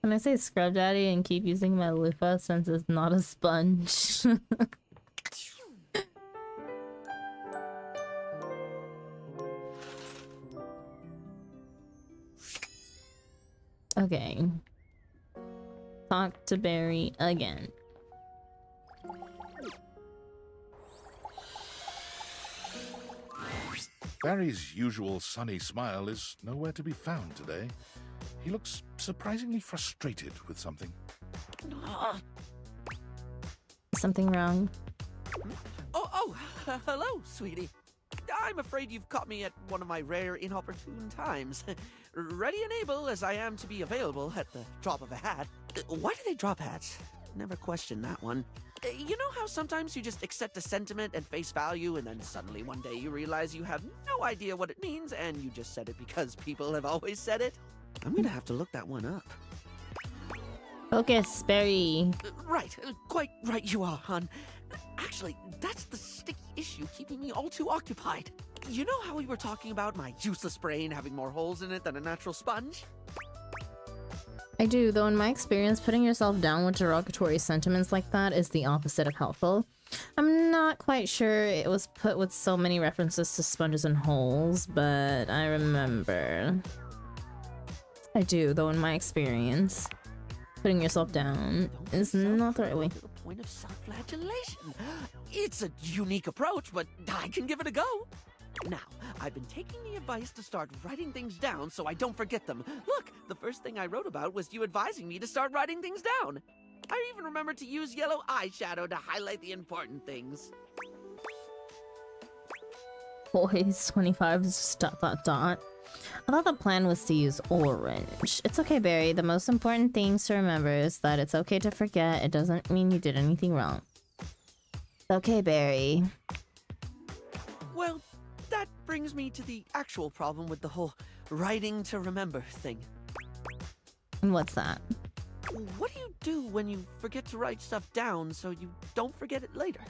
Can I say Scrub Daddy and keep using my loofah since it's not a sponge? Okay. Talk to Barry again. Barry's usual sunny smile is nowhere to be found today. He looks surprisingly frustrated with something. Something wrong? Hello, sweetie. I'm afraid you've caught me at one of my rare inopportune times. Ready and able as I am to be available at the drop of a hat. Why do they drop hats? Never questioned that one. You know how sometimes you just accept a sentiment at face value and then suddenly one day you realize you have no idea what it means and you just said it because people have always said it? I'm gonna have to look that one up. Focus, Barry. Right, quite right you are, hon. Actually, that's the sticky issue keeping me all too occupied. You know how we were talking about my useless brain having more holes in it than a natural sponge? I do, though in my experience, putting yourself down with derogatory sentiments like that is the opposite of helpful. I'm not quite sure it was put with so many references to sponges and holes, but I remember. I do, though in my experience, putting yourself down is not the right way. To the point of self-flagellation. It's a unique approach, but I can give it a go. Now, I've been taking the advice to start writing things down so I don't forget them. Look, the first thing I wrote about was you advising me to start writing things down. I even remembered to use yellow eyeshadow to highlight the important things. Boys, 25 dot dot dot. I thought the plan was to use orange. It's okay, Barry. The most important things to remember is that it's okay to forget. It doesn't mean you did anything wrong. Okay, Barry. Well, that brings me to the actual problem with the whole writing to remember thing. And what's that? What do you do when you forget to write stuff down so you don't forget it later?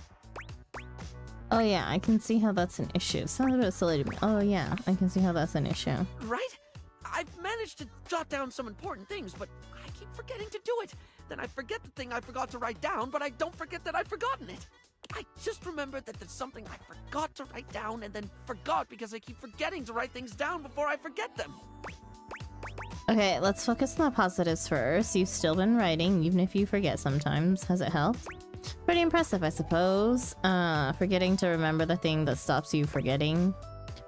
Oh yeah, I can see how that's an issue. Sounds a bit silly to me. Oh yeah, I can see how that's an issue. Right? I've managed to jot down some important things, but I keep forgetting to do it. Then I forget the thing I forgot to write down, but I don't forget that I've forgotten it. I just remembered that there's something I forgot to write down and then forgot because I keep forgetting to write things down before I forget them. Okay, let's focus on the positives first. You've still been writing, even if you forget sometimes. Has it helped? Pretty impressive, I suppose. Forgetting to remember the thing that stops you forgetting.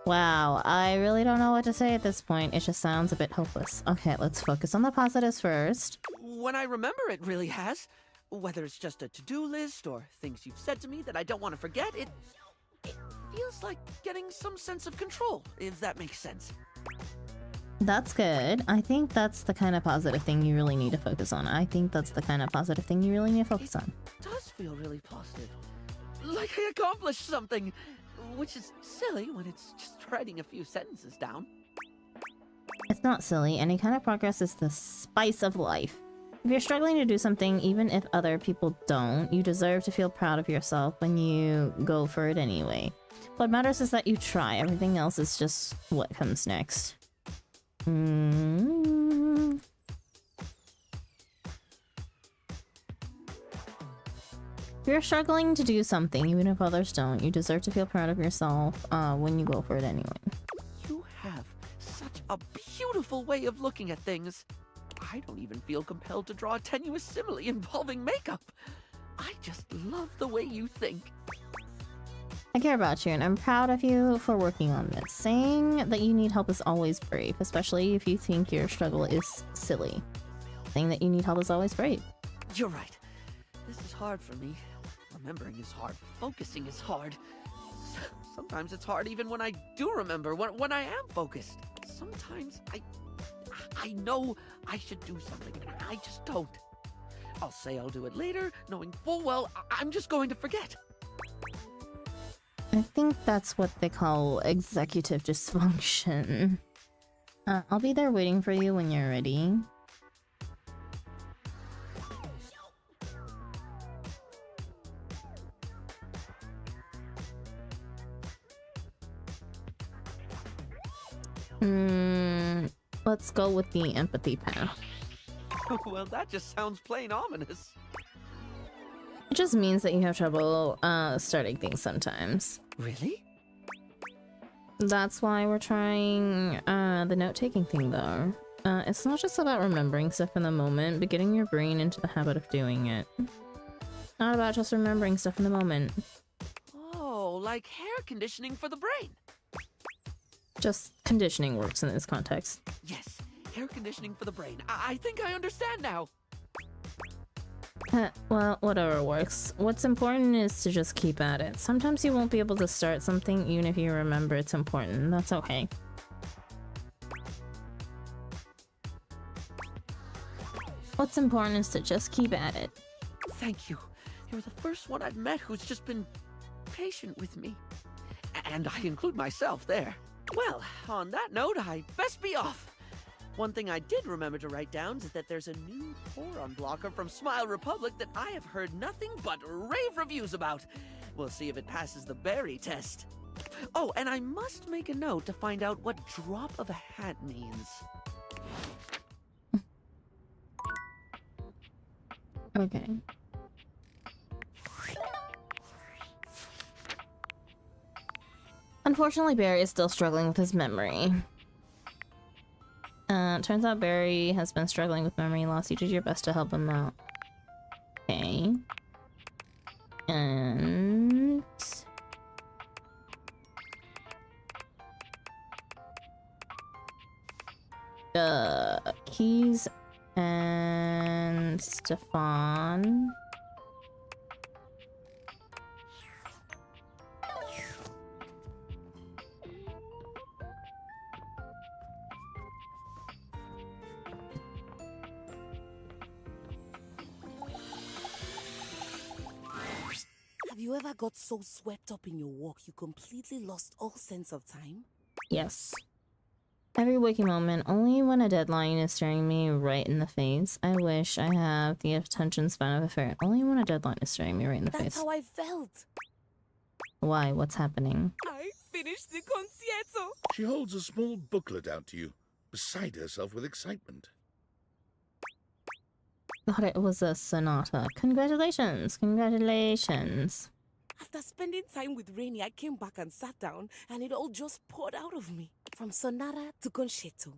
Wow, I really don't know what to say at this point. It just sounds a bit hopeless. Okay, let's focus on the positives first. When I remember, it really has. Whether it's just a to-do list or things you've said to me that I don't want to forget, it feels like getting some sense of control, if that makes sense. That's good. I think that's the kind of positive thing you really need to focus on. It does feel really positive. Like I accomplished something, which is silly when it's just writing a few sentences down. It's not silly. Any kind of progress is the spice of life. If you're struggling to do something, even if other people don't, you deserve to feel proud of yourself when you go for it anyway. What matters is that you try. Everything else is just what comes next. If you're struggling to do something, even if others don't, you deserve to feel proud of yourself when you go for it anyway. You have such a beautiful way of looking at things. I don't even feel compelled to draw a tenuous simile involving makeup. I just love the way you think. I care about you, and I'm proud of you for working on this. Saying that you need help is always brave, especially if you think your struggle is silly. Saying that you need help is always brave. You're right. This is hard for me. Remembering is hard. Focusing is hard. Sometimes it's hard even when I do remember, when I am focused. Sometimes I know I should do something, and I just don't. I'll say I'll do it later, knowing full well I'm just going to forget. I think that's what they call executive dysfunction. I'll be there waiting for you when you're ready. Let's go with the empathy path. Well, that just sounds plain ominous. It just means that you have trouble starting things sometimes. Really? That's why we're trying the note-taking thing, though. It's not just about remembering stuff in the moment, but getting your brain into the habit of doing it. Not about just remembering stuff in the moment. Oh, like hair conditioning for the brain. Just conditioning works in this context. Yes, hair conditioning for the brain. I think I understand now. Well, whatever works. What's important is to just keep at it. Sometimes you won't be able to start something even if you remember it's important. That's okay. What's important is to just keep at it. Thank you. You're the first one I've met who's just been patient with me. And I include myself there. Well, on that note, I best be off. One thing I did remember to write down is that there's a new pour-on blocker from Smile Republic that I have heard nothing but rave reviews about. We'll see if it passes the berry test. Oh, and I must make a note to find out what drop of a hat means. Okay. Unfortunately, Barry is still struggling with his memory. Turns out Barry has been struggling with memory loss. You did your best to help him out. Okay. And... Keys and Stefan. Have you ever got so swept up in your walk you completely lost all sense of time? Yes. Every waking moment, only when a deadline is staring me right in the face. I wish I have the attention span of a ferret. Only when a deadline is staring me right in the face. That's how I felt. Why? What's happening? I finished the concierto. She holds a small booklet out to you, beside herself with excitement. Thought it was a sonata. Congratulations! Congratulations! After spending time with Rainy, I came back and sat down, and it all just poured out of me. From sonata to concerto,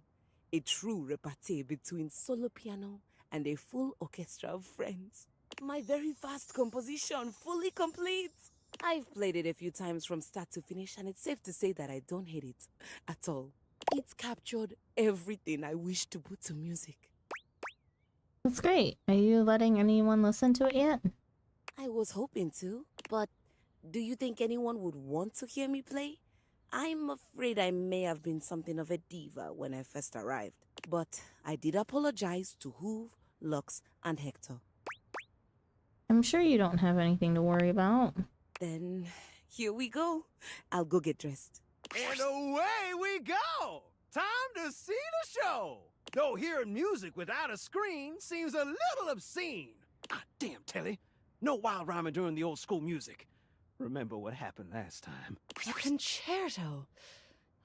a true repartee between solo piano and a full orchestra of friends. My very first composition, fully complete. I've played it a few times from start to finish, and it's safe to say that I don't hate it at all. It's captured everything I wish to put to music. That's great. Are you letting anyone listen to it yet? I was hoping to, but do you think anyone would want to hear me play? I'm afraid I may have been something of a diva when I first arrived, but I did apologize to Hoove, Lux, and Hector. I'm sure you don't have anything to worry about. Then, here we go. I'll go get dressed. And away we go! Time to see the show! Though hearing music without a screen seems a little obscene. Ah, damn, Telly. No wild rhyming during the old school music. Remember what happened last time. A concerto.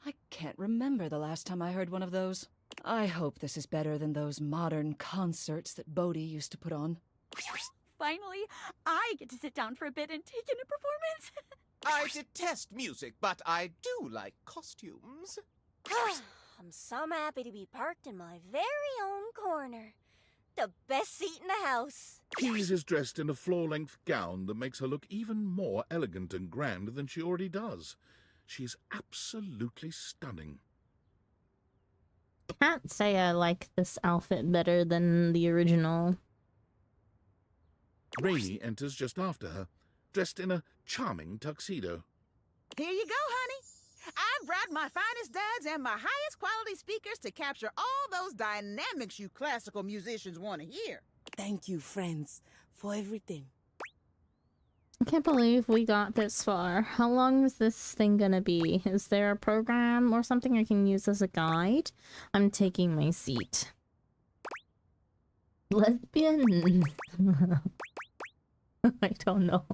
I can't remember the last time I heard one of those. I hope this is better than those modern concerts that Bodhi used to put on. Finally, I get to sit down for a bit and take in a performance. I detest music, but I do like costumes. I'm so happy to be parked in my very own corner. The best seat in the house. Keys is dressed in a floor-length gown that makes her look even more elegant and grand than she already does. She's absolutely stunning. Can't say I like this outfit better than the original. Rainy enters just after her, dressed in a charming tuxedo. Here you go, honey. I've brought my finest duds and my highest quality speakers to capture all those dynamics you classical musicians want to hear. Thank you, friends, for everything. I can't believe we got this far. How long is this thing gonna be? Is there a program or something I can use as a guide? I'm taking my seat. Lesbian? I don't know.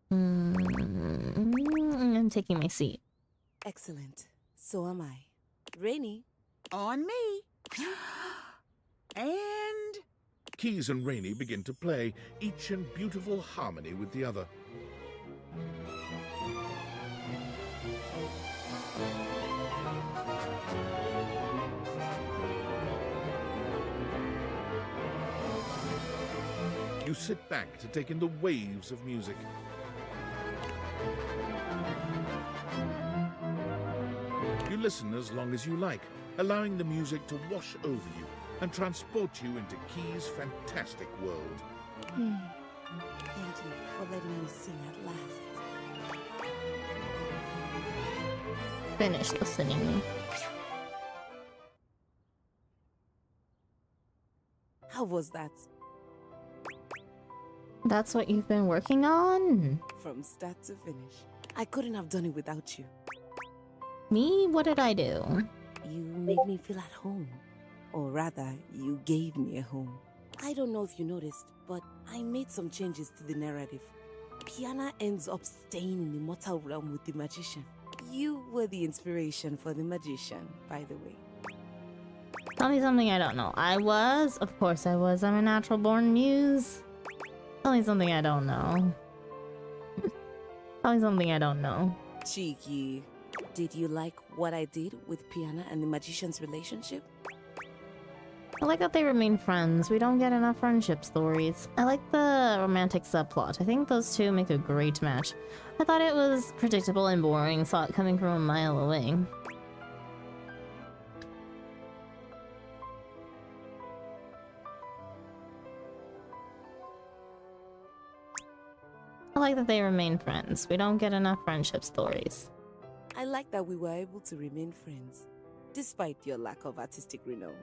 I'm taking my seat. Excellent. So am I. Rainy. On me. And... Keys and Rainy begin to play, each in beautiful harmony with the other. You sit back to take in the waves of music. You listen as long as you like, allowing the music to wash over you and transport you into Key's fantastic world. Thank you for letting me sing at last. Finish listening. How was that? That's what you've been working on? From start to finish. I couldn't have done it without you. Me? What did I do? You made me feel at home. Or rather, you gave me a home. I don't know if you noticed, but I made some changes to the narrative. Piana ends up staying in the mortal realm with the magician. You were the inspiration for the magician, by the way. Tell me something I don't know. Of course I was. I'm a natural born muse. Tell me something I don't know. Tell me something I don't know. Cheeky. Did you like what I did with Piana and the magician's relationship? I like that they remain friends. We don't get enough friendship stories. I like the romantic subplot. I think those two make a great match. I thought it was predictable and boring, saw it coming from a mile away. I like that they remain friends. We don't get enough friendship stories. I like that we were able to remain friends, despite your lack of artistic renown.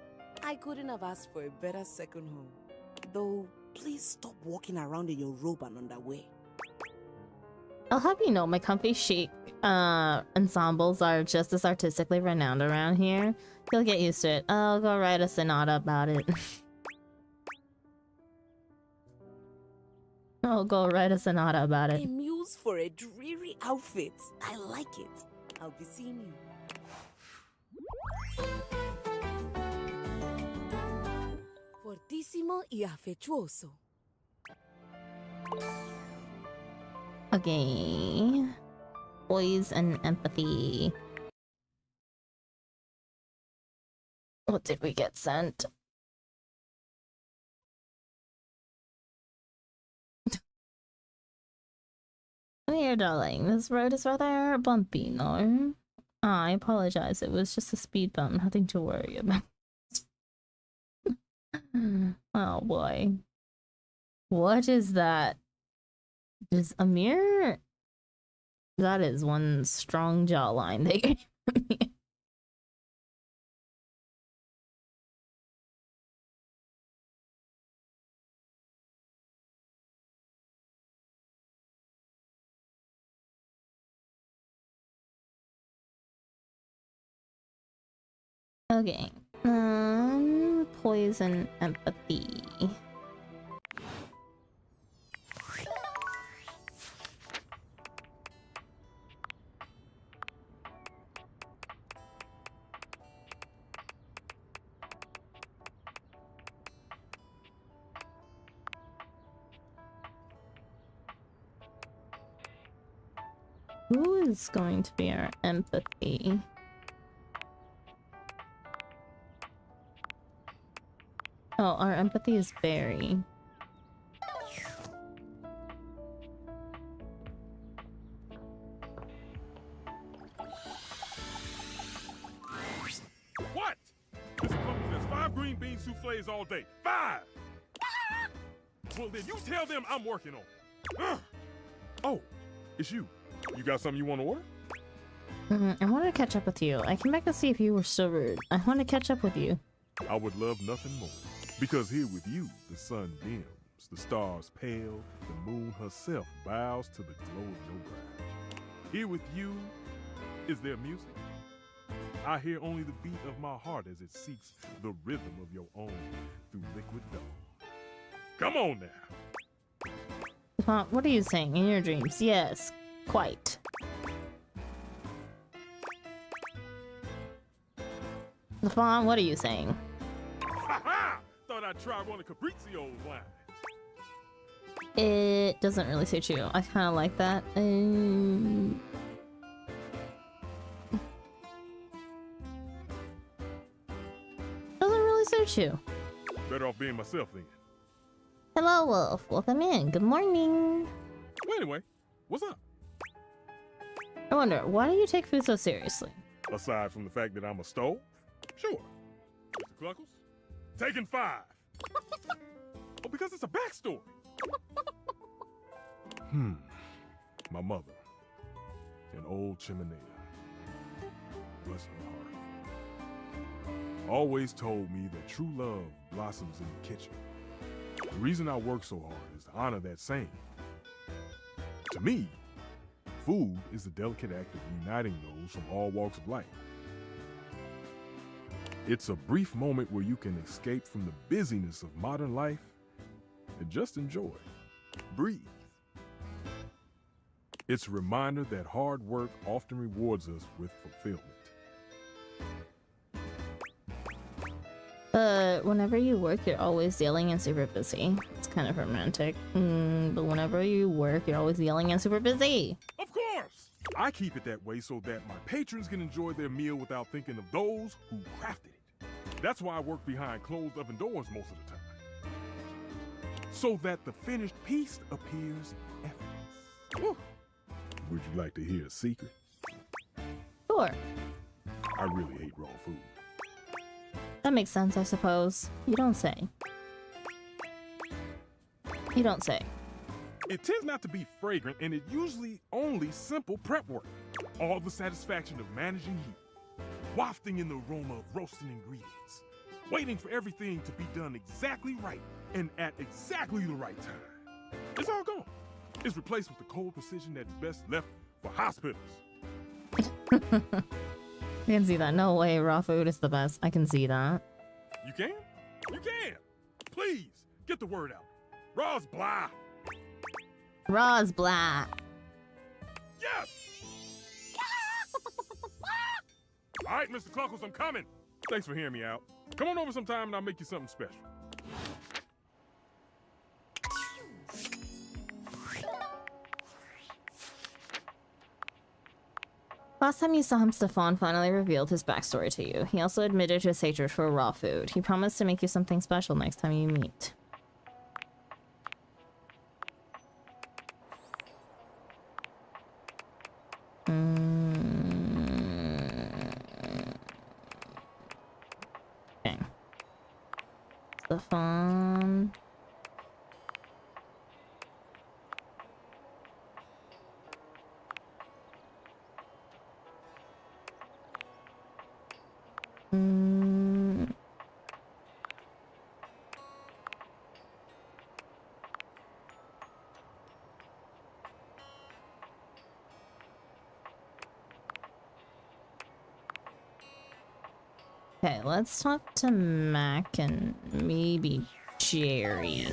I couldn't have asked for a better second home. Though, please stop walking around in your robe and underwear. I'll have you know, my comfy chic ensembles are just as artistically renowned around here. You'll get used to it. I'll go write a sonata about it. I'll go write a sonata about it. A muse for a dreary outfit. I like it. I'll be seeing you. Fortissimo y affettuoso. Okay. Poise and empathy. What did we get sent? Here, darling. This road is rather bumpy, no? I apologize. It was just a speed bump. Nothing to worry about. Oh boy. What is that? Is a mirror? That is one strong jawline they gave me. Okay. Poison empathy. Who is going to be our empathy? Oh, our empathy is Barry. What? This company has 5 green bean souffles all day. 5! Well, then you tell them I'm working on it. Oh, it's you. You got something you want to order? I want to catch up with you. I came back to see if you were still rude. I want to catch up with you. I would love nothing more. Because here with you, the sun dims, the stars pale, the moon herself bows to the glow of your brow. Here with you is there music. I hear only the beat of my heart as it seeks the rhythm of your own through liquid dawn. Come on now. What are you saying? In your dreams? Yes, quite. LaFawn, what are you saying? Ha-ha! Thought I'd try one of Fabrizio's lines. It doesn't really suit you. I kind of like that. Doesn't really suit you. Better off being myself then. Hello, Wolf. Welcome in. Good morning. Well, anyway, what's up? I wonder, why do you take food so seriously? Aside from the fact that I'm a stove? Sure. Mr. Cluckles? Taking 5. Oh, because it's a backstory. My mother. An old chimenea. Bless her heart. Always told me that true love blossoms in the kitchen. The reason I work so hard is to honor that saying. To me, food is the delicate act of uniting those from all walks of life. It's a brief moment where you can escape from the busyness of modern life and just enjoy. Breathe. It's a reminder that hard work often rewards us with fulfillment. Whenever you work, you're always yelling and super busy. It's kind of romantic. But whenever you work, you're always yelling and super busy. Of course! I keep it that way so that my patrons can enjoy their meal without thinking of those who crafted it. That's why I work behind closed oven doors most of the time. So that the finished piece appears effortless. Whew. Would you like to hear a secret? Sure. I really hate raw food. That makes sense, I suppose. You don't say. You don't say. It tends not to be fragrant, and it usually only simple prep work. All the satisfaction of managing heat, wafting in the aroma of roasting ingredients, waiting for everything to be done exactly right and at exactly the right time. It's all gone. It's replaced with the cold precision that's best left for hospitals. I can see that. No way, raw food is the best. I can see that. You can? You can! Please, get the word out. Raw's blah! Raw's blah. Yes! All right, Mr. Cluckles, I'm coming. Thanks for hearing me out. Come on over sometime and I'll make you something special. Last time you saw him, Stefan finally revealed his backstory to you. He also admitted to his hatred for raw food. He promised to make you something special next time you meet. Okay. Stefan. Okay, let's talk to Mac and maybe Jerry.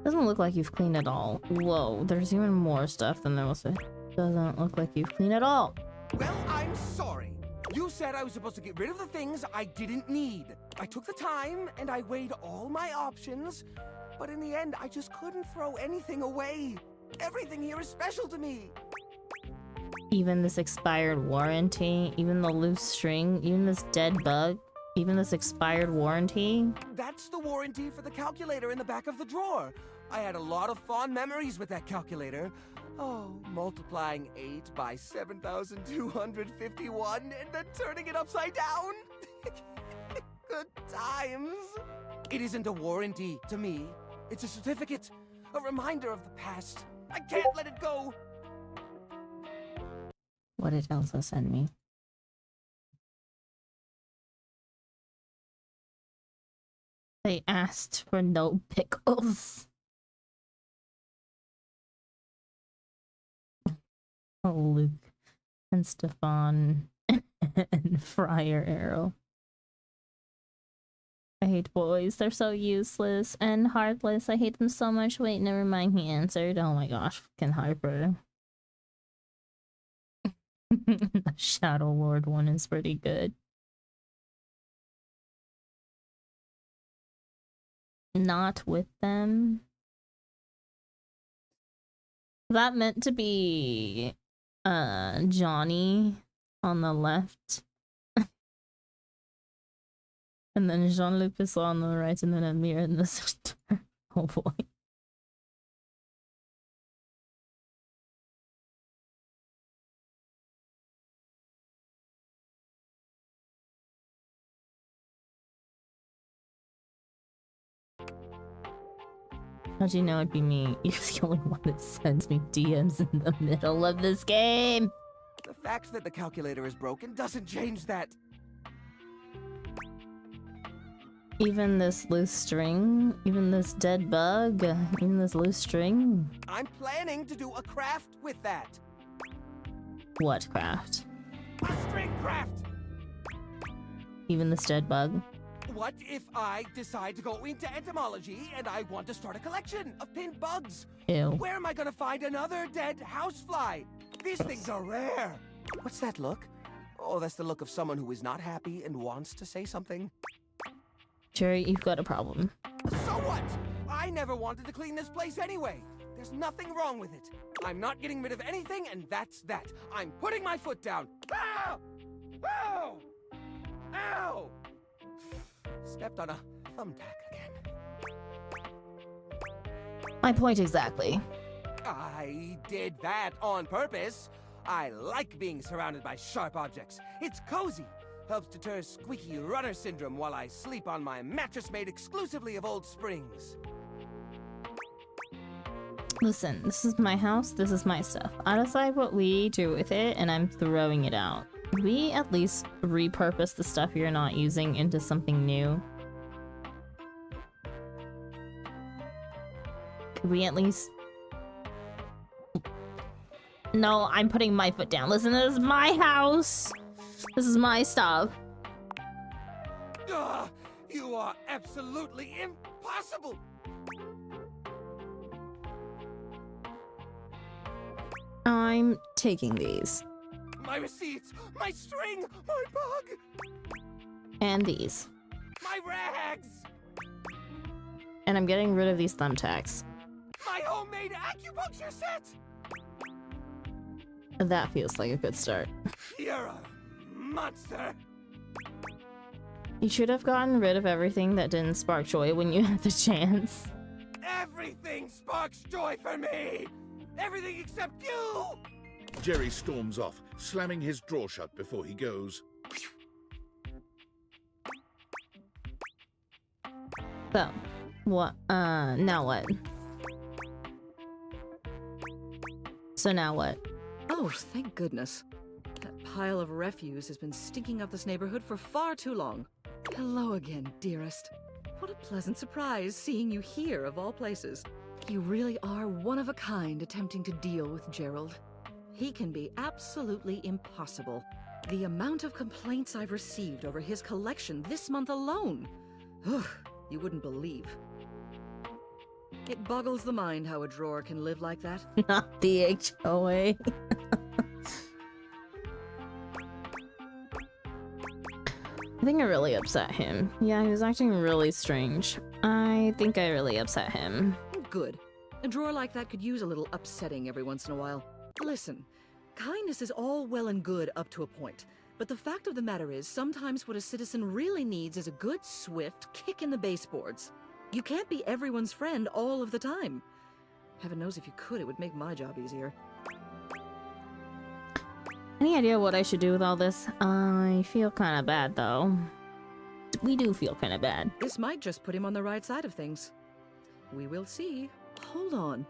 Doesn't look like you've cleaned it all. Whoa, there's even more stuff than there was. Doesn't look like you've cleaned it all. Well, I'm sorry. You said I was supposed to get rid of the things I didn't need. I took the time and I weighed all my options, but in the end, I just couldn't throw anything away. Everything here is special to me. Even this expired warranty, even the loose string, even this dead bug, even this expired warranty. That's the warranty for the calculator in the back of the drawer. I had a lot of fond memories with that calculator. Oh, multiplying 8 by 7,251 and then turning it upside down. Good times. It isn't a warranty to me. It's a certificate, a reminder of the past. I can't let it go. What did Elsa send me? They asked for no pickles. Oh, Luke and Stefan and Friar Arrow. I hate boys. They're so useless and heartless. I hate them so much. Wait, never mind. He answered. Oh my gosh, fucking Harper. The Shadow Lord one is pretty good. not with them. That meant to be Johnny on the left. And then Jean-Luc Pissot on the right, and then Amir in the center. Oh boy. How'd you know it'd be me? You're the only one that sends me DMs in the middle of this game. The fact that the calculator is broken doesn't change that. Even this loose string, even this dead bug, even this loose string. I'm planning to do a craft with that. What craft? A string craft! Even this dead bug? What if I decide to go into entomology and I want to start a collection of pinned bugs? Ew. Where am I gonna find another dead housefly? These things are rare. What's that look? Oh, that's the look of someone who is not happy and wants to say something. Jerry, you've got a problem. So what? I never wanted to clean this place anyway. There's nothing wrong with it. I'm not getting rid of anything, and that's that. I'm putting my foot down. Ow! Ow! Ow! Stepped on a thumbtack again. My point exactly. I did that on purpose. I like being surrounded by sharp objects. It's cozy. Helps deter squeaky runner syndrome while I sleep on my mattress made exclusively of old springs. Listen, this is my house, this is my stuff. I decide what we do with it, and I'm throwing it out. Could we at least repurpose the stuff you're not using into something new? Could we at least... No, I'm putting my foot down. Listen, this is my house! This is my stuff. Ugh, you are absolutely impossible! I'm taking these. My receipts! My string! My bug! And these. My rags! And I'm getting rid of these thumbtacks. My homemade acupuncture set! That feels like a good start. You're a monster! You should have gotten rid of everything that didn't spark joy when you had the chance. Everything sparks joy for me! Everything except you! Jerry storms off, slamming his drawer shut before he goes. So, what, now what? So now what? Oh, thank goodness. That pile of refuse has been stinking up this neighborhood for far too long. Hello again, dearest. What a pleasant surprise seeing you here, of all places. You really are one of a kind attempting to deal with Gerald. He can be absolutely impossible. The amount of complaints I've received over his collection this month alone. Ugh, you wouldn't believe. It boggles the mind how a drawer can live like that. Not the HOA. I think I really upset him. Yeah, he was acting really strange. I think I really upset him. Good. A drawer like that could use a little upsetting every once in a while. Listen, kindness is all well and good up to a point, but the fact of the matter is sometimes what a citizen really needs is a good, swift kick in the baseboards. You can't be everyone's friend all of the time. Heaven knows if you could, it would make my job easier. Any idea what I should do with all this? I feel kind of bad, though. We do feel kind of bad. This might just put him on the right side of things. We will see. Hold on.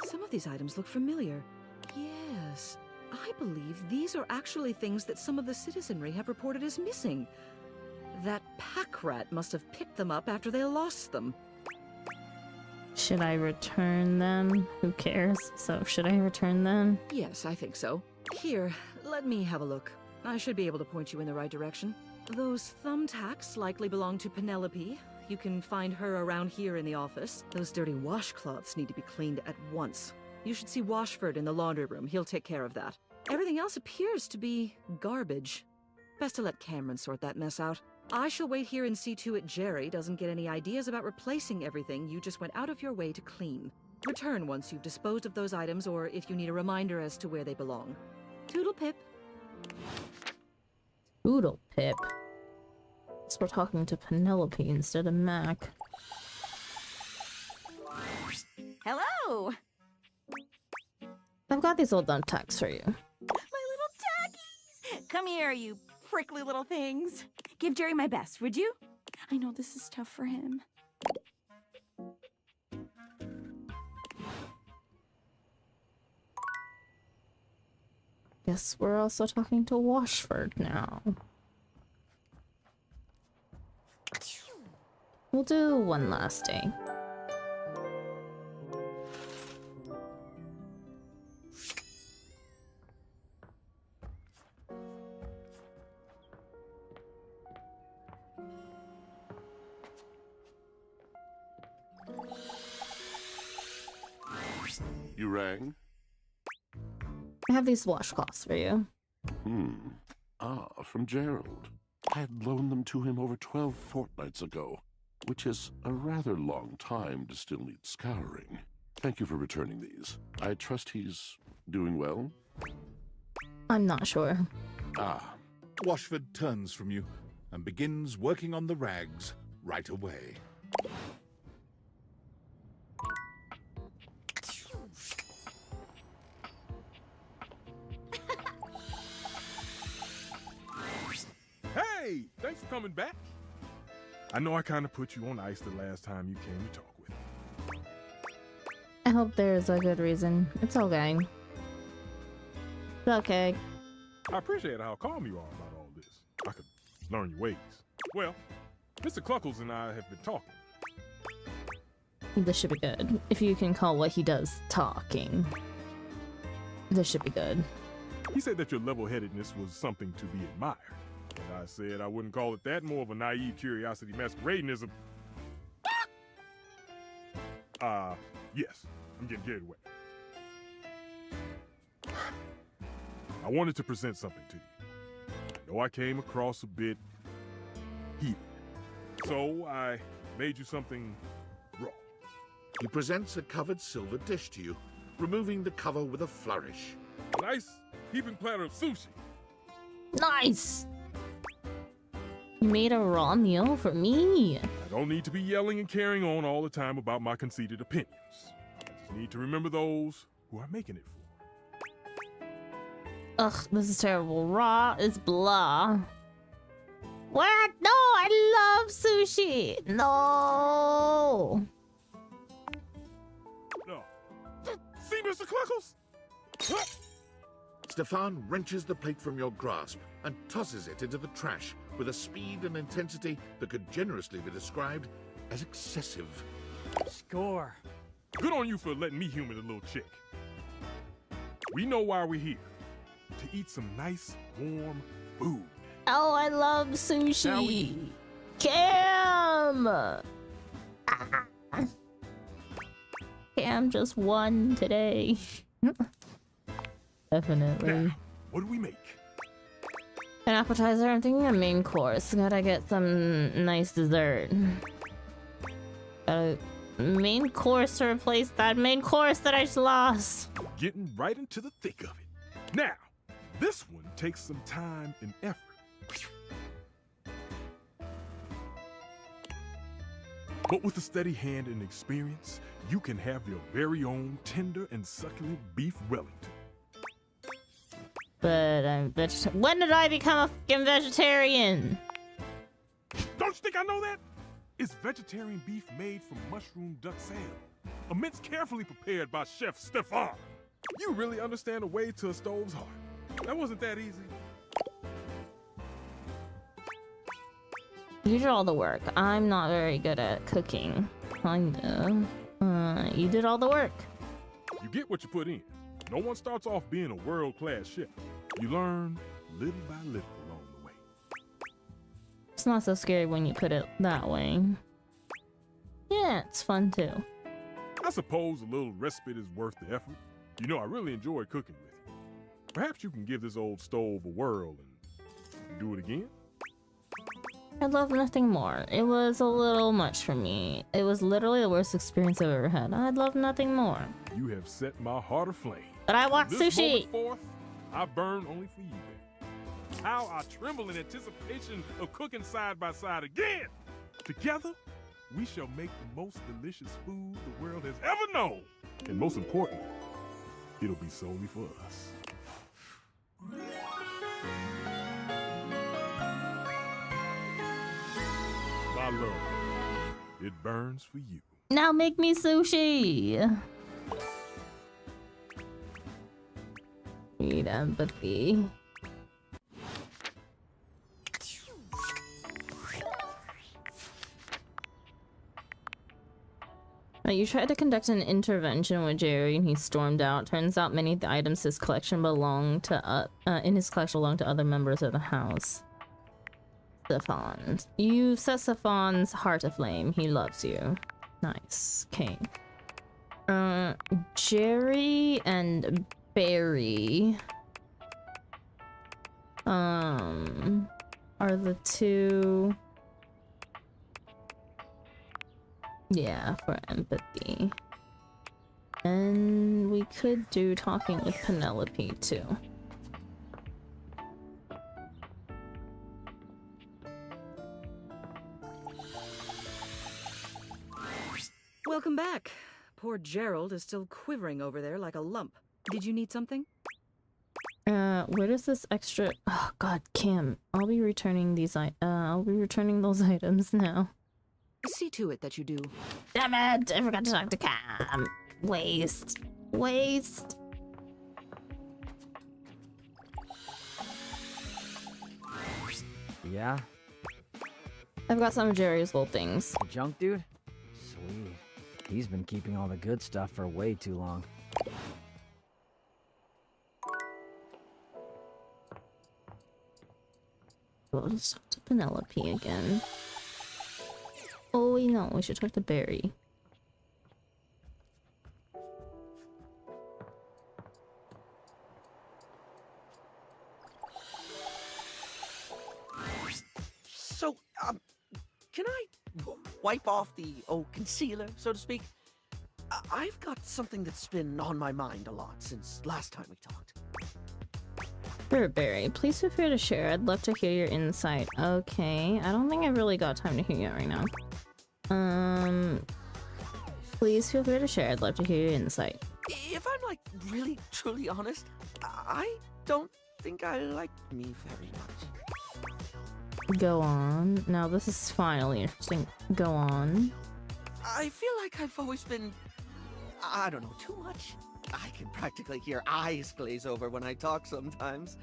Some of these items look familiar. Yes. I believe these are actually things that some of the citizenry have reported as missing. That pack rat must have picked them up after they lost them. Should I return them? Who cares? So, should I return them? Yes, I think so. Here, let me have a look. I should be able to point you in the right direction. Those thumbtacks likely belong to Penelope. You can find her around here in the office. Those dirty washcloths need to be cleaned at once. You should see Washford in the laundry room. He'll take care of that. Everything else appears to be garbage. Best to let Cameron sort that mess out. I shall wait here and see to it Jerry doesn't get any ideas about replacing everything you just went out of your way to clean. Return once you've disposed of those items or if you need a reminder as to where they belong. Toodle pip. Oodle Pip. So we're talking to Penelope instead of Mac. Hello! I've got these old thumbtacks for you. My little tackies! Come here, you prickly little things. Give Jerry my best, would you? I know this is tough for him. Guess we're also talking to Washford now. We'll do one last day. You rang? I have these washcloths for you. From Gerald. I had loaned them to him over 12 fortnights ago, which is a rather long time to still need scouring. Thank you for returning these. I trust he's doing well? I'm not sure. Washford turns from you and begins working on the rags right away. Hey, thanks for coming back. I know I kind of put you on ice the last time you came to talk with me. I hope there's a good reason. It's okay. It's okay. I appreciate how calm you are about all this. I could learn your ways. Well, Mr. Cluckles and I have been talking. This should be good. If you can call what he does talking. This should be good. He said that your level-headedness was something to be admired. And I said I wouldn't call it that, more of a naive curiosity masquerading as a... yes, I'm getting carried away. I wanted to present something to you. I know I came across a bit heated. So I made you something raw. He presents a covered silver dish to you, removing the cover with a flourish. A nice heaping platter of sushi. Nice! You made a raw meal for me. I don't need to be yelling and carrying on all the time about my conceited opinions. I just need to remember those who are making it for. Ugh, this is terrible. Raw is blah. What? No, I love sushi. No. No. See, Mr. Cluckles? Stefan wrenches the plate from your grasp and tosses it into the trash with a speed and intensity that could generously be described as excessive. Score. Good on you for letting me humor the little chick. We know why we're here. To eat some nice, warm food. Oh, I love sushi. Cam! Cam just won today. Definitely. Now, what do we make? An appetizer, I'm thinking a main course. Gotta get some nice dessert. Got a main course to replace that main course that I just lost. Getting right into the thick of it. Now, this one takes some time and effort. But with a steady hand and experience, you can have your very own tender and succulent beef Wellington. But I'm vegetarian. When did I become a fucking vegetarian? Don't you think I know that? It's vegetarian beef made from mushroom duxelle. A mince carefully prepared by Chef Stefan. You really understand the way to a stove's heart. That wasn't that easy. You did all the work. I'm not very good at cooking. Kinda. You did all the work. You get what you put in. No one starts off being a world-class chef. You learn little by little along the way. It's not so scary when you put it that way. Yeah, it's fun too. I suppose a little respite is worth the effort. You know, I really enjoy cooking with you. Perhaps you can give this old stove a whirl and do it again? I'd love nothing more. It was a little much for me. It was literally the worst experience I've ever had. I'd love nothing more. You have set my heart aflame. But I want From this sushi. moment forth, I burn only for you, babe. How I tremble in anticipation of cooking side by side again. Together, we shall make the most delicious food the world has ever known. And most importantly, it'll be solely for us. My love, it burns for you. Now make me sushi. Need empathy. You tried to conduct an intervention with Jerry and he stormed out. Turns out many of the items in his collection belong to other members of the house. Stefan. You set Stefan's heart aflame. He loves you. Nice. Okay. Jerry and Barry are the two. Yeah, for empathy. And we could do talking with Penelope too. Welcome back. Poor Gerald is still quivering over there like a lump. Did you need something? Where does this extra? Oh God, Kim. I'll be returning these. I'll be returning those items now. See to it that you do. Damn it! I forgot to talk to Cam. Waste. Waste. Yeah? I've got some of Jerry's little things. The junk dude? Sweet. He's been keeping all the good stuff for way too long. Let's talk to Penelope again. Oh, wait, no, we should talk to Barry. So, can I wipe off the old concealer, so to speak? I've got something that's been on my mind a lot since last time we talked. Sure, Barry. Please feel free to share. I'd love to hear your insight. Okay, I don't think I've really got time to hear you right now. Please feel free to share. I'd love to hear your insight. If I'm like really truly honest, I don't think I like me very much. Go on. Now this is finally interesting. Go on. I feel like I've always been, I don't know, too much. I can practically hear eyes glaze over when I talk sometimes.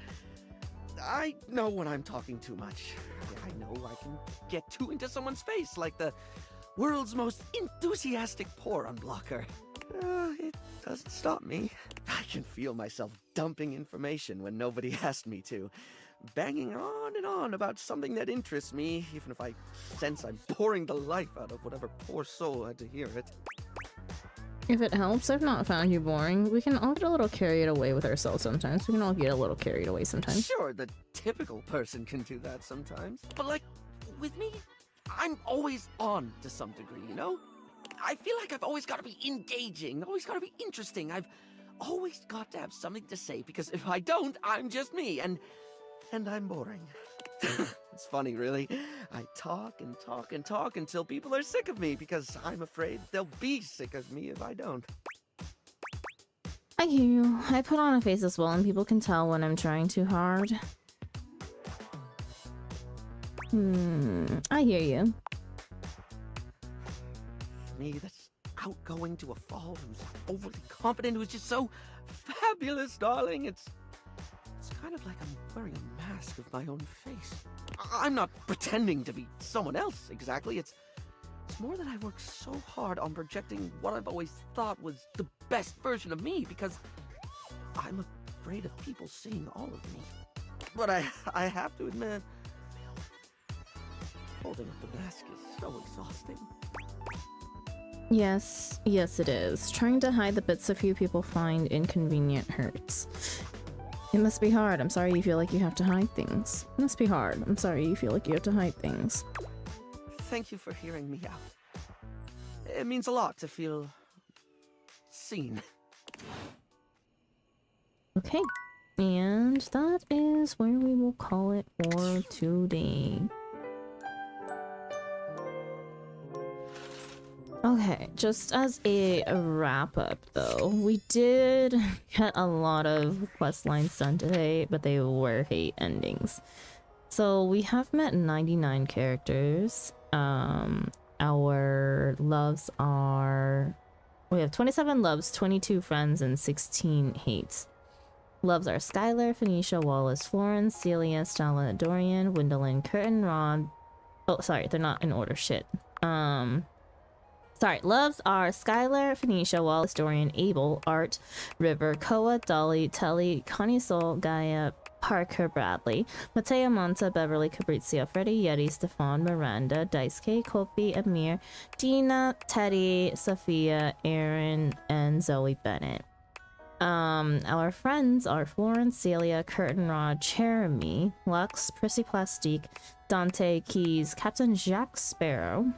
I know when I'm talking too much. I know I can get too into someone's face like the world's most enthusiastic pour unblocker. It doesn't stop me. I can feel myself dumping information when nobody asked me to. Banging on and on about something that interests me, even if I sense I'm boring the life out of whatever poor soul had to hear it. If it helps, I've not found you boring. We can all get a little carried away with ourselves sometimes. We can all get a little carried away sometimes. Sure, the typical person can do that sometimes. But like, with me, I'm always on to some degree, you know? I feel like I've always got to be engaging, always got to be interesting. I've always got to have something to say, because if I don't, I'm just me, and I'm boring. It's funny, really. I talk and talk and talk until people are sick of me, because I'm afraid they'll be sick of me if I don't. I hear you. I put on a face as well, and people can tell when I'm trying too hard. I hear you. Me that's outgoing to a fault, who's overly confident, who's just so fabulous, darling. It's kind of like I'm wearing a mask of my own face. I'm not pretending to be someone else, exactly. It's more that I work so hard on projecting what I've always thought was the best version of me, because I'm afraid of people seeing all of me. But I have to admit, holding up the mask is so exhausting. Yes, yes it is. Trying to hide the bits of you people find inconvenient hurts. It must be hard. I'm sorry you feel like you have to hide things. It must be hard. I'm sorry you feel like you have to hide things. Thank you for hearing me out. It means a lot to feel seen. Okay. And that is where we will call it for today. Okay, just as a wrap up though, we did get a lot of quest lines done today, but they were hate endings. So we have met 99 characters. Our loves are... We have 27 loves, 22 friends, and 16 hates. Loves are Skylar, Phoenicia, Wallace, Florence, Celia, Stella, Dorian, Wendolyn, Curtin, Rod... Oh, sorry, they're not in order, shit. Sorry, loves are Skylar, Phoenicia, Wallace, Dorian, Abel, Art, River, Koa, Dolly, Telly, Connie Soul, Gaia, Parker, Bradley, Mateo, Monta, Beverly, Cabrizio, Freddie, Yeti, Stefan, Miranda, Daisuke, Kopi, Amir, Dina, Teddy, Sophia, Aaron, and Zoe Bennett. Our friends are Florence, Celia, Curtin Rod, Jeremy, Lux, Prissy Plastique, Dante, Keys, Captain Jack Sparrow,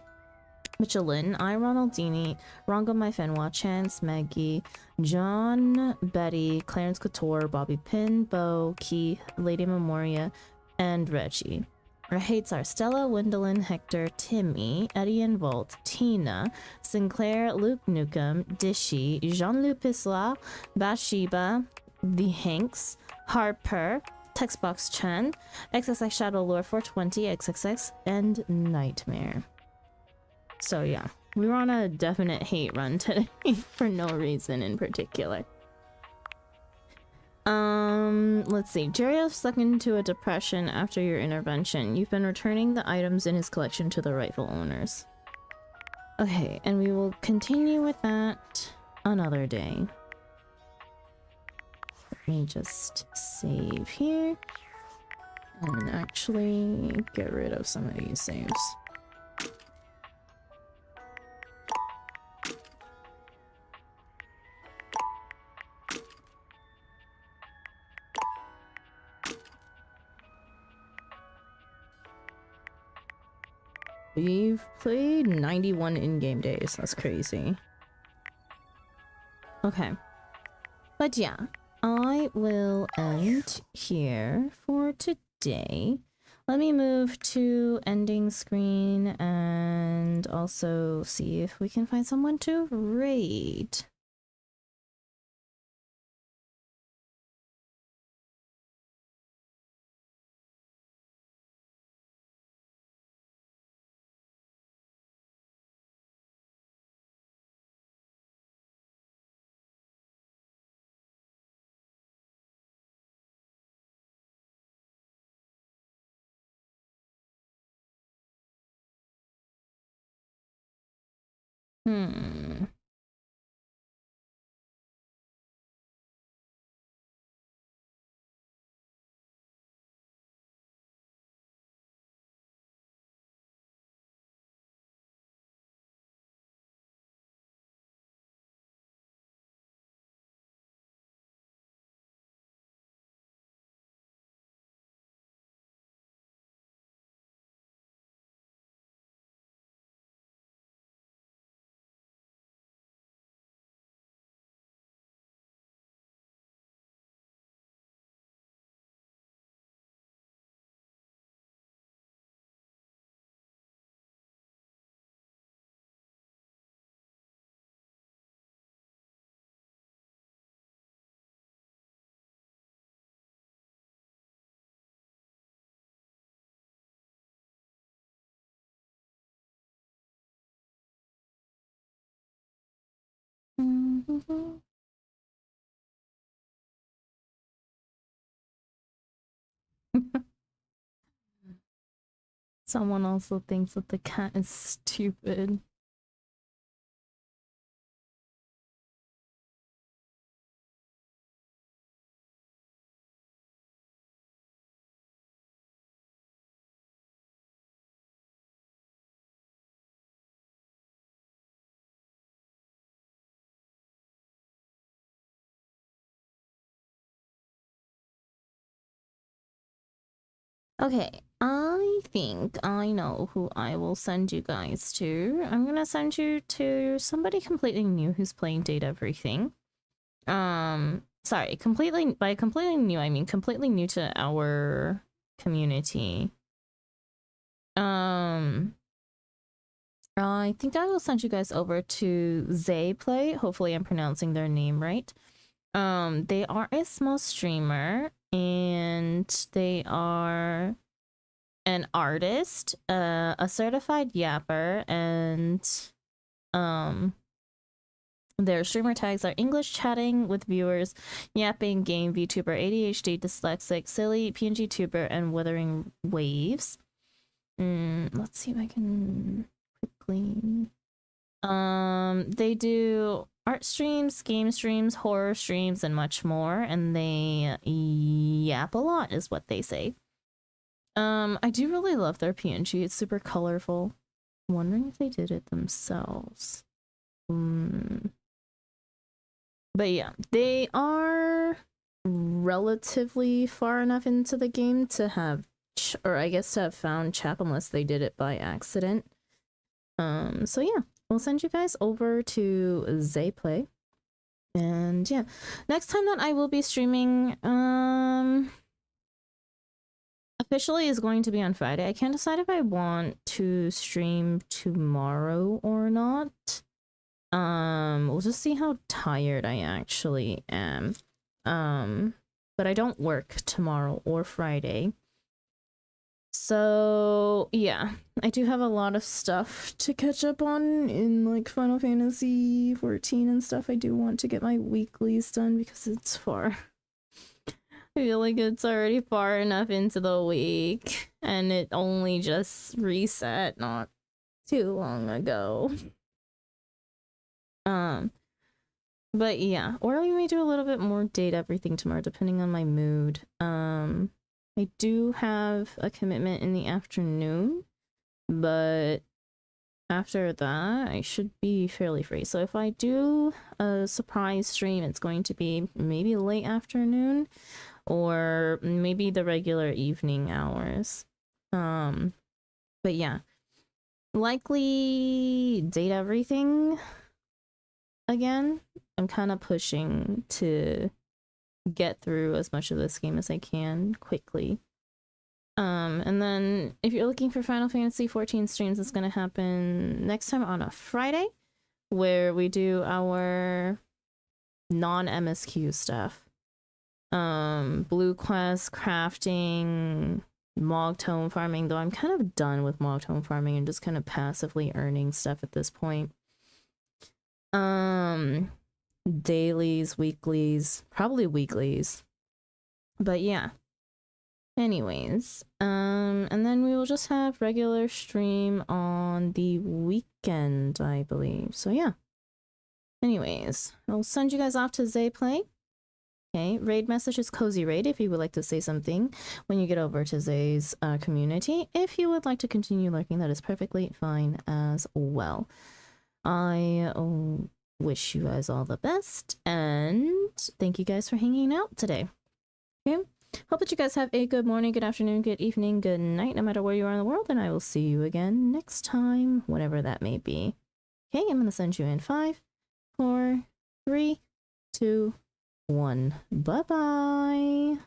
Michelin, I, Ronaldini, Rongo My Fenwa, Chance, Maggie, John, Betty, Clarence Couture, Bobby Pin, Bo, Key, Lady Memoria, and Reggie. Our hates are Stella, Wendolyn, Hector, Timmy, Eddie and Volt, Tina, Sinclair, Luke Nukem, Dishy, Jean-Luc Pisla, Bathsheba, The Hanks, Harper, Textbox Chen, XXX Shadow Lore 420, XXX, and Nightmare. So yeah, we were on a definite hate run today for no reason in particular. Let's see. Jerry stuck into a depression after your intervention. You've been returning the items in his collection to the rightful owners. Okay, and we will continue with that another day. Let me just save here and actually get rid of some of these saves. We've played 91 in-game days. That's crazy. Okay. But yeah, I will end here for today. Let me move to ending screen and also see if we can find someone to raid. Someone also thinks that the cat is stupid. Okay, I think I know who I will send you guys to. I'm gonna send you to somebody completely new who's playing Date Everything. Sorry, by completely new, I mean completely new to our community. I think I will send you guys over to Zayplay. Hopefully I'm pronouncing their name right. They are a small streamer and they are an artist, a certified yapper, and their streamer tags are English chatting with viewers, yapping, game, VTuber, ADHD, dyslexic, silly, PNG tuber, and Wuthering Waves. Let's see if I can quickly. They do art streams, game streams, horror streams, and much more, and they yap a lot is what they say. I do really love their PNG. It's super colorful. I'm wondering if they did it themselves. But yeah, they are relatively far enough into the game to have, or I guess to have found Chap unless they did it by accident. So yeah, we'll send you guys over to Zayplay. And yeah, next time that I will be streaming, officially is going to be on Friday. I can't decide if I want to stream tomorrow or not. We'll just see how tired I actually am. But I don't work tomorrow or Friday. So yeah, I do have a lot of stuff to catch up on in like Final Fantasy 14 and stuff. I do want to get my weeklies done because it's far. I feel like it's already far enough into the week and it only just reset not too long ago. But yeah, or we may do a little bit more Date Everything tomorrow depending on my mood. I do have a commitment in the afternoon, but after that I should be fairly free. So if I do a surprise stream, it's going to be maybe late afternoon or maybe the regular evening hours. But yeah, likely Date Everything again. I'm kind of pushing to get through as much of this game as I can quickly. And then if you're looking for Final Fantasy 14 streams, it's going to happen next time on a Friday where we do our non-MSQ stuff. Blue quest, crafting, Mogtome farming, though I'm kind of done with Mogtome farming and just kind of passively earning stuff at this point. Dailies, weeklies, probably weeklies. But yeah. Anyways, and then we will just have regular stream on the weekend, I believe. So yeah. Anyways, I'll send you guys off to Zayplay. Okay, raid message is Cozy Raid if you would like to say something when you get over to Zay's community. If you would like to continue lurking, that is perfectly fine as well. I wish you guys all the best, and thank you guys for hanging out today. Okay, hope that you guys have a good morning, good afternoon, good evening, good night, no matter where you are in the world, and I will see you again next time, whatever that may be. Okay, I'm gonna send you in 5, 4, 3, 2, 1. Bye-bye.